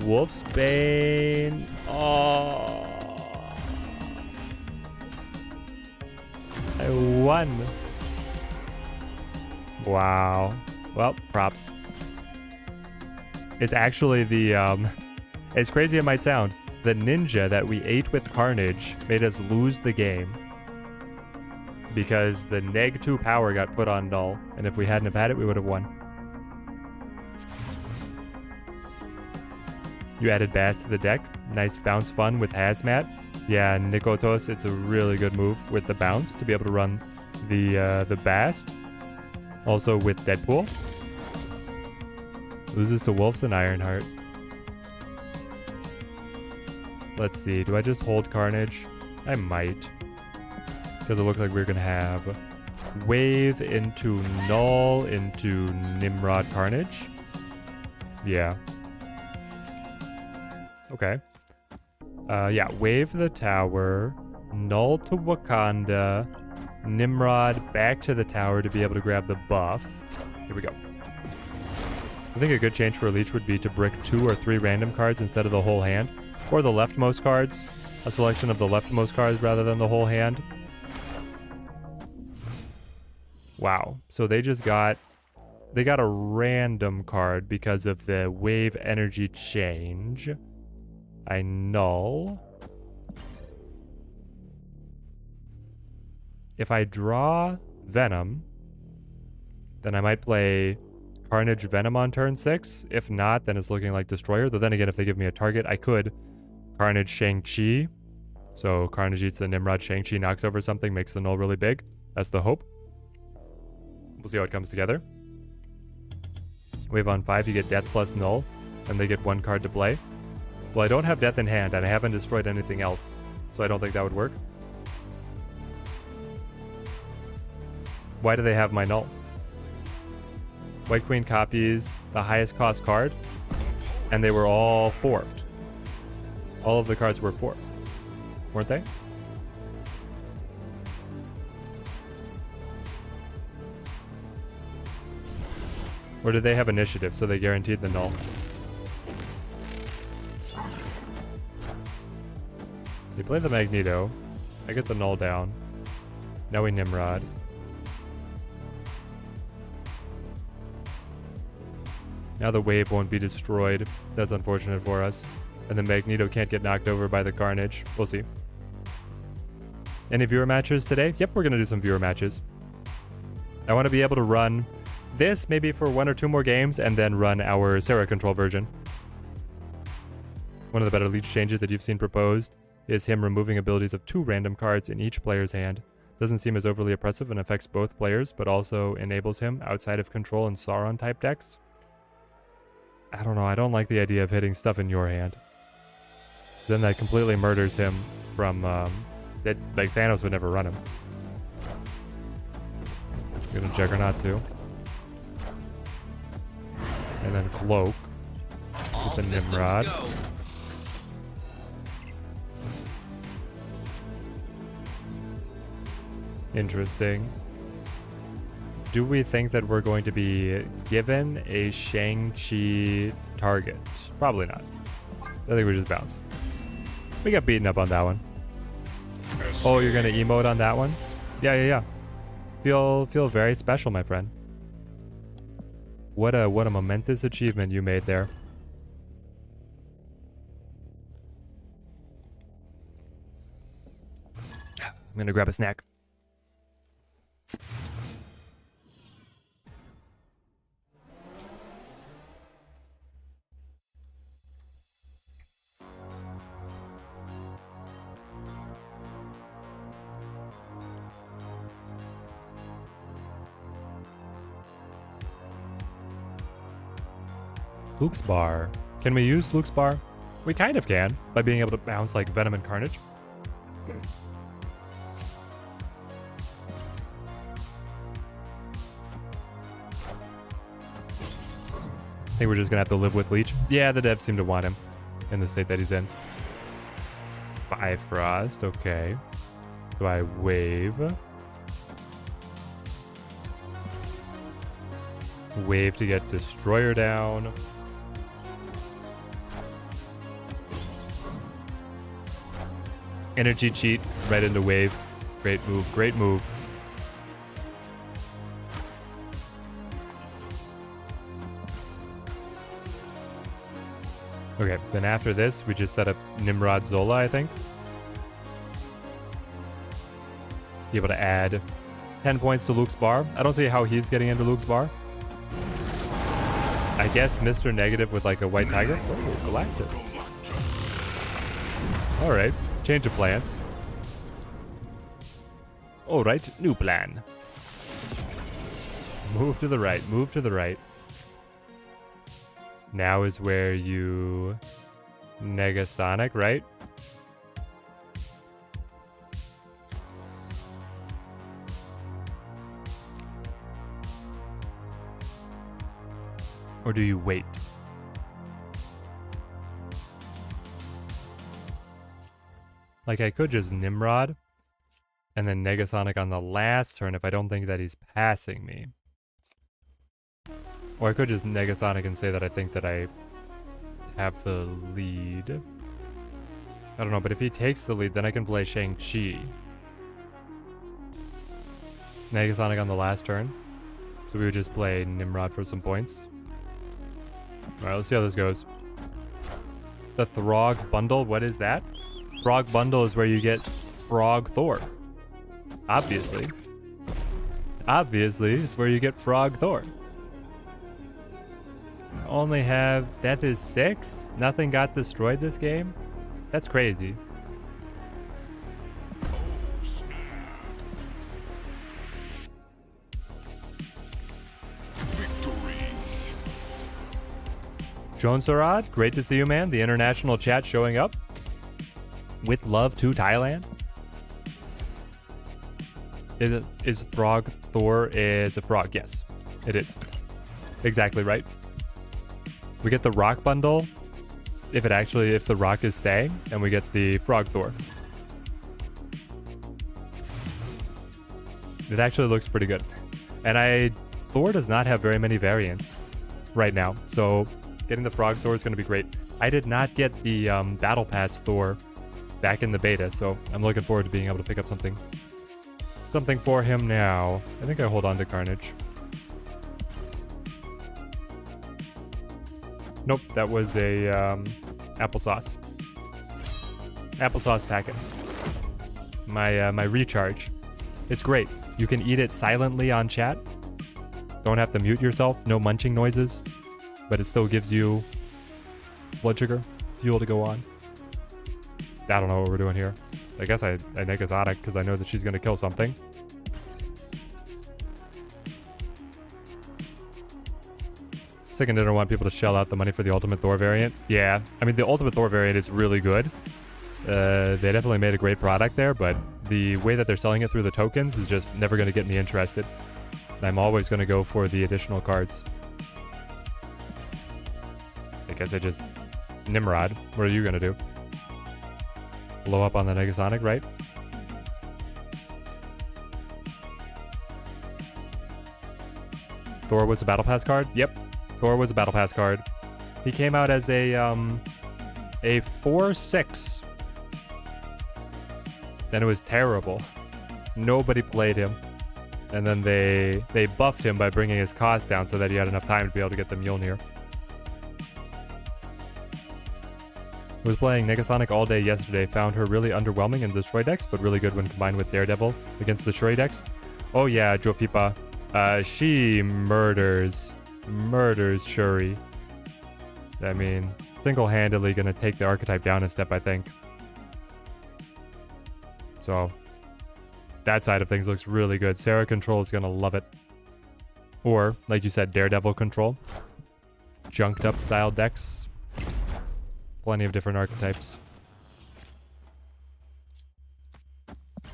S1: Wolf's Bane. Oh. I won. Wow. Well, props. It's actually the, as crazy it might sound, the ninja that we ate with Carnage made us lose the game. Because the neg 2 power got put on Null, and if we hadn't have had it, we would have won. You added Bass to the deck. Nice bounce fun with Hazmat. Yeah, Nikotos, it's a really good move with the bounce to be able to run the Bast. Also with Deadpool. Loses to Wolves and Ironheart. Let's see, do I just hold Carnage? I might. Because it looks like we're going to have Wave into Null into Nimrod Carnage. Yeah. Okay. Yeah, Wave the tower, Null to Wakanda, Nimrod back to the tower to be able to grab the buff. Here we go. I think a good change for a leech would be to brick 2 or 3 random cards instead of the whole hand. Or the leftmost cards. A selection of the leftmost cards rather than the whole hand. Wow. So they just got... They got a random card because of the wave energy change. I null. If I draw Venom, then I might play Carnage Venom on turn 6. If not, then it's looking like Destroyer. Though then again, if they give me a target, I could Carnage Shang-Chi. So Carnage eats the Nimrod, Shang-Chi knocks over something, makes the null really big. That's the hope. We'll see how it comes together. Wave on 5, you get Death plus Null, and they get 1 card to play. Well, I don't have Death in hand, and I haven't destroyed anything else, so I don't think that would work. Why do they have my Null? White Queen copies the highest cost card, and they were all 4. All of the cards were 4, weren't they? Or did they have initiative, so they guaranteed the null? They play the Magneto. I get the null down. Now we Nimrod. Now the wave won't be destroyed. That's unfortunate for us. And the Magneto can't get knocked over by the Carnage. We'll see. Any viewer matches today? Yep, we're going to do some viewer matches. I want to be able to run this maybe for 1 or 2 more games and then run our Sera control version. One of the better leech changes that you've seen proposed is him removing abilities of 2 random cards in each player's hand. Doesn't seem as overly oppressive and affects both players, but also enables him outside of control and Sauron type decks. I don't know, I don't like the idea of hitting stuff in your hand. Then that completely murders him from, like Thanos would never run him. Gonna Juggernaut too. And then Cloak with the Nimrod. Interesting. Do we think that we're going to be given a Shang-Chi target? Probably not. I think we just bounce. We got beaten up on that one. Oh, you're gonna emote on that one? Yeah. Feel very special, my friend. What a momentous achievement you made there. I'm gonna grab a snack. Luke's Bar. Can we use Luke's Bar? We kind of can, by being able to bounce like Venom and Carnage. I think we're just gonna have to live with Leech. Yeah, the devs seem to want him in the state that he's in. Bifrost, okay. So I wave. Wave to get Destroyer down. Energy cheat right into wave. Great move, great move. Okay, then after this, we just set up Nimrod Zola, I think. Be able to add 10 points to Luke's bar. I don't see how he's getting into Luke's bar. I guess Mr. Negative with like a white tiger. Oh, Galactus. Alright, change of plans. Alright, new plan. Move to the right, move to the right. Now is where you Negasonic, right? Or do you wait? Like I could just Nimrod and then Negasonic on the last turn if I don't think that he's passing me. Or I could just Negasonic and say that I think that I have the lead. I don't know, but if he takes the lead, then I can play Shang-Chi. Negasonic on the last turn. So we would just play Nimrod for some points. Alright, let's see how this goes. The Throg bundle, what is that? Frog bundle is where you get Frog Thor. Obviously. Obviously, it's where you get Frog Thor. Only have Death is 6? Nothing got destroyed this game? That's crazy. Joan Sarad, great to see you, man. The international chat showing up. With love to Thailand. Is Frog Thor is a frog? Yes, it is. Exactly right. We get the rock bundle if the rock is staying, and we get the Frog Thor. It actually looks pretty good. And Thor does not have very many variants right now, so getting the Frog Thor is going to be great. I did not get the Battle Pass Thor back in the beta, so I'm looking forward to being able to pick up something for him now. I think I hold on to Carnage. Nope, that was a applesauce packet. My recharge. It's great. You can eat it silently on chat. Don't have to mute yourself. No munching noises. But it still gives you blood sugar, fuel to go on. I don't know what we're doing here. I guess I Negasonic because I know that she's going to kill something. Second, I don't want people to shell out the money for the Ultimate Thor variant. Yeah, I mean, the Ultimate Thor variant is really good. They definitely made a great product there, but the way that they're selling it through the tokens is just never going to get me interested. And I'm always going to go for the additional cards. I guess I just... Nimrod. What are you going to do? Blow up on the Negasonic, right? Thor was a Battle Pass card? Yep. Thor was a Battle Pass card. He came out as a 4/6. Then it was terrible. Nobody played him. And then they buffed him by bringing his cost down so that he had enough time to be able to get the Mjolnir. Was playing Negasonic all day yesterday. Found her really underwhelming in the Destroy decks, but really good when combined with Daredevil against the Shuri decks. Oh yeah, Jofipa. She murders Shuri. I mean, single-handedly gonna take the archetype down a step, I think. So, that side of things looks really good. Sera control is gonna love it. Or, like you said, Daredevil control. Junked up style decks. Plenty of different archetypes.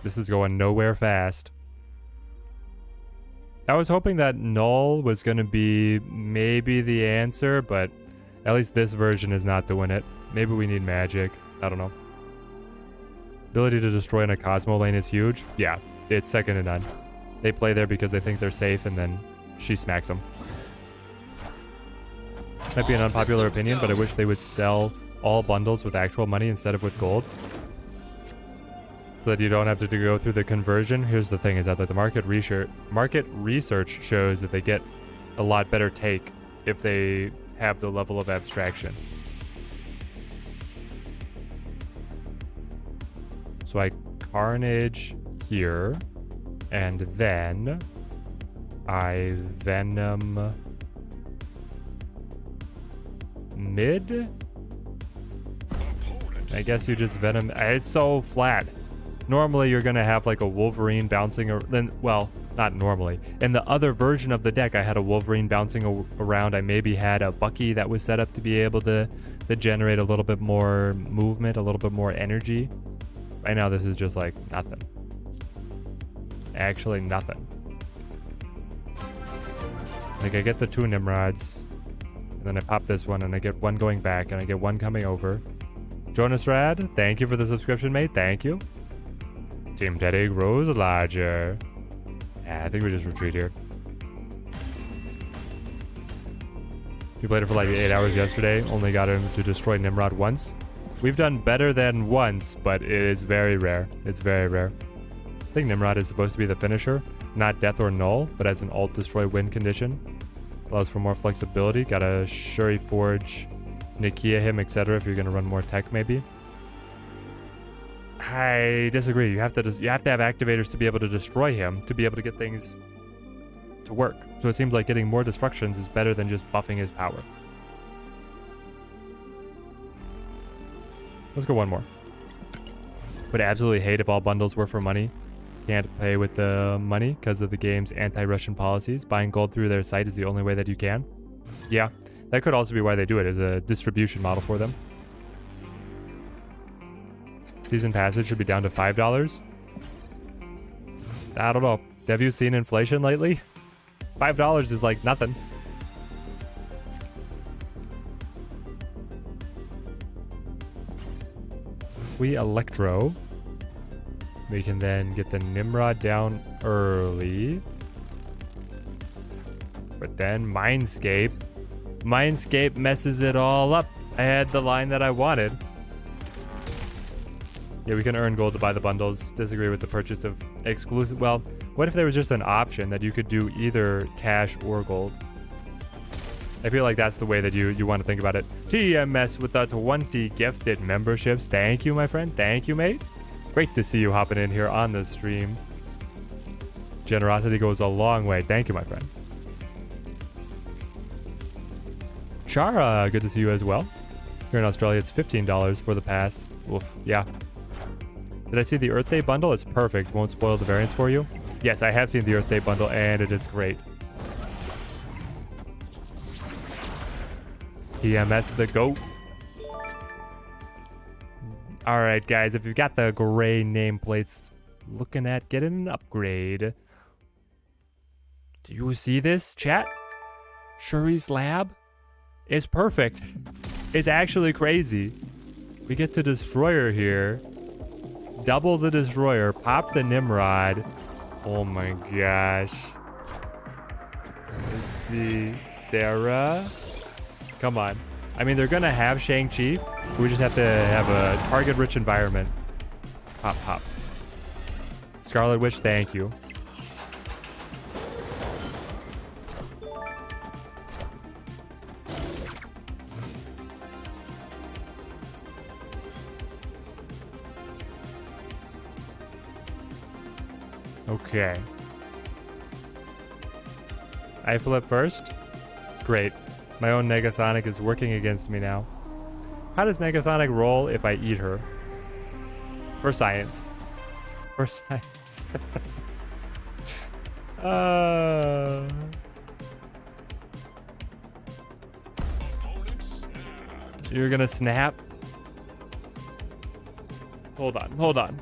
S1: This is going nowhere fast. I was hoping that Null was going to be maybe the answer, but at least this version is not doing it. Maybe we need magic. I don't know. Ability to destroy in a Cosmo lane is huge. Yeah, it's second to none. They play there because they think they're safe, and then she smacks them. Might be an unpopular opinion, but I wish they would sell all bundles with actual money instead of with gold, so that you don't have to go through the conversion. Here's the thing, is that like the market research shows that they get a lot better take if they have the level of abstraction. So I Carnage here, and then I Venom mid? I guess you just Venom. It's so flat. Normally you're gonna have like a Wolverine bouncing, or then, well, not normally. In the other version of the deck, I had a Wolverine bouncing around. I maybe had a Bucky that was set up to be able to generate a little bit more movement, a little bit more energy. Right now, this is just like nothing. Actually, nothing. Like, I get the 2 Nimrods, and then I pop this one, and I get one going back, and I get one coming over. Jonas Rad, thank you for the subscription, mate. Thank you. Team Teddy grows larger. Yeah, I think we just retreat here. We played it for like 8 hours yesterday. Only got him to destroy Nimrod once. We've done better than once, but it is very rare. It's very rare. I think Nimrod is supposed to be the finisher, not death or null, but as an alt destroy win condition. Allows for more flexibility. Got a Shuri Forge, Nikia him, etc. if you're gonna run more tech, maybe. I disagree. You have to have activators to be able to destroy him, to be able to get things to work. So it seems like getting more destructions is better than just buffing his power. Let's go one more. Would absolutely hate if all bundles were for money. Can't pay with the money because of the game's anti-Russian policies. Buying gold through their site is the only way that you can. Yeah, that could also be why they do it, as a distribution model for them. Season passes should be down to $5. I don't know. Have you seen inflation lately? $5 is like nothing. We Electro. We can then get the Nimrod down early. But then Mindscape. Mindscape messes it all up. I had the line that I wanted. Yeah, we can earn gold to buy the bundles. Disagree with the purchase of exclusive. Well, what if there was just an option that you could do either cash or gold? I feel like that's the way that you want to think about it. TMS with the 20 gifted memberships. Thank you, my friend. Thank you, mate. Great to see you hopping in here on the stream. Generosity goes a long way. Thank you, my friend. Shara, good to see you as well. Here in Australia, it's $15 for the pass. Oof, yeah. Did I see the Earth Day bundle? It's perfect. Won't spoil the variants for you. Yes, I have seen the Earth Day bundle, and it is great. TMS the GOAT. Alright, guys, if you've got the gray nameplates, looking at getting an upgrade. Do you see this, chat? Shuri's lab is perfect. It's actually crazy. We get to Destroyer here. Double the Destroyer. Pop the Nimrod. Oh my gosh. Let's see. Sera. Come on. I mean, they're going to have Shang-Chi. We just have to have a target-rich environment. Pop, pop. Scarlet Witch, thank you. Okay. I flip first. Great. My own Negasonic is working against me now. How does Negasonic roll if I eat her? For science. For science. You're gonna snap? Hold on, hold on.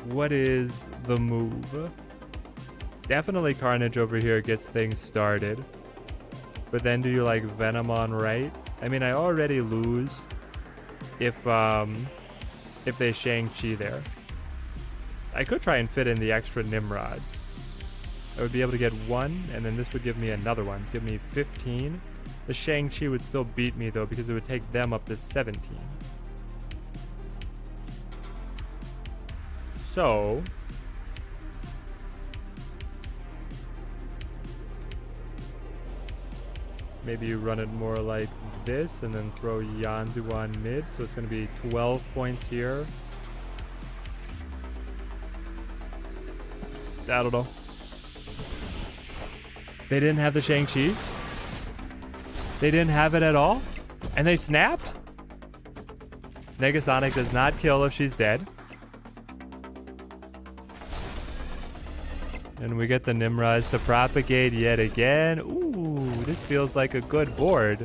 S1: What is the move? Definitely Carnage over here gets things started. But then do you like Venom on right? I mean, I already lose if if they Shang-Chi there. I could try and fit in the extra Nimrods. I would be able to get 1, and then this would give me another one. Give me 15. The Shang-Chi would still beat me, though, because it would take them up to 17. So... maybe you run it more like this, and then throw Yandu on mid, so it's going to be 12 points here. I don't know. They didn't have the Shang-Chi? They didn't have it at all? And they snapped? Negasonic does not kill if she's dead. And we get the Nimrods to propagate yet again. Ooh, this feels like a good board.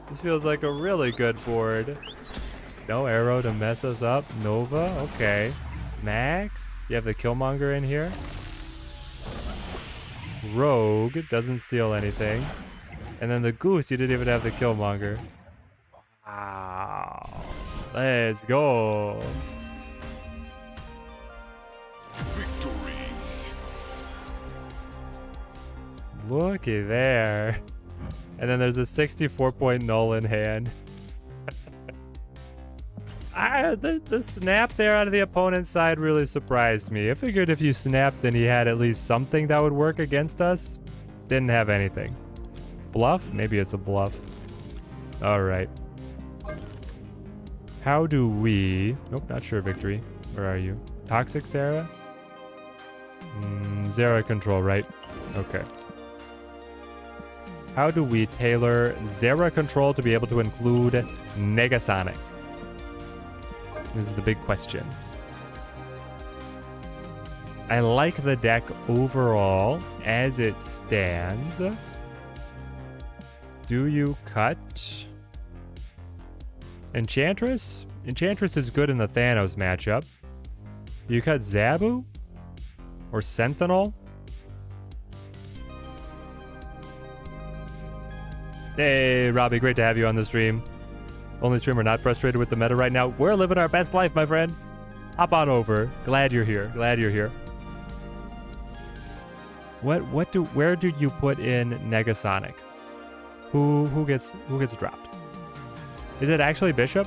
S1: This feels like a really good board. No arrow to mess us up. Nova, okay. Max, you have the Killmonger in here. Rogue doesn't steal anything. And then the Goose, you didn't even have the Killmonger. Wow. Let's go.
S2: Victory.
S1: Looky there. And then there's a 64-point null in hand. The snap there out of the opponent's side really surprised me. I figured if you snapped, then he had at least something that would work against us. Didn't have anything. Bluff? Maybe it's a bluff. Alright. How do we... Nope, not sure, Victory. Where are you? Toxic Sera? Sera control, right? Okay. How do we tailor Sera control to be able to include Negasonic? This is the big question. I like the deck overall as it stands. Do you cut Enchantress? Enchantress is good in the Thanos matchup. Do you cut Zabu? Or Sentinel? Hey, Robbie, great to have you on the stream. Only streamer not frustrated with the meta right now. We're living our best life, my friend. Hop on over. Glad you're here. Glad you're here. Where do you put in Negasonic? Who gets dropped? Is it actually Bishop?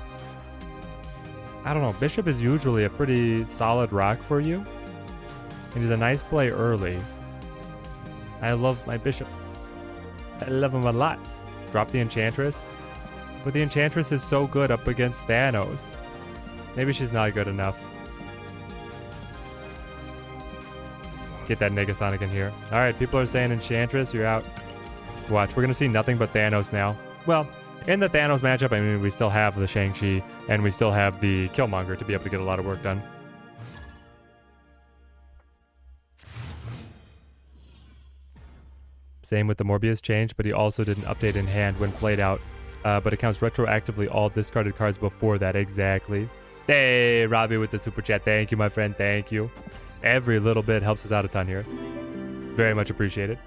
S1: I don't know. Bishop is usually a pretty solid rock for you. And he's a nice play early. I love my Bishop. I love him a lot. Drop the Enchantress. But the Enchantress is so good up against Thanos. Maybe she's not good enough. Get that Negasonic in here. Alright, people are saying Enchantress, you're out. Watch, we're going to see nothing but Thanos now. Well, in the Thanos matchup, I mean, we still have the Shang-Chi, and we still have the Killmonger to be able to get a lot of work done. Same with the Morbius change, but he also did an update in hand when played out. But it counts retroactively all discarded cards before that. Exactly. Hey, Robbie with the super chat. Thank you, my friend. Thank you. Every little bit helps us out a ton here. Very much appreciated.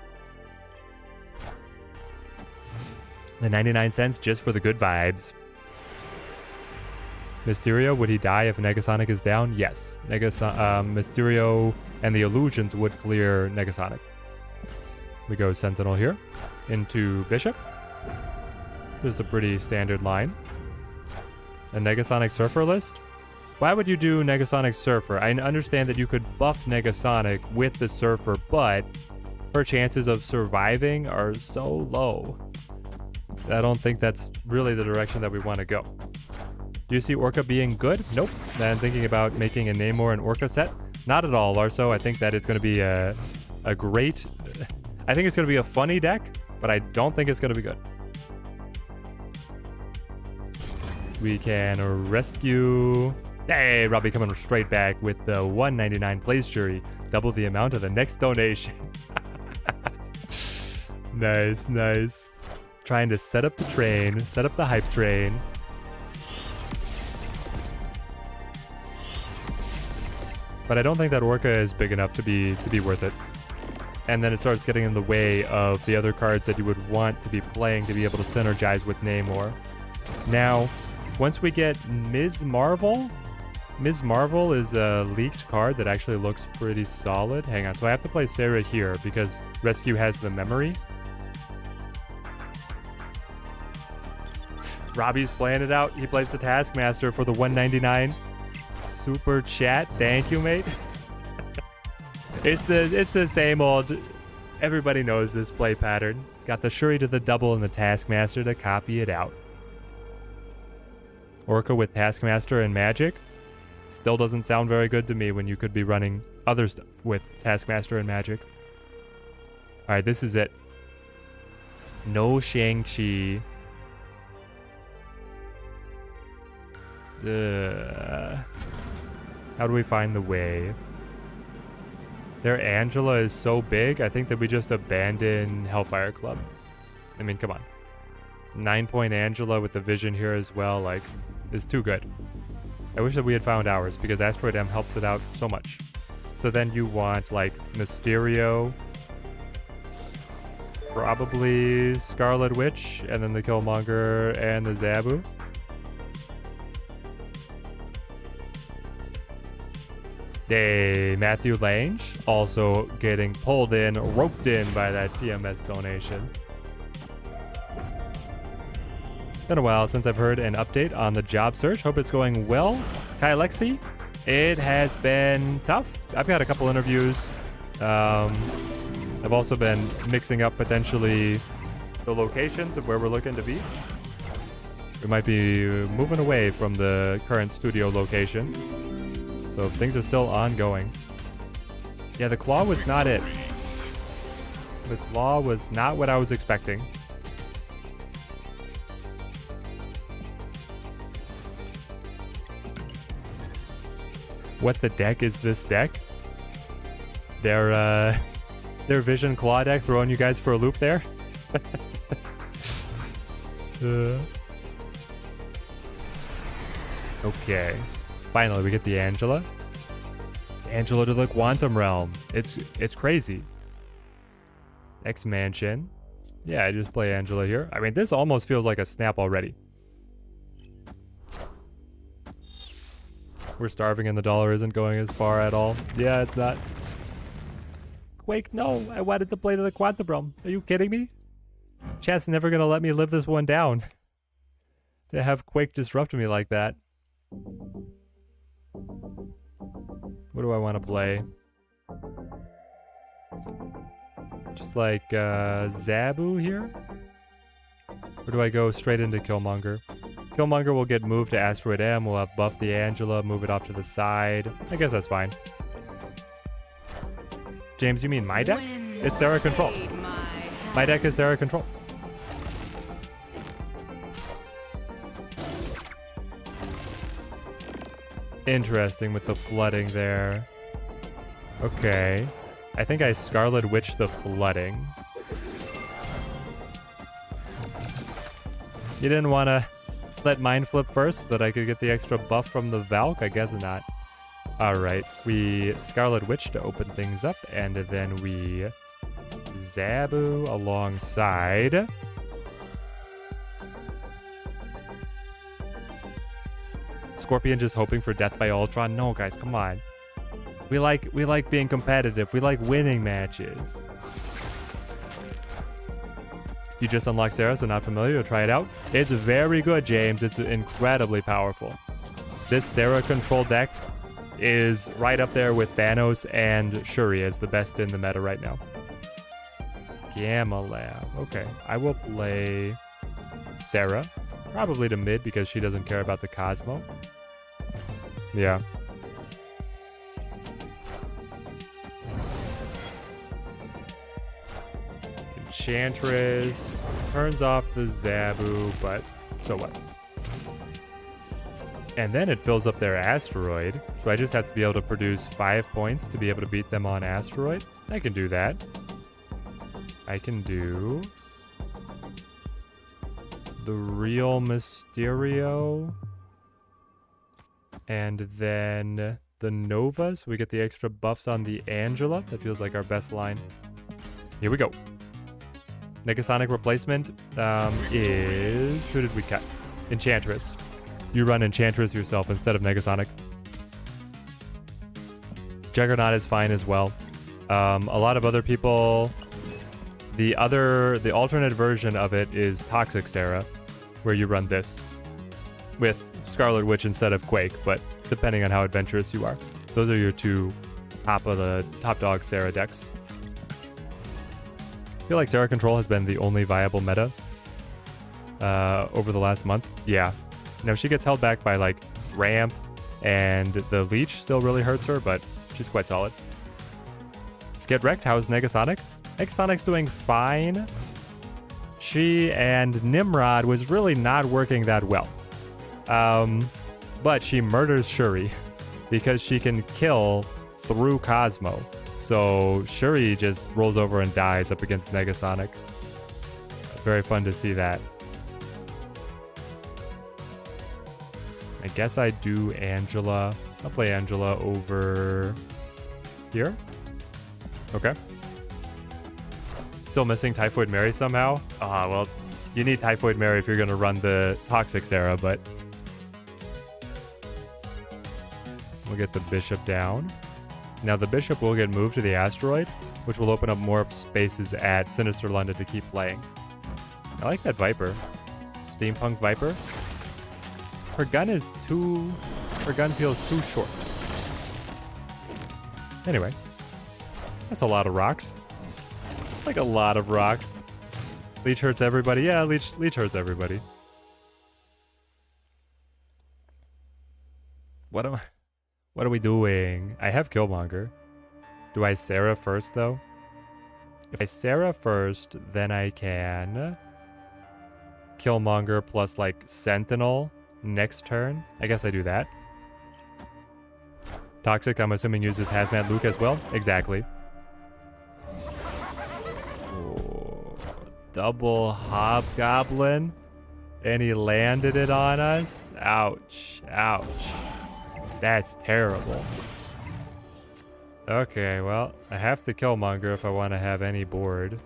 S1: The 99 cents just for the good vibes. Mysterio, would he die if Negasonic is down? Yes. Mysterio and the illusions would clear Negasonic. We go Sentinel here into Bishop. Just a pretty standard line. A Negasonic Surfer list? Why would you do Negasonic Surfer? I understand that you could buff Negasonic with the Surfer, but her chances of surviving are so low. I don't think that's really the direction that we want to go. Do you see Orca being good? Nope. I'm thinking about making a Namor and Orca set. Not at all, Larso. I think that it's going to be a great... I think it's going to be a funny deck, but I don't think it's going to be good. We can rescue... Hey, Robbie coming straight back with the $1.99 Blaze Jury. Double the amount of the next donation. Nice, nice. Trying to set up the train, set up the hype train. But I don't think that Orca is big enough to be worth it. And then it starts getting in the way of the other cards that you would want to be playing to be able to synergize with Namor. Now, once we get Ms. Marvel, Ms. Marvel is a leaked card that actually looks pretty solid. Hang on, so I have to play Sera here because Rescue has the memory. Robbie's playing it out. He plays the Taskmaster for the 199 super chat. Thank you, mate. It's the same old. Everybody knows this play pattern. It's got the Shuri to the double and the Taskmaster to copy it out. Orca with Taskmaster and Magic still doesn't sound very good to me when you could be running other stuff with Taskmaster and Magic. All right, this is it. No Shang-Chi. How do we find the way? Their Angela is so big, I think that we just abandon Hellfire Club. I mean, come on. 9-point Angela with the vision here as well, like, is too good. I wish that we had found ours, because Asteroid M helps it out so much. So then you want, like, Mysterio, probably Scarlet Witch, and then the Killmonger and the Zabu. Hey, Matthew Lange also getting pulled in, roped in by that TMS donation. Been a while since I've heard an update on the job search. Hope it's going well. Kai Lexi, it has been tough. I've got a couple interviews. I've also been mixing up potentially the locations of where we're looking to be. We might be moving away from the current studio location. So things are still ongoing. Yeah, the claw was not it. The claw was not what I was expecting. What the deck is this deck? Their Vision Claw deck throwing you guys for a loop there? Okay. Finally, we get the Angela. Angela to the Quantum Realm. It's crazy. X-Mansion. Yeah, I just play Angela here. I mean, this almost feels like a snap already. We're starving and the dollar isn't going as far at all. Yeah, it's not. Quake, no. I wanted to play to the Quantum Realm. Are you kidding me? Chat's never going to let me live this one down. To have Quake disrupt me like that. What do I want to play? Just like Zabu here? Or do I go straight into Killmonger? Killmonger will get moved to Asteroid M. We'll have buff the Angela, move it off to the side. I guess that's fine. James, you mean my deck? It's Sera Control. My deck is Sera Control. Interesting with the flooding there. Okay. I think I Scarlet Witch the flooding. You didn't want to let mine flip first so that I could get the extra buff from the Valk? I guess not. Alright, we Scarlet Witch to open things up, and then we Zabu alongside. Scorpion just hoping for death by Ultron? No, guys, come on. We like being competitive. We like winning matches. You just unlocked Sera, so not familiar. Try it out. It's very good, James. It's incredibly powerful. This Sera control deck is right up there with Thanos and Shuri as the best in the meta right now. Gamma Lab. Okay, I will play Sera. Probably to mid because she doesn't care about the Cosmo. Yeah. Enchantress turns off the Zabu, but so what? And then it fills up their Asteroid, so I just have to be able to produce 5 points to be able to beat them on Asteroid. I can do that. I can do the real Mysterio, and then the Nova, so we get the extra buffs on the Angela. That feels like our best line. Here we go. Negasonic replacement is... Who did we cut? Enchantress. You run Enchantress yourself instead of Negasonic. Juggernaut is fine as well. A lot of other people, the alternate version of it is Toxic Sera, where you run this with Scarlet Witch instead of Quake, but depending on how adventurous you are. Those are your two top dog Sera decks. I feel like Sera Control has been the only viable meta over the last month. Yeah. Now she gets held back by like Ramp, and the Leech still really hurts her, but she's quite solid. Get wrecked. How's Negasonic? Negasonic's doing fine. She and Nimrod was really not working that well. But she murders Shuri because she can kill through Cosmo. So Shuri just rolls over and dies up against Negasonic. Very fun to see that. I guess I do Angela. I'll play Angela over here. Okay. Still missing Typhoid Mary somehow? Well, you need Typhoid Mary if you're going to run the Toxic Sera, but we'll get the Bishop down. Now the Bishop will get moved to the Asteroid, which will open up more spaces at Sinister London to keep playing. I like that Viper. Steampunk Viper. Her gun feels too short. Anyway. That's a lot of rocks. Like a lot of rocks. Leech hurts everybody. Yeah, Leech hurts everybody. What are we doing? I have Killmonger. Do I Sera first though? If I Sera first, then I can Killmonger plus like Sentinel next turn. I guess I do that. Toxic, I'm assuming, uses Hazmat Luke as well. Exactly. Double Hobgoblin, and he landed it on us. Ouch, ouch. That's terrible. Okay, well, I have to Killmonger if I want to have any board.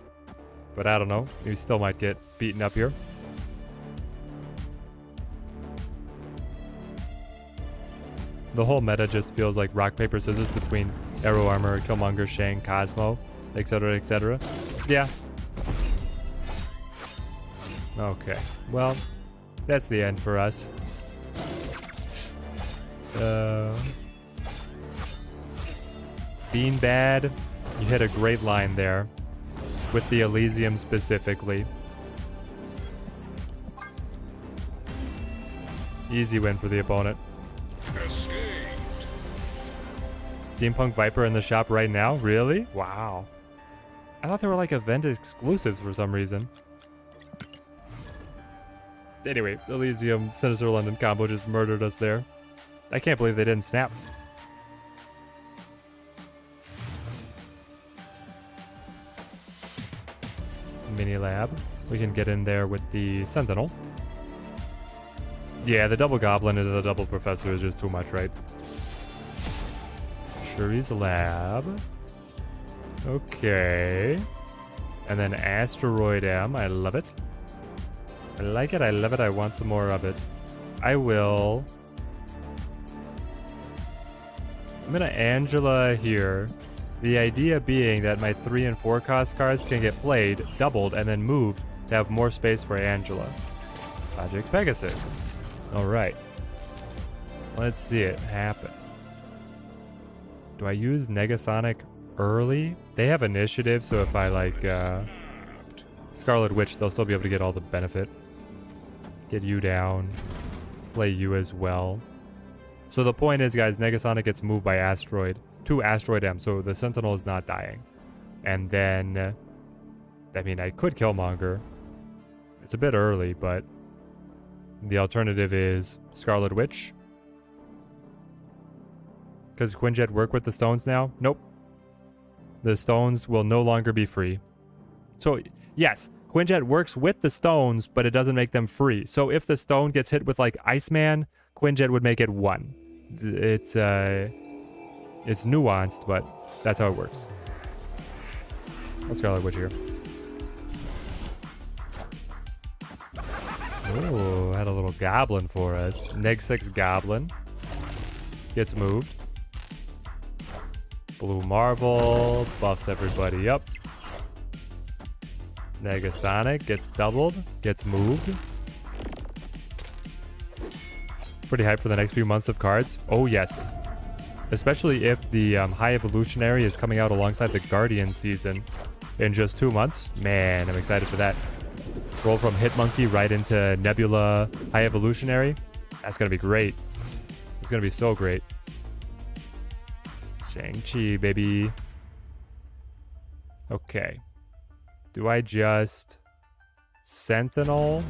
S1: But I don't know, we still might get beaten up here. The whole meta just feels like rock, paper, scissors between Arrow Armor, Killmonger, Shang, Cosmo, etc., etc. Yeah. Okay, well, that's the end for us. Being bad, you hit a great line there, with the Elysium specifically. Easy win for the opponent.
S2: Escaped.
S1: Steampunk Viper in the shop right now? Really? Wow. I thought they were like event exclusives for some reason. Anyway, Elysium Sinister London combo just murdered us there. I can't believe they didn't snap. Mini lab. We can get in there with the Sentinel. Yeah, the double Goblin into the double Professor is just too much, right? Shuri's lab. Okay. And then Asteroid M. I love it. I like it, I love it, I want some more of it. I'm gonna Angela here. The idea being that my 3 and 4 cost cards can get played, doubled, and then moved to have more space for Angela. Project Pegasus. Alright. Let's see it happen. Do I use Negasonic early? They have initiative, so if I like Scarlet Witch, they'll still be able to get all the benefit. Get you down. Play you as well. So the point is, guys, Negasonic gets moved by Asteroid to Asteroid M, so the Sentinel is not dying. And then, I mean, I could Killmonger. It's a bit early, but the alternative is Scarlet Witch. Does Quinjet work with the stones now? Nope. The stones will no longer be free. So, yes, Quinjet works with the stones, but it doesn't make them free. So if the stone gets hit with like Iceman, Quinjet would make it 1. It's nuanced, but that's how it works. Let's Scarlet Witch here. Oh, had a little goblin for us. Neg 6 goblin. Gets moved. Blue Marvel buffs everybody up. Negasonic gets doubled, gets moved. Pretty hyped for the next few months of cards. Oh yes. Especially if the High Evolutionary is coming out alongside the Guardian season in just 2 months. Man, I'm excited for that. Roll from Hitmonkey right into Nebula High Evolutionary. That's going to be great. It's going to be so great. Shang-Chi, baby. Okay. Do I just Sentinel?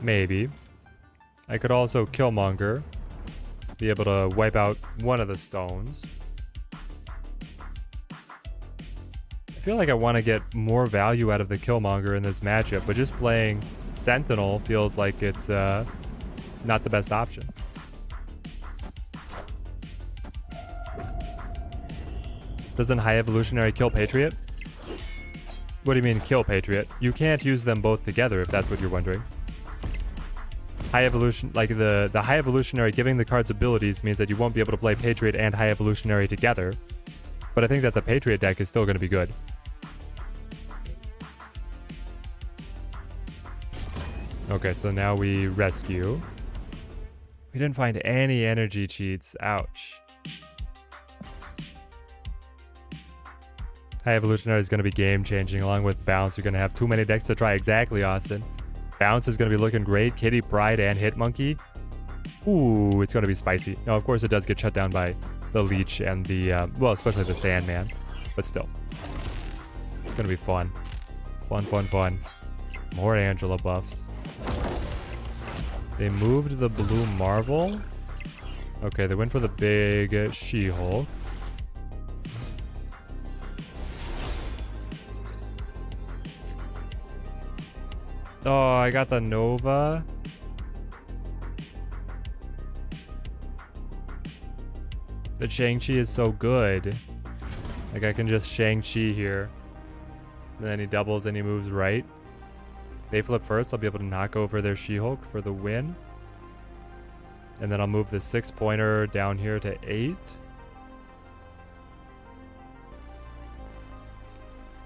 S1: Maybe. I could also Killmonger. Be able to wipe out one of the stones. I feel like I want to get more value out of the Killmonger in this matchup, but just playing Sentinel feels like it's not the best option. Doesn't High Evolutionary kill Patriot? What do you mean kill Patriot? You can't use them both together if that's what you're wondering. High Evolution, like the High Evolutionary giving the cards abilities means that you won't be able to play Patriot and High Evolutionary together. But I think that the Patriot deck is still going to be good. Okay, so now we rescue. We didn't find any energy cheats. Ouch. High Evolutionary is going to be game-changing. Along with Bounce, you're going to have too many decks to try. Exactly, Austin. Bounce is going to be looking great. Kitty Pryde and Hitmonkey. Ooh, it's going to be spicy. Now, of course, it does get shut down by the Leech and the, well, especially the Sandman. But still. It's going to be fun. Fun, fun, fun. More Angela buffs. They moved the Blue Marvel. Okay, they went for the big She-Hulk. Oh, I got the Nova. The Shang-Chi is so good. Like, I can just Shang-Chi here. And then he doubles and he moves right. They flip first. I'll be able to knock over their She-Hulk for the win. And then I'll move the 6-pointer down here to 8.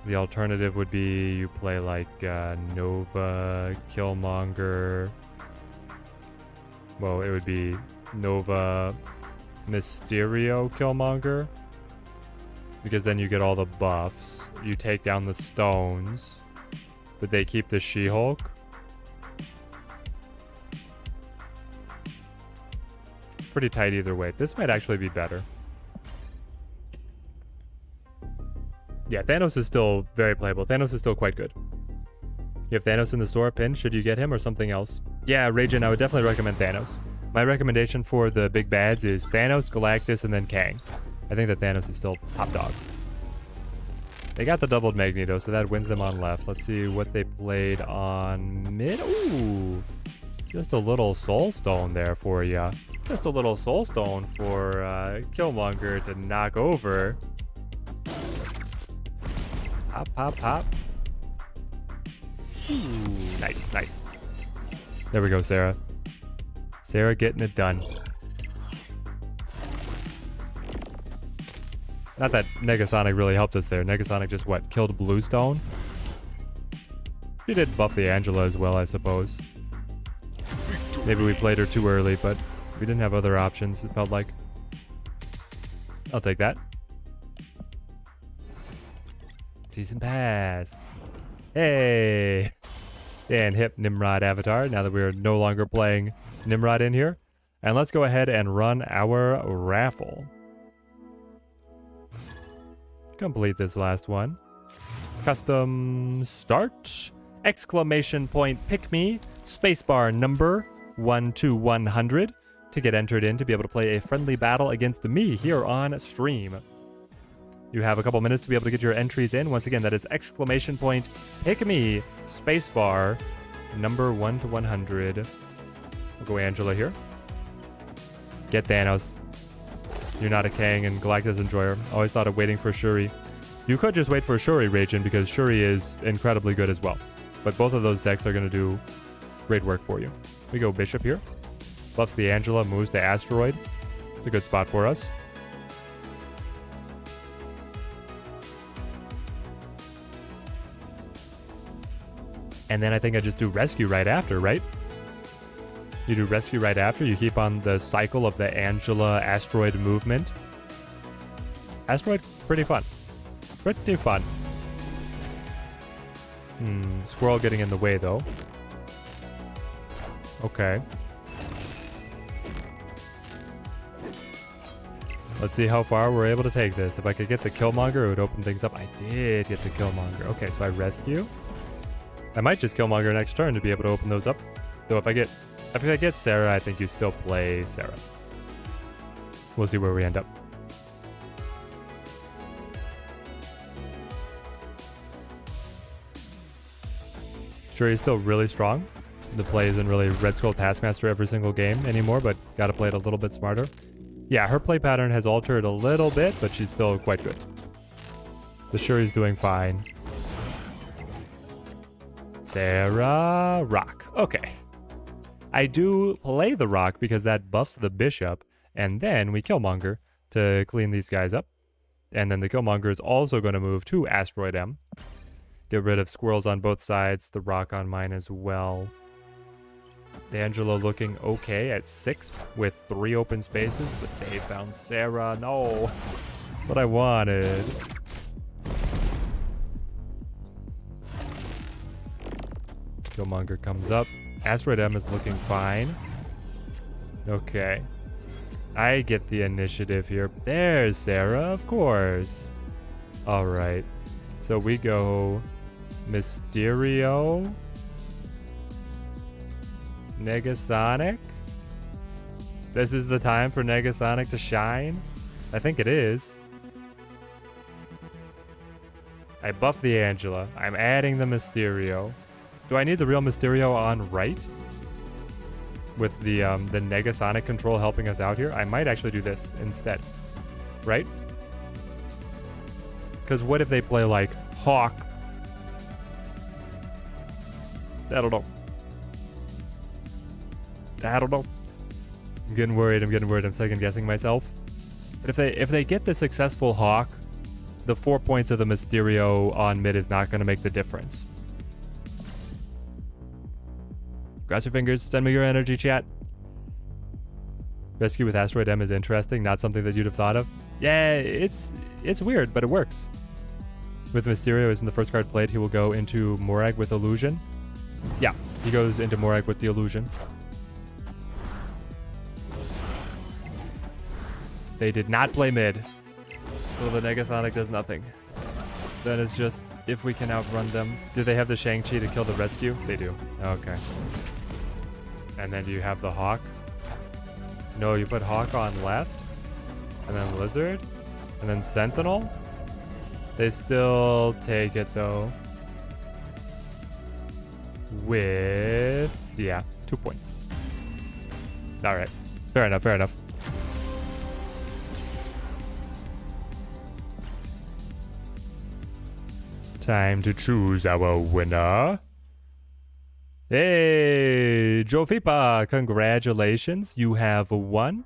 S1: The alternative would be you play like Nova, Killmonger. Well, it would be Nova, Mysterio, Killmonger. Because then you get all the buffs. You take down the stones. But they keep the She-Hulk. Pretty tight either way. This might actually be better. Yeah, Thanos is still very playable. Thanos is still quite good. You have Thanos in the store pin. Should you get him or something else? Yeah, Ragin, I would definitely recommend Thanos. My recommendation for the big bads is Thanos, Galactus, and then Kang. I think that Thanos is still top dog. They got the doubled Magneto, so that wins them on left. Let's see what they played on mid. Ooh, just a little Soul Stone there for you. Just a little Soul Stone for Killmonger to knock over. Pop, pop, pop. Ooh, nice, nice. There we go, Sera. Sera getting it done. Not that Negasonic really helped us there. Negasonic just, what, killed Bluestone? She did buff the Angela as well, I suppose. Maybe we played her too early, but we didn't have other options, it felt like. I'll take that. Season Pass. Hey! And hip Nimrod avatar, now that we're no longer playing Nimrod in here. And let's go ahead and run our raffle. Complete this last one. Custom start. Exclamation point pick me. Spacebar number 12100 to get entered in to be able to play a friendly battle against me here on stream. You have a couple minutes to be able to get your entries in. Once again, that is exclamation point pick me. Spacebar number 1 to 100. We'll go Angela here. Get Thanos. You're not a Kang and Galactus enjoyer. Always thought of waiting for Shuri. You could just wait for Shuri, Ragin, because Shuri is incredibly good as well. But both of those decks are going to do great work for you. We go Bishop here. Buffs the Angela, moves to Asteroid. It's a good spot for us. And then I think I just do rescue right after, right? You do rescue right after. You keep on the cycle of the Angela asteroid movement. Asteroid, pretty fun. Pretty fun. Squirrel getting in the way, though. Okay. Let's see how far we're able to take this. If I could get the Killmonger, it would open things up. I did get the Killmonger. Okay, so I rescue. I might just Killmonger next turn to be able to open those up. Though if I get Sera, I think you still play Sera. We'll see where we end up. Sure, he's still really strong. The play isn't really Red Skull Taskmaster every single game anymore, but gotta play it a little bit smarter. Yeah, her play pattern has altered a little bit, but she's still quite good. The Shuri's doing fine. Sera, rock. Okay. I do play the rock because that buffs the bishop, and then we Killmonger to clean these guys up. And then the Killmonger is also going to move to Asteroid M. Get rid of squirrels on both sides, the rock on mine as well. Angela looking okay at 6 with 3 open spaces, but they found Sera. No, that's what I wanted. Killmonger comes up. Asteroid M is looking fine. Okay. I get the initiative here. There's Sera, of course. All right. So we go Mysterio. Negasonic? This is the time for Negasonic to shine? I think it is. I buff the Angela. I'm adding the Mysterio. Do I need the real Mysterio on right? With the Negasonic control helping us out here? I might actually do this instead. Right? Because what if they play like Hawk? I don't know. I'm getting worried. I'm second guessing myself. But if they get the successful Hawk, the 4 points of the Mysterio on mid is not going to make the difference. Cross your fingers. Send me your energy, chat. Rescue with Asteroid M is interesting. Not something that you'd have thought of. Yeah, it's weird, but it works. With Mysterio, isn't the first card played, he will go into Morag with Illusion. Yeah, he goes into Morag with the Illusion. They did not play mid, so the Negasonic does nothing. Then it's just if we can outrun them. Do they have the Shang-Chi to kill the rescue? They do. Okay. And then do you have the Hawk? No, you put Hawk on left, and then Lizard, and then Sentinel. They still take it though. With, yeah, 2 points. All right, fair enough. Time to choose our winner. Hey, Jofipa, congratulations. You have won.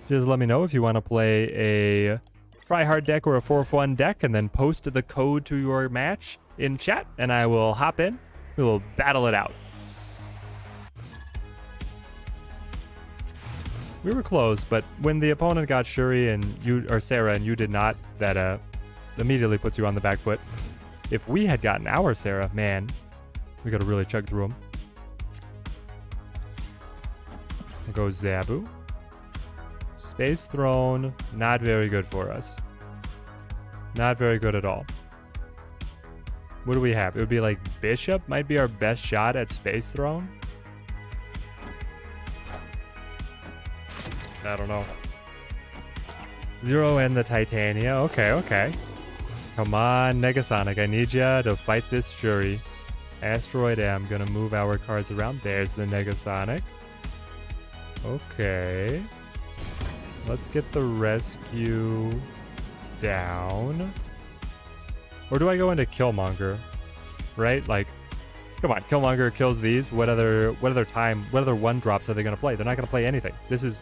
S1: Just let me know if you want to play a try hard deck or a for fun deck, and then post the code to your match in chat, and I will hop in. We will battle it out. We were close, but when the opponent got Shuri and you, or Sera, and you did not, that immediately puts you on the back foot. If we had gotten our Sera, man, we gotta really chug through them. We'll go Zabu. Space Throne, not very good for us. Not very good at all. What do we have? It would be like Bishop might be our best shot at Space Throne. I don't know. Zero and the Titania. Okay. Come on, Negasonic. I need ya to fight this Shuri. Asteroid M. Gonna move our cards around. There's the Negasonic. Okay. Let's get the rescue down. Or do I go into Killmonger? Right? Like, come on, Killmonger kills these. What other one drops are they gonna play? They're not gonna play anything. This is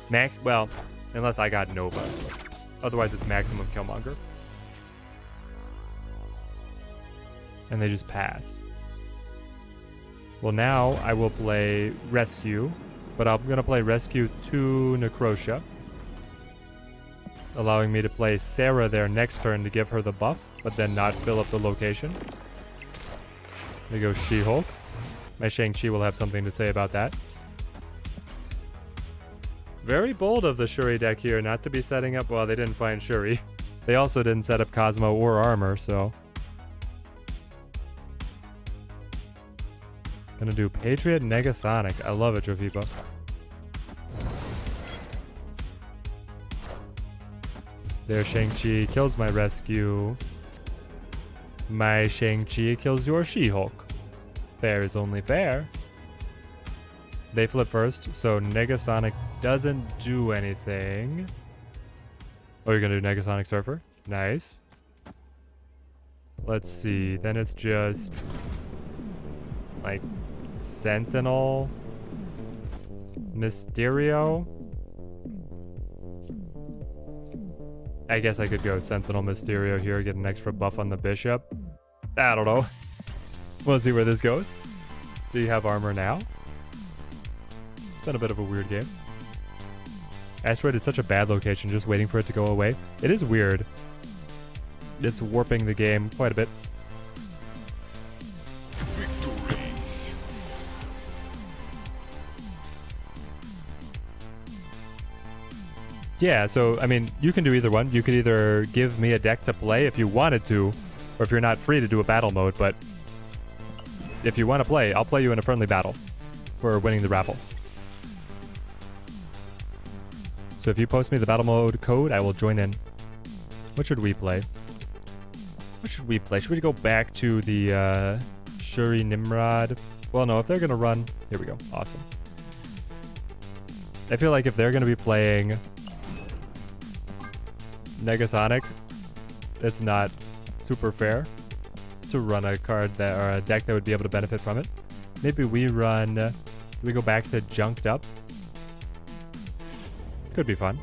S1: max. Well, unless I got Nova. Otherwise, it's maximum Killmonger. And they just pass. Well, now I will play Rescue, but I'm going to play Rescue to Necrotia, allowing me to play Sera there next turn to give her the buff, but then not fill up the location. There goes She-Hulk. My Shang-Chi will have something to say about that. Very bold of the Shuri deck here not to be setting up. Well, they didn't find Shuri. They also didn't set up Cosmo or Armor, so. Gonna do Patriot Negasonic. I love it, Jovipa. There, Shang-Chi kills my Rescue. My Shang-Chi kills your She-Hulk. Fair is only fair. They flip first, so Negasonic doesn't do anything. Oh, you're gonna do Negasonic Surfer? Nice. Let's see, then it's just like Sentinel, Mysterio. I guess I could go Sentinel Mysterio here, get an extra buff on the Bishop. I don't know. We'll see where this goes. Do you have armor now? It's been a bit of a weird game. Asteroid is such a bad location, just waiting for it to go away. It is weird. It's warping the game quite a bit.
S2: Victory.
S1: Yeah, so, I mean, you can do either one. You could either give me a deck to play if you wanted to, or if you're not free to do a battle mode, but if you want to play, I'll play you in a friendly battle for winning the raffle. So if you post me the battle mode code, I will join in. What should we play? What should we play? Should we go back to the Shuri Nimrod? Well, no, if they're going to run... Here we go. Awesome. I feel like if they're going to be playing Negasonic, it's not super fair to run a card that or a deck that would be able to benefit from it. Maybe we run... do we go back to Junked Up? Could be fun.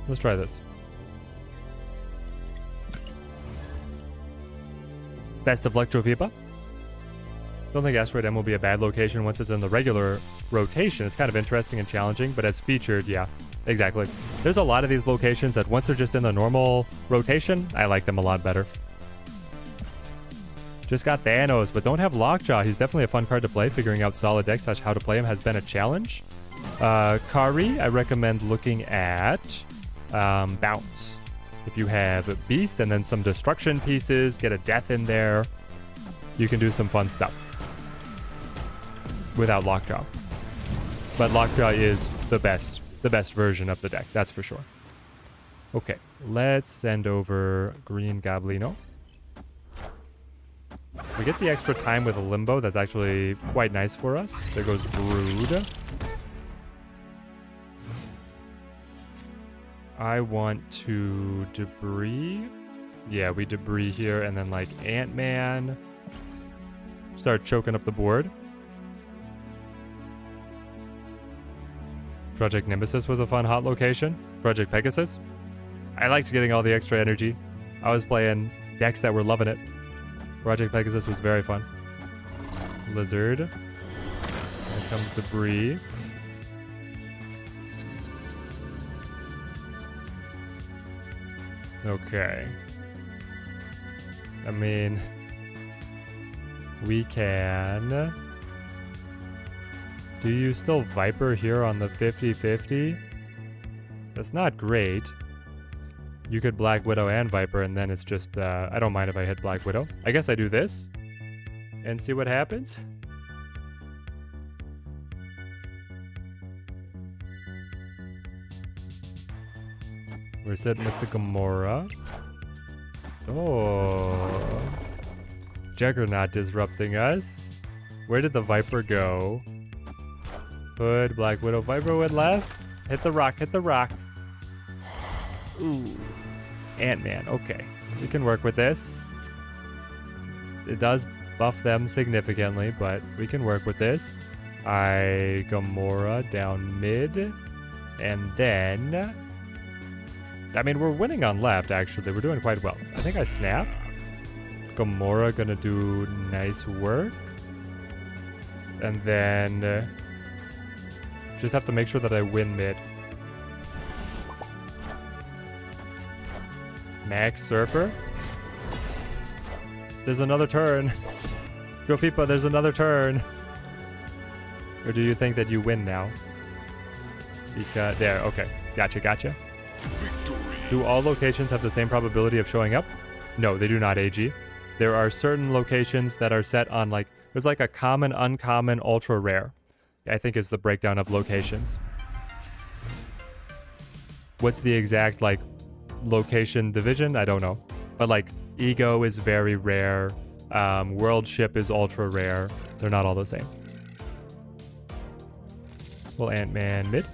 S1: Let's try this. Best of luck, Jovipa. Don't think Asteroid M will be a bad location once it's in the regular rotation. It's kind of interesting and challenging, but as featured, yeah, exactly. There's a lot of these locations that once they're just in the normal rotation, I like them a lot better. Just got Thanos, but don't have Lockjaw. He's definitely a fun card to play. Figuring out solid decks slash how to play him has been a challenge. Kari, I recommend looking at Bounce. If you have Beast and then some destruction pieces, get a death in there, you can do some fun stuff without Lockjaw. But Lockjaw is the best version of the deck, that's for sure. Okay, let's send over Green Goblino. We get the extra time with a Limbo. That's actually quite nice for us. There goes Brood. I want to Debris. Yeah, we Debris here and then like Ant-Man. Start choking up the board. Project Nemesis was a fun hot location. Project Pegasus. I liked getting all the extra energy. I was playing decks that were loving it. Project Pegasus was very fun. Lizard. Here comes Debris. Okay. I mean, we can... Do you still Viper here on the 50-50? That's not great. You could Black Widow and Viper, and then it's just, I don't mind if I hit Black Widow. I guess I do this and see what happens. We're sitting with the Gamora. Oh. Juggernaut disrupting us. Where did the Viper go? Hood, Black Widow, Viper went left. Hit the rock, hit the rock. Ooh. Ant-Man, okay. We can work with this. It does buff them significantly, but we can work with this. Gamora down mid. And then... I mean, we're winning on left, actually. We're doing quite well. I think I snap. Gamora gonna do nice work. And then just have to make sure that I win mid. Max Surfer. There's another turn. Jofipa, there's another turn. Or do you think that you win now? Because there, okay. Gotcha.
S2: Victory.
S1: Do all locations have the same probability of showing up? No, they do not, AG. There are certain locations that are set on like, there's like a common, uncommon, ultra rare. I think is the breakdown of locations. What's the exact like location division? I don't know. But like Ego is very rare. World Ship is ultra rare. They're not all the same. Well, Ant-Man mid.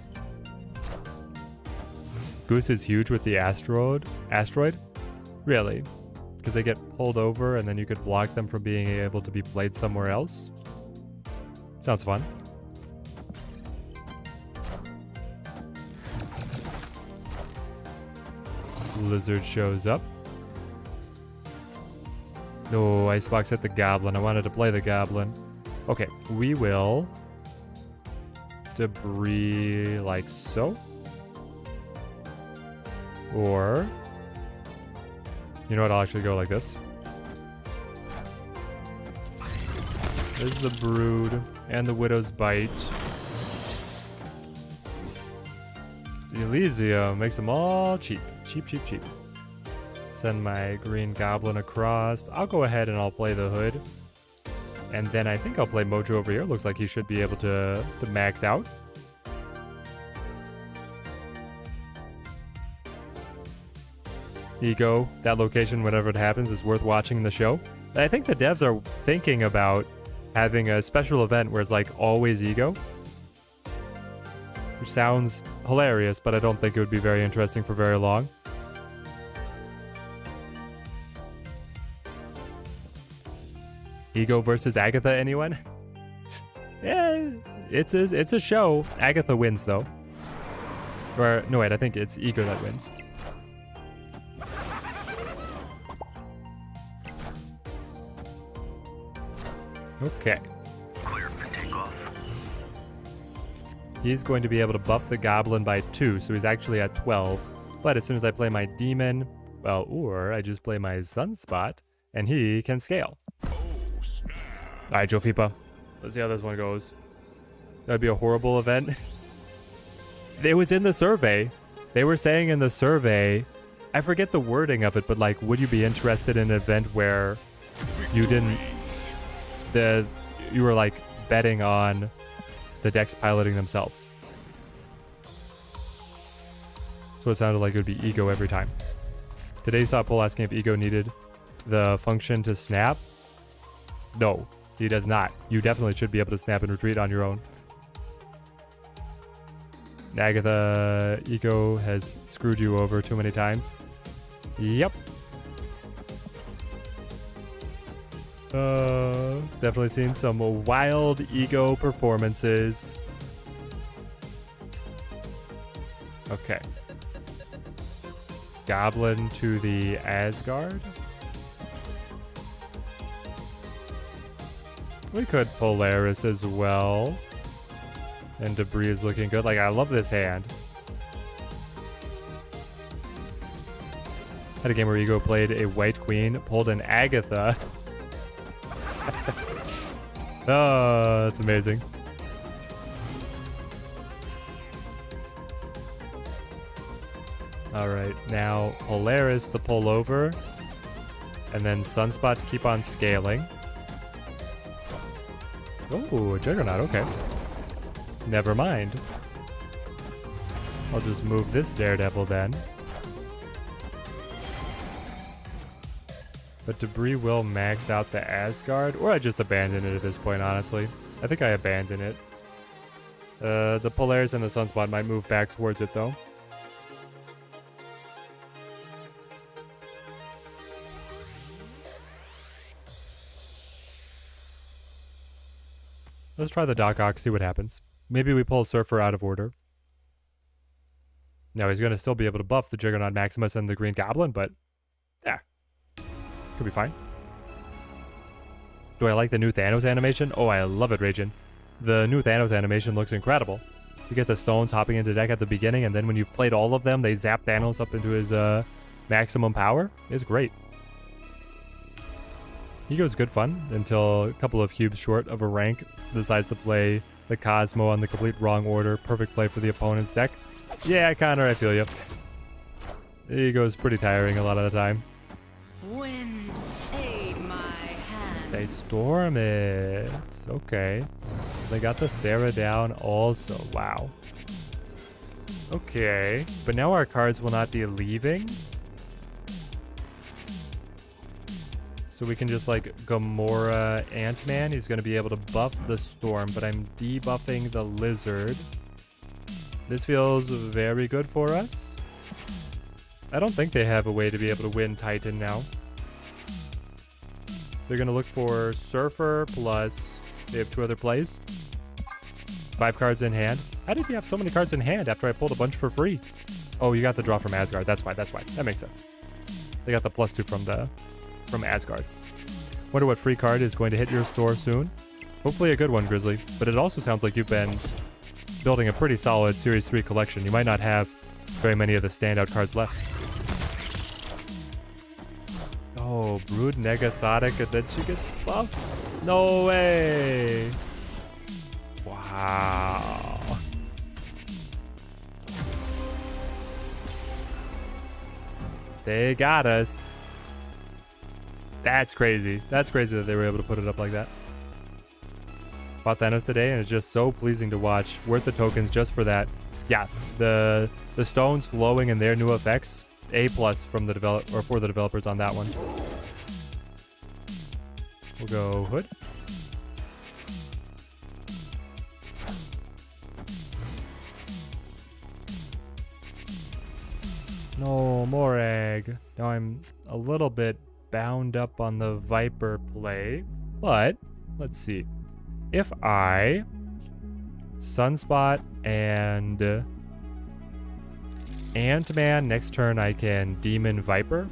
S1: Goose is huge with the asteroid? Really? Because they get pulled over and then you could block them from being able to be played somewhere else? Sounds fun. Lizard shows up. No, Icebox at the Goblin. I wanted to play the Goblin. Okay, we will debris like so. Or, you know what, I'll actually go like this. There's the Brood and the Widow's Bite. The Elysium makes them all cheap. Cheap. Send my Green Goblin across. I'll go ahead and I'll play the Hood. And then I think I'll play Mojo over here. Looks like he should be able to max out. Ego, that location, whenever it happens, is worth watching in the show. I think the devs are thinking about having a special event where it's like always Ego. Which sounds hilarious, but I don't think it would be very interesting for very long. Ego versus Agatha, anyone? Yeah, it's a show. Agatha wins though. Or no, wait, I think it's Ego that wins. Okay.
S2: Clear for takeoff.
S1: He's going to be able to buff the Goblin by 2, so he's actually at 12. But as soon as I play my Demon, well, or I just play my Sunspot, and he can scale. Alright, Jofipa. Let's see how this one goes. That'd be a horrible event. It was in the survey. They were saying in the survey, I forget the wording of it, but like, would you be interested in an event where you didn't... you were like betting on the decks piloting themselves. So it sounded like it would be Ego every time. Today saw a poll asking if Ego needed the function to snap. No, he does not. You definitely should be able to snap and retreat on your own. Agatha, Ego has screwed you over too many times. Yep. Definitely seen some wild Ego performances. Okay. Goblin to the Asgard. We could Polaris as well. And Debris is looking good. Like, I love this hand. Had a game where Ego played a White Queen, pulled an Agatha. Oh, that's amazing. Alright, now Polaris to pull over. And then Sunspot to keep on scaling. Oh, a Juggernaut, okay. Never mind. I'll just move this Daredevil then. But Debris will max out the Asgard, or I just abandon it at this point, honestly. I think I abandon it. The Polaris and the Sunspot might move back towards it, though. Let's try the Doc Ock, see what happens. Maybe we pull Surfer out of order. Now he's going to still be able to buff the Juggernaut Maximus and the Green Goblin, but yeah, could be fine. Do I like the new Thanos animation? Oh, I love it, Ragin. The new Thanos animation looks incredible. You get the stones hopping into deck at the beginning, and then when you've played all of them, they zap Thanos up into his maximum power. It's great. He goes good fun until a couple of cubes short of a rank decides to play the Cosmo on the complete wrong order. Perfect play for the opponent's deck. Yeah, Connor, I feel you. He goes pretty tiring a lot of the time.
S3: Wind, aid my hand.
S1: They storm it. Okay. They got the Sera down also. Wow. Okay. But now our cards will not be leaving. So we can just like Gamora Ant-Man. He's going to be able to buff the Storm, but I'm debuffing the Lizard. This feels very good for us. I don't think they have a way to be able to win Titan now. They're going to look for Surfer plus they have 2 other plays. 5 cards in hand. How did you have so many cards in hand after I pulled a bunch for free? Oh, you got the draw from Asgard. That's why. That makes sense. They got the +2 from Asgard. Wonder what free card is going to hit your store soon. Hopefully a good one, Grizzly. But it also sounds like you've been building a pretty solid Series 3 collection. You might not have very many of the standout cards left. Oh, Brood-Negasonic, and then she gets buffed? No way! Wow. They got us. That's crazy. That's crazy that they were able to put it up like that. Fought Thanos today, and it's just so pleasing to watch. Worth the tokens just for that. Yeah, the stones glowing and their new effects. A+ from the for the developers on that one. We'll go Hood. No, more egg. Now I'm a little bit bound up on the Viper play, but let's see. If I Sunspot and Ant-Man, next turn I can Demon Viper.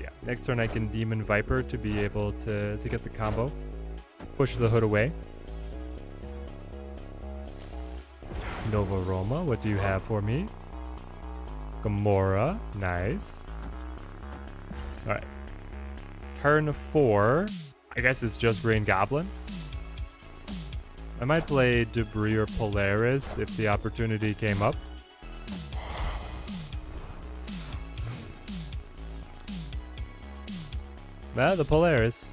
S1: Yeah, next turn I can Demon Viper to be able to get the combo. Push the Hood away. Nova Roma, what do you have for me? Gamora, nice. Alright. Turn 4. I guess it's just Green Goblin. I might play Debris or Polaris if the opportunity came up. Well, the Polaris.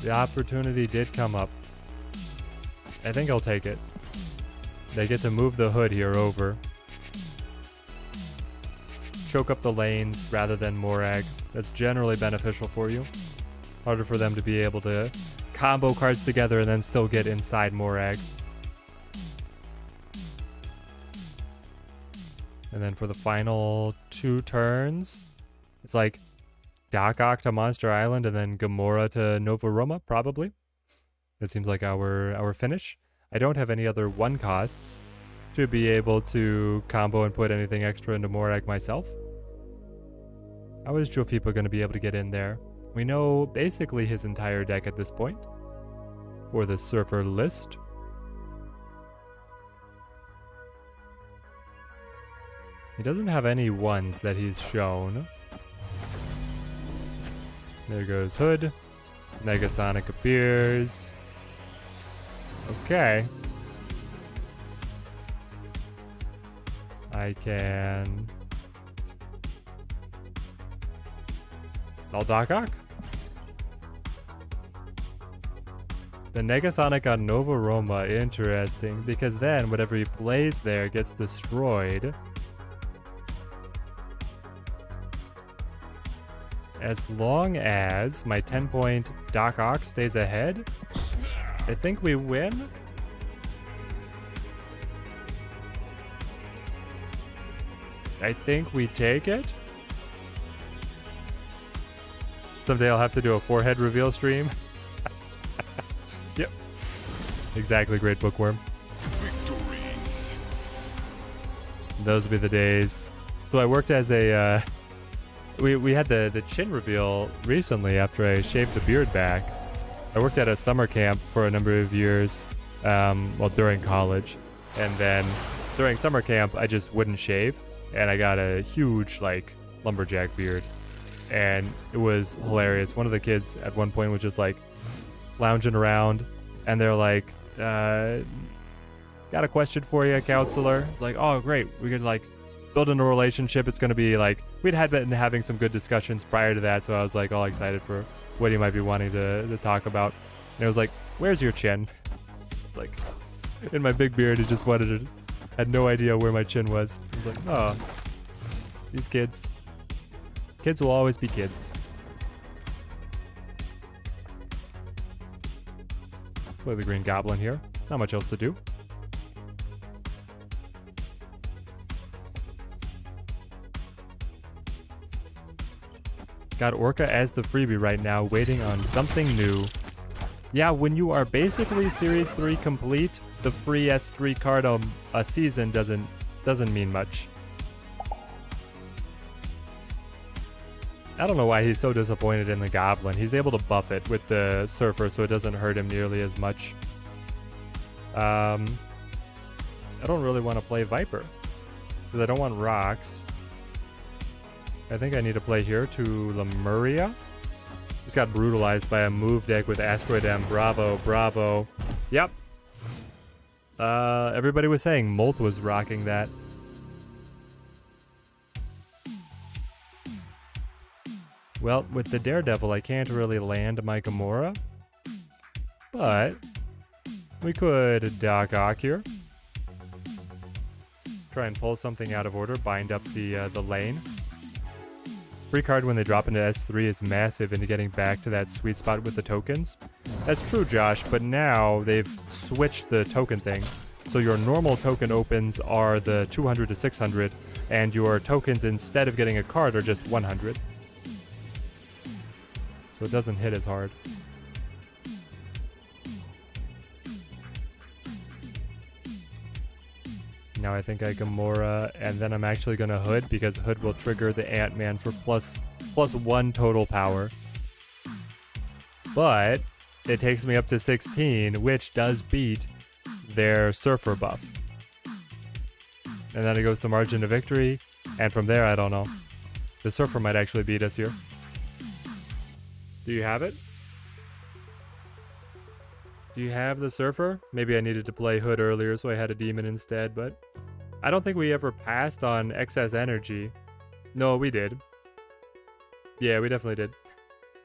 S1: The opportunity did come up. I think I'll take it. They get to move the Hood here over. Choke up the lanes rather than Morag. That's generally beneficial for you. Harder for them to be able to combo cards together and then still get inside Morag. And then for the final 2 turns, it's like Doc Ock to Monster Island and then Gamora to Nova Roma, probably. That seems like our finish. I don't have any other 1 costs to be able to combo and put anything extra into Morag myself. How is Jofipa going to be able to get in there? We know basically his entire deck at this point for the Surfer list. He doesn't have any 1s that he's shown. There goes Hood. Negasonic appears. Okay. I can... Null Doc Ock. The Negasonic on Nova Roma, interesting, because then whatever he plays there gets destroyed. As long as my 10-point Doc Ock stays ahead, I think we win. I think we take it. Someday I'll have to do a forehead reveal stream. Yep. Exactly, great bookworm.
S2: Victory.
S1: Those would be the days. So I worked as a, we had the chin reveal recently after I shaved the beard back. I worked at a summer camp for a number of years, well, during college. And then during summer camp, I just wouldn't shave. And I got a huge, like, lumberjack beard. And it was hilarious. One of the kids at one point was just, like, lounging around. And they're like, got a question for you, counselor. It's like, oh, great. We could, like, build in a relationship. It's going to be, like, we'd had been having some good discussions prior to that. So I was, like, all excited for what he might be wanting to talk about. And it was like, where's your chin? It's like, in my big beard, he just wanted to, had no idea where my chin was. I was like, oh, these kids. Kids will always be kids. Play the Green Goblin here. Not much else to do. Got Orca as the freebie right now, waiting on something new. Yeah, when you are basically Series 3 complete, the free S3 card a season doesn't mean much. I don't know why he's so disappointed in the Goblin. He's able to buff it with the Surfer so it doesn't hurt him nearly as much. I don't really want to play Viper because I don't want rocks. I think I need to play here to Lemuria. Just got brutalized by a move deck with Asteroid M. Bravo, bravo. Yep. Everybody was saying Molt was rocking that. Well, with the Daredevil, I can't really land my Gamora. But we could Doc Ock here. Try and pull something out of order, bind up the lane. Free card when they drop into S3 is massive into getting back to that sweet spot with the tokens. That's true, Josh, but now they've switched the token thing. So your normal token opens are the 200 to 600, and your tokens, instead of getting a card, are just 100. So it doesn't hit as hard. Now I think I Gamora, and then I'm actually going to Hood, because Hood will trigger the Ant-Man for plus 1 total power. But it takes me up to 16, which does beat their Surfer buff. And then it goes to Margin of Victory, and from there, I don't know. The Surfer might actually beat us here. Do you have it? Do you have the Surfer? Maybe I needed to play Hood earlier, so I had a Demon instead, but I don't think we ever passed on excess energy. No, we did. Yeah, we definitely did.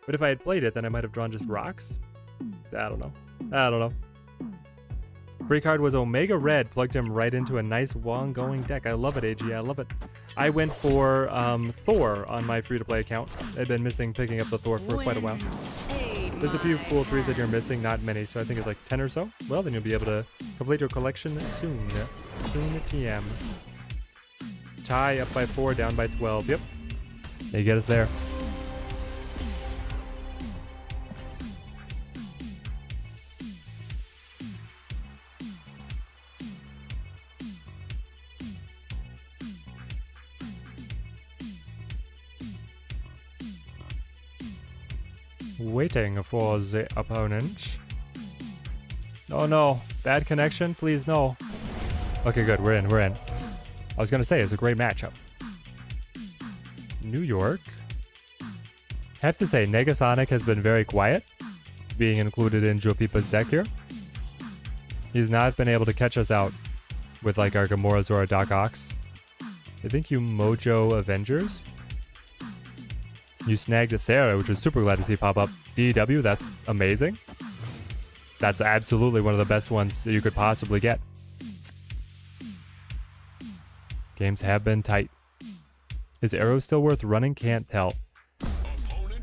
S1: But if I had played it, then I might have drawn just rocks? I don't know. Free card was Omega Red, plugged him right into a nice Wong-going deck. I love it, AG, I love it. I went for Thor on my free-to-play account. I've been missing picking up the Thor for quite a while. There's a few cool 3s that you're missing, not many, so I think it's like 10 or so. Well, then you'll be able to complete your collection soon. Soon TM. Tie up by 4, down by 12. Yep. They get us there. Waiting for the opponent. Oh no, bad connection, please no. Okay, good, we're in. I was gonna say, it's a great matchup. New York. Have to say, Negasonic has been very quiet, being included in Jofipa's deck here. He's not been able to catch us out with like our Gamoras or our Doc Ocks. I think you Mojo Avengers. You snagged a Sera, which was super glad to see pop up. DW, that's amazing. That's absolutely one of the best ones that you could possibly get. Games have been tight. Is Arrow still worth running? Can't tell.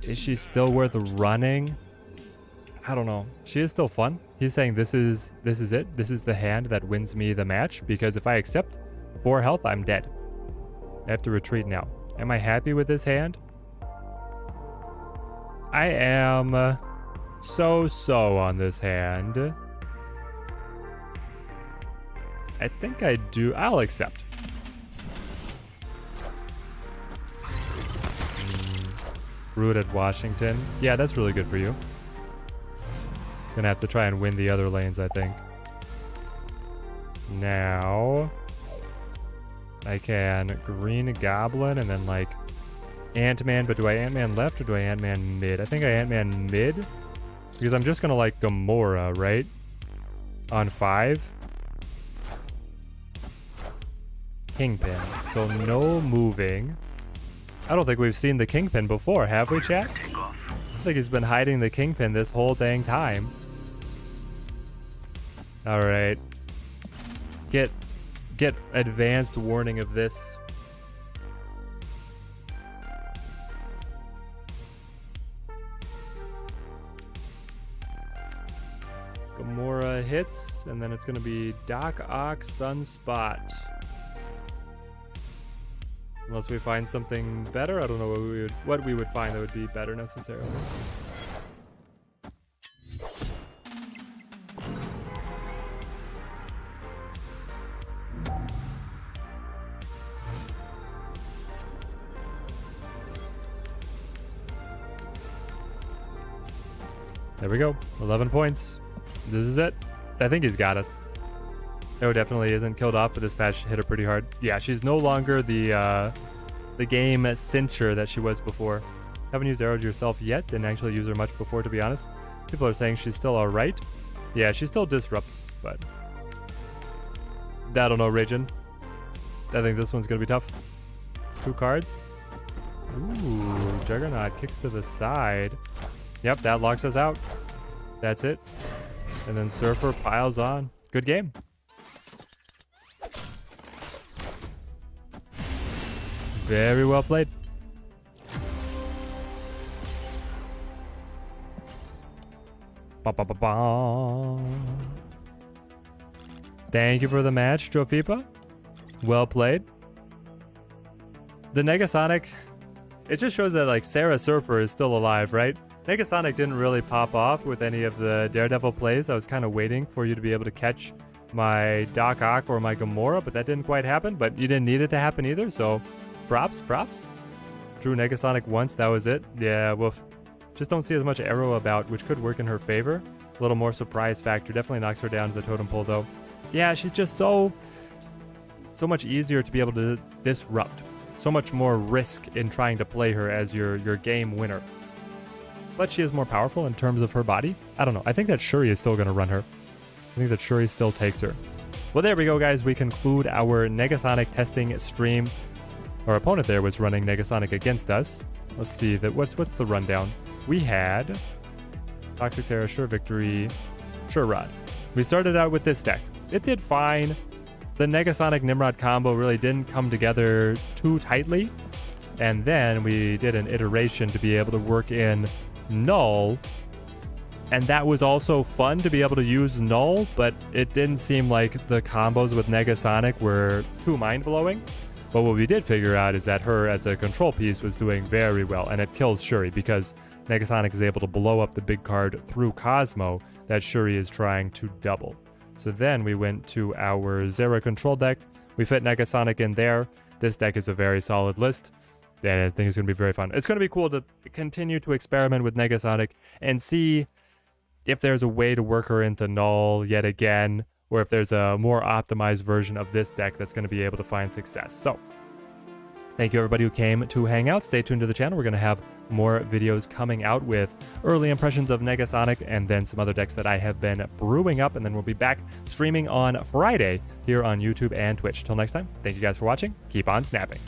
S1: Is she still worth running? I don't know. She is still fun. He's saying this is it. This is the hand that wins me the match, because if I accept 4 health, I'm dead. I have to retreat now. Am I happy with this hand? I am so on this hand. I think I do. I'll accept. Rooted Washington. Yeah, that's really good for you. Gonna have to try and win the other lanes, I think. Now, I can Green Goblin and then like Ant-Man, but do I Ant-Man left or do I Ant-Man mid? I think I Ant-Man mid because I'm just gonna like Gamora, right? On 5. Kingpin. So no moving. I don't think we've seen the Kingpin before, have we, chat? I think he's been hiding the Kingpin this whole dang time. Alright. Get advanced warning of this. Gamora hits, and then it's going to be Doc Ock Sunspot. Unless we find something better, I don't know what we would find that would be better necessarily. There we go, 11 points. This is it. I think he's got us. No, definitely isn't killed off, but this patch hit her pretty hard. Yeah, she's no longer the game cincher that she was before. Haven't used Arrow yourself yet. Didn't actually use her much before, to be honest. People are saying she's still alright. Yeah, she still disrupts, but I don't know, Ragin. I think this one's gonna be tough. 2 cards. Ooh, Juggernaut kicks to the side. Yep, that locks us out. That's it. And then Surfer piles on. Good game. Very well played. Ba, ba, ba, ba. Thank you for the match, Jofipa. Well played. The Negasonic, it just shows that like Sera Surfer is still alive, right? Negasonic didn't really pop off with any of the Daredevil plays. I was kind of waiting for you to be able to catch my Doc Ock or my Gamora, but that didn't quite happen. But you didn't need it to happen either, so props. Drew Negasonic once, that was it. Yeah, woof. Just don't see as much Arrow about, which could work in her favor. A little more surprise factor. Definitely knocks her down to the totem pole, though. Yeah, she's just so much easier to be able to disrupt. So much more risk in trying to play her as your game winner. But she is more powerful in terms of her body. I don't know. I think that Shuri is still going to run her. I think that Shuri still takes her. Well, there we go, guys. We conclude our Negasonic testing stream. Our opponent there was running Negasonic against us. Let's see. What's the rundown? We had Toxic Sera, Sure Victory, Sure Rod. We started out with this deck. It did fine. The Negasonic Nimrod combo really didn't come together too tightly. And then we did an iteration to be able to work in Null, and that was also fun to be able to use Null, but it didn't seem like the combos with Negasonic were too mind-blowing. But what we did figure out is that her as a control piece was doing very well, and it kills Shuri because Negasonic is able to blow up the big card through Cosmo that Shuri is trying to double. So then we went to our Sera control deck. We fit Negasonic in there. This deck is a very solid list. And I think it's going to be very fun. It's going to be cool to continue to experiment with Negasonic and see if there's a way to work her into Null yet again, or if there's a more optimized version of this deck that's going to be able to find success. So, thank you everybody who came to hang out. Stay tuned to the channel. We're going to have more videos coming out with early impressions of Negasonic and then some other decks that I have been brewing up. And then we'll be back streaming on Friday here on YouTube and Twitch. Till next time, thank you guys for watching. Keep on snapping.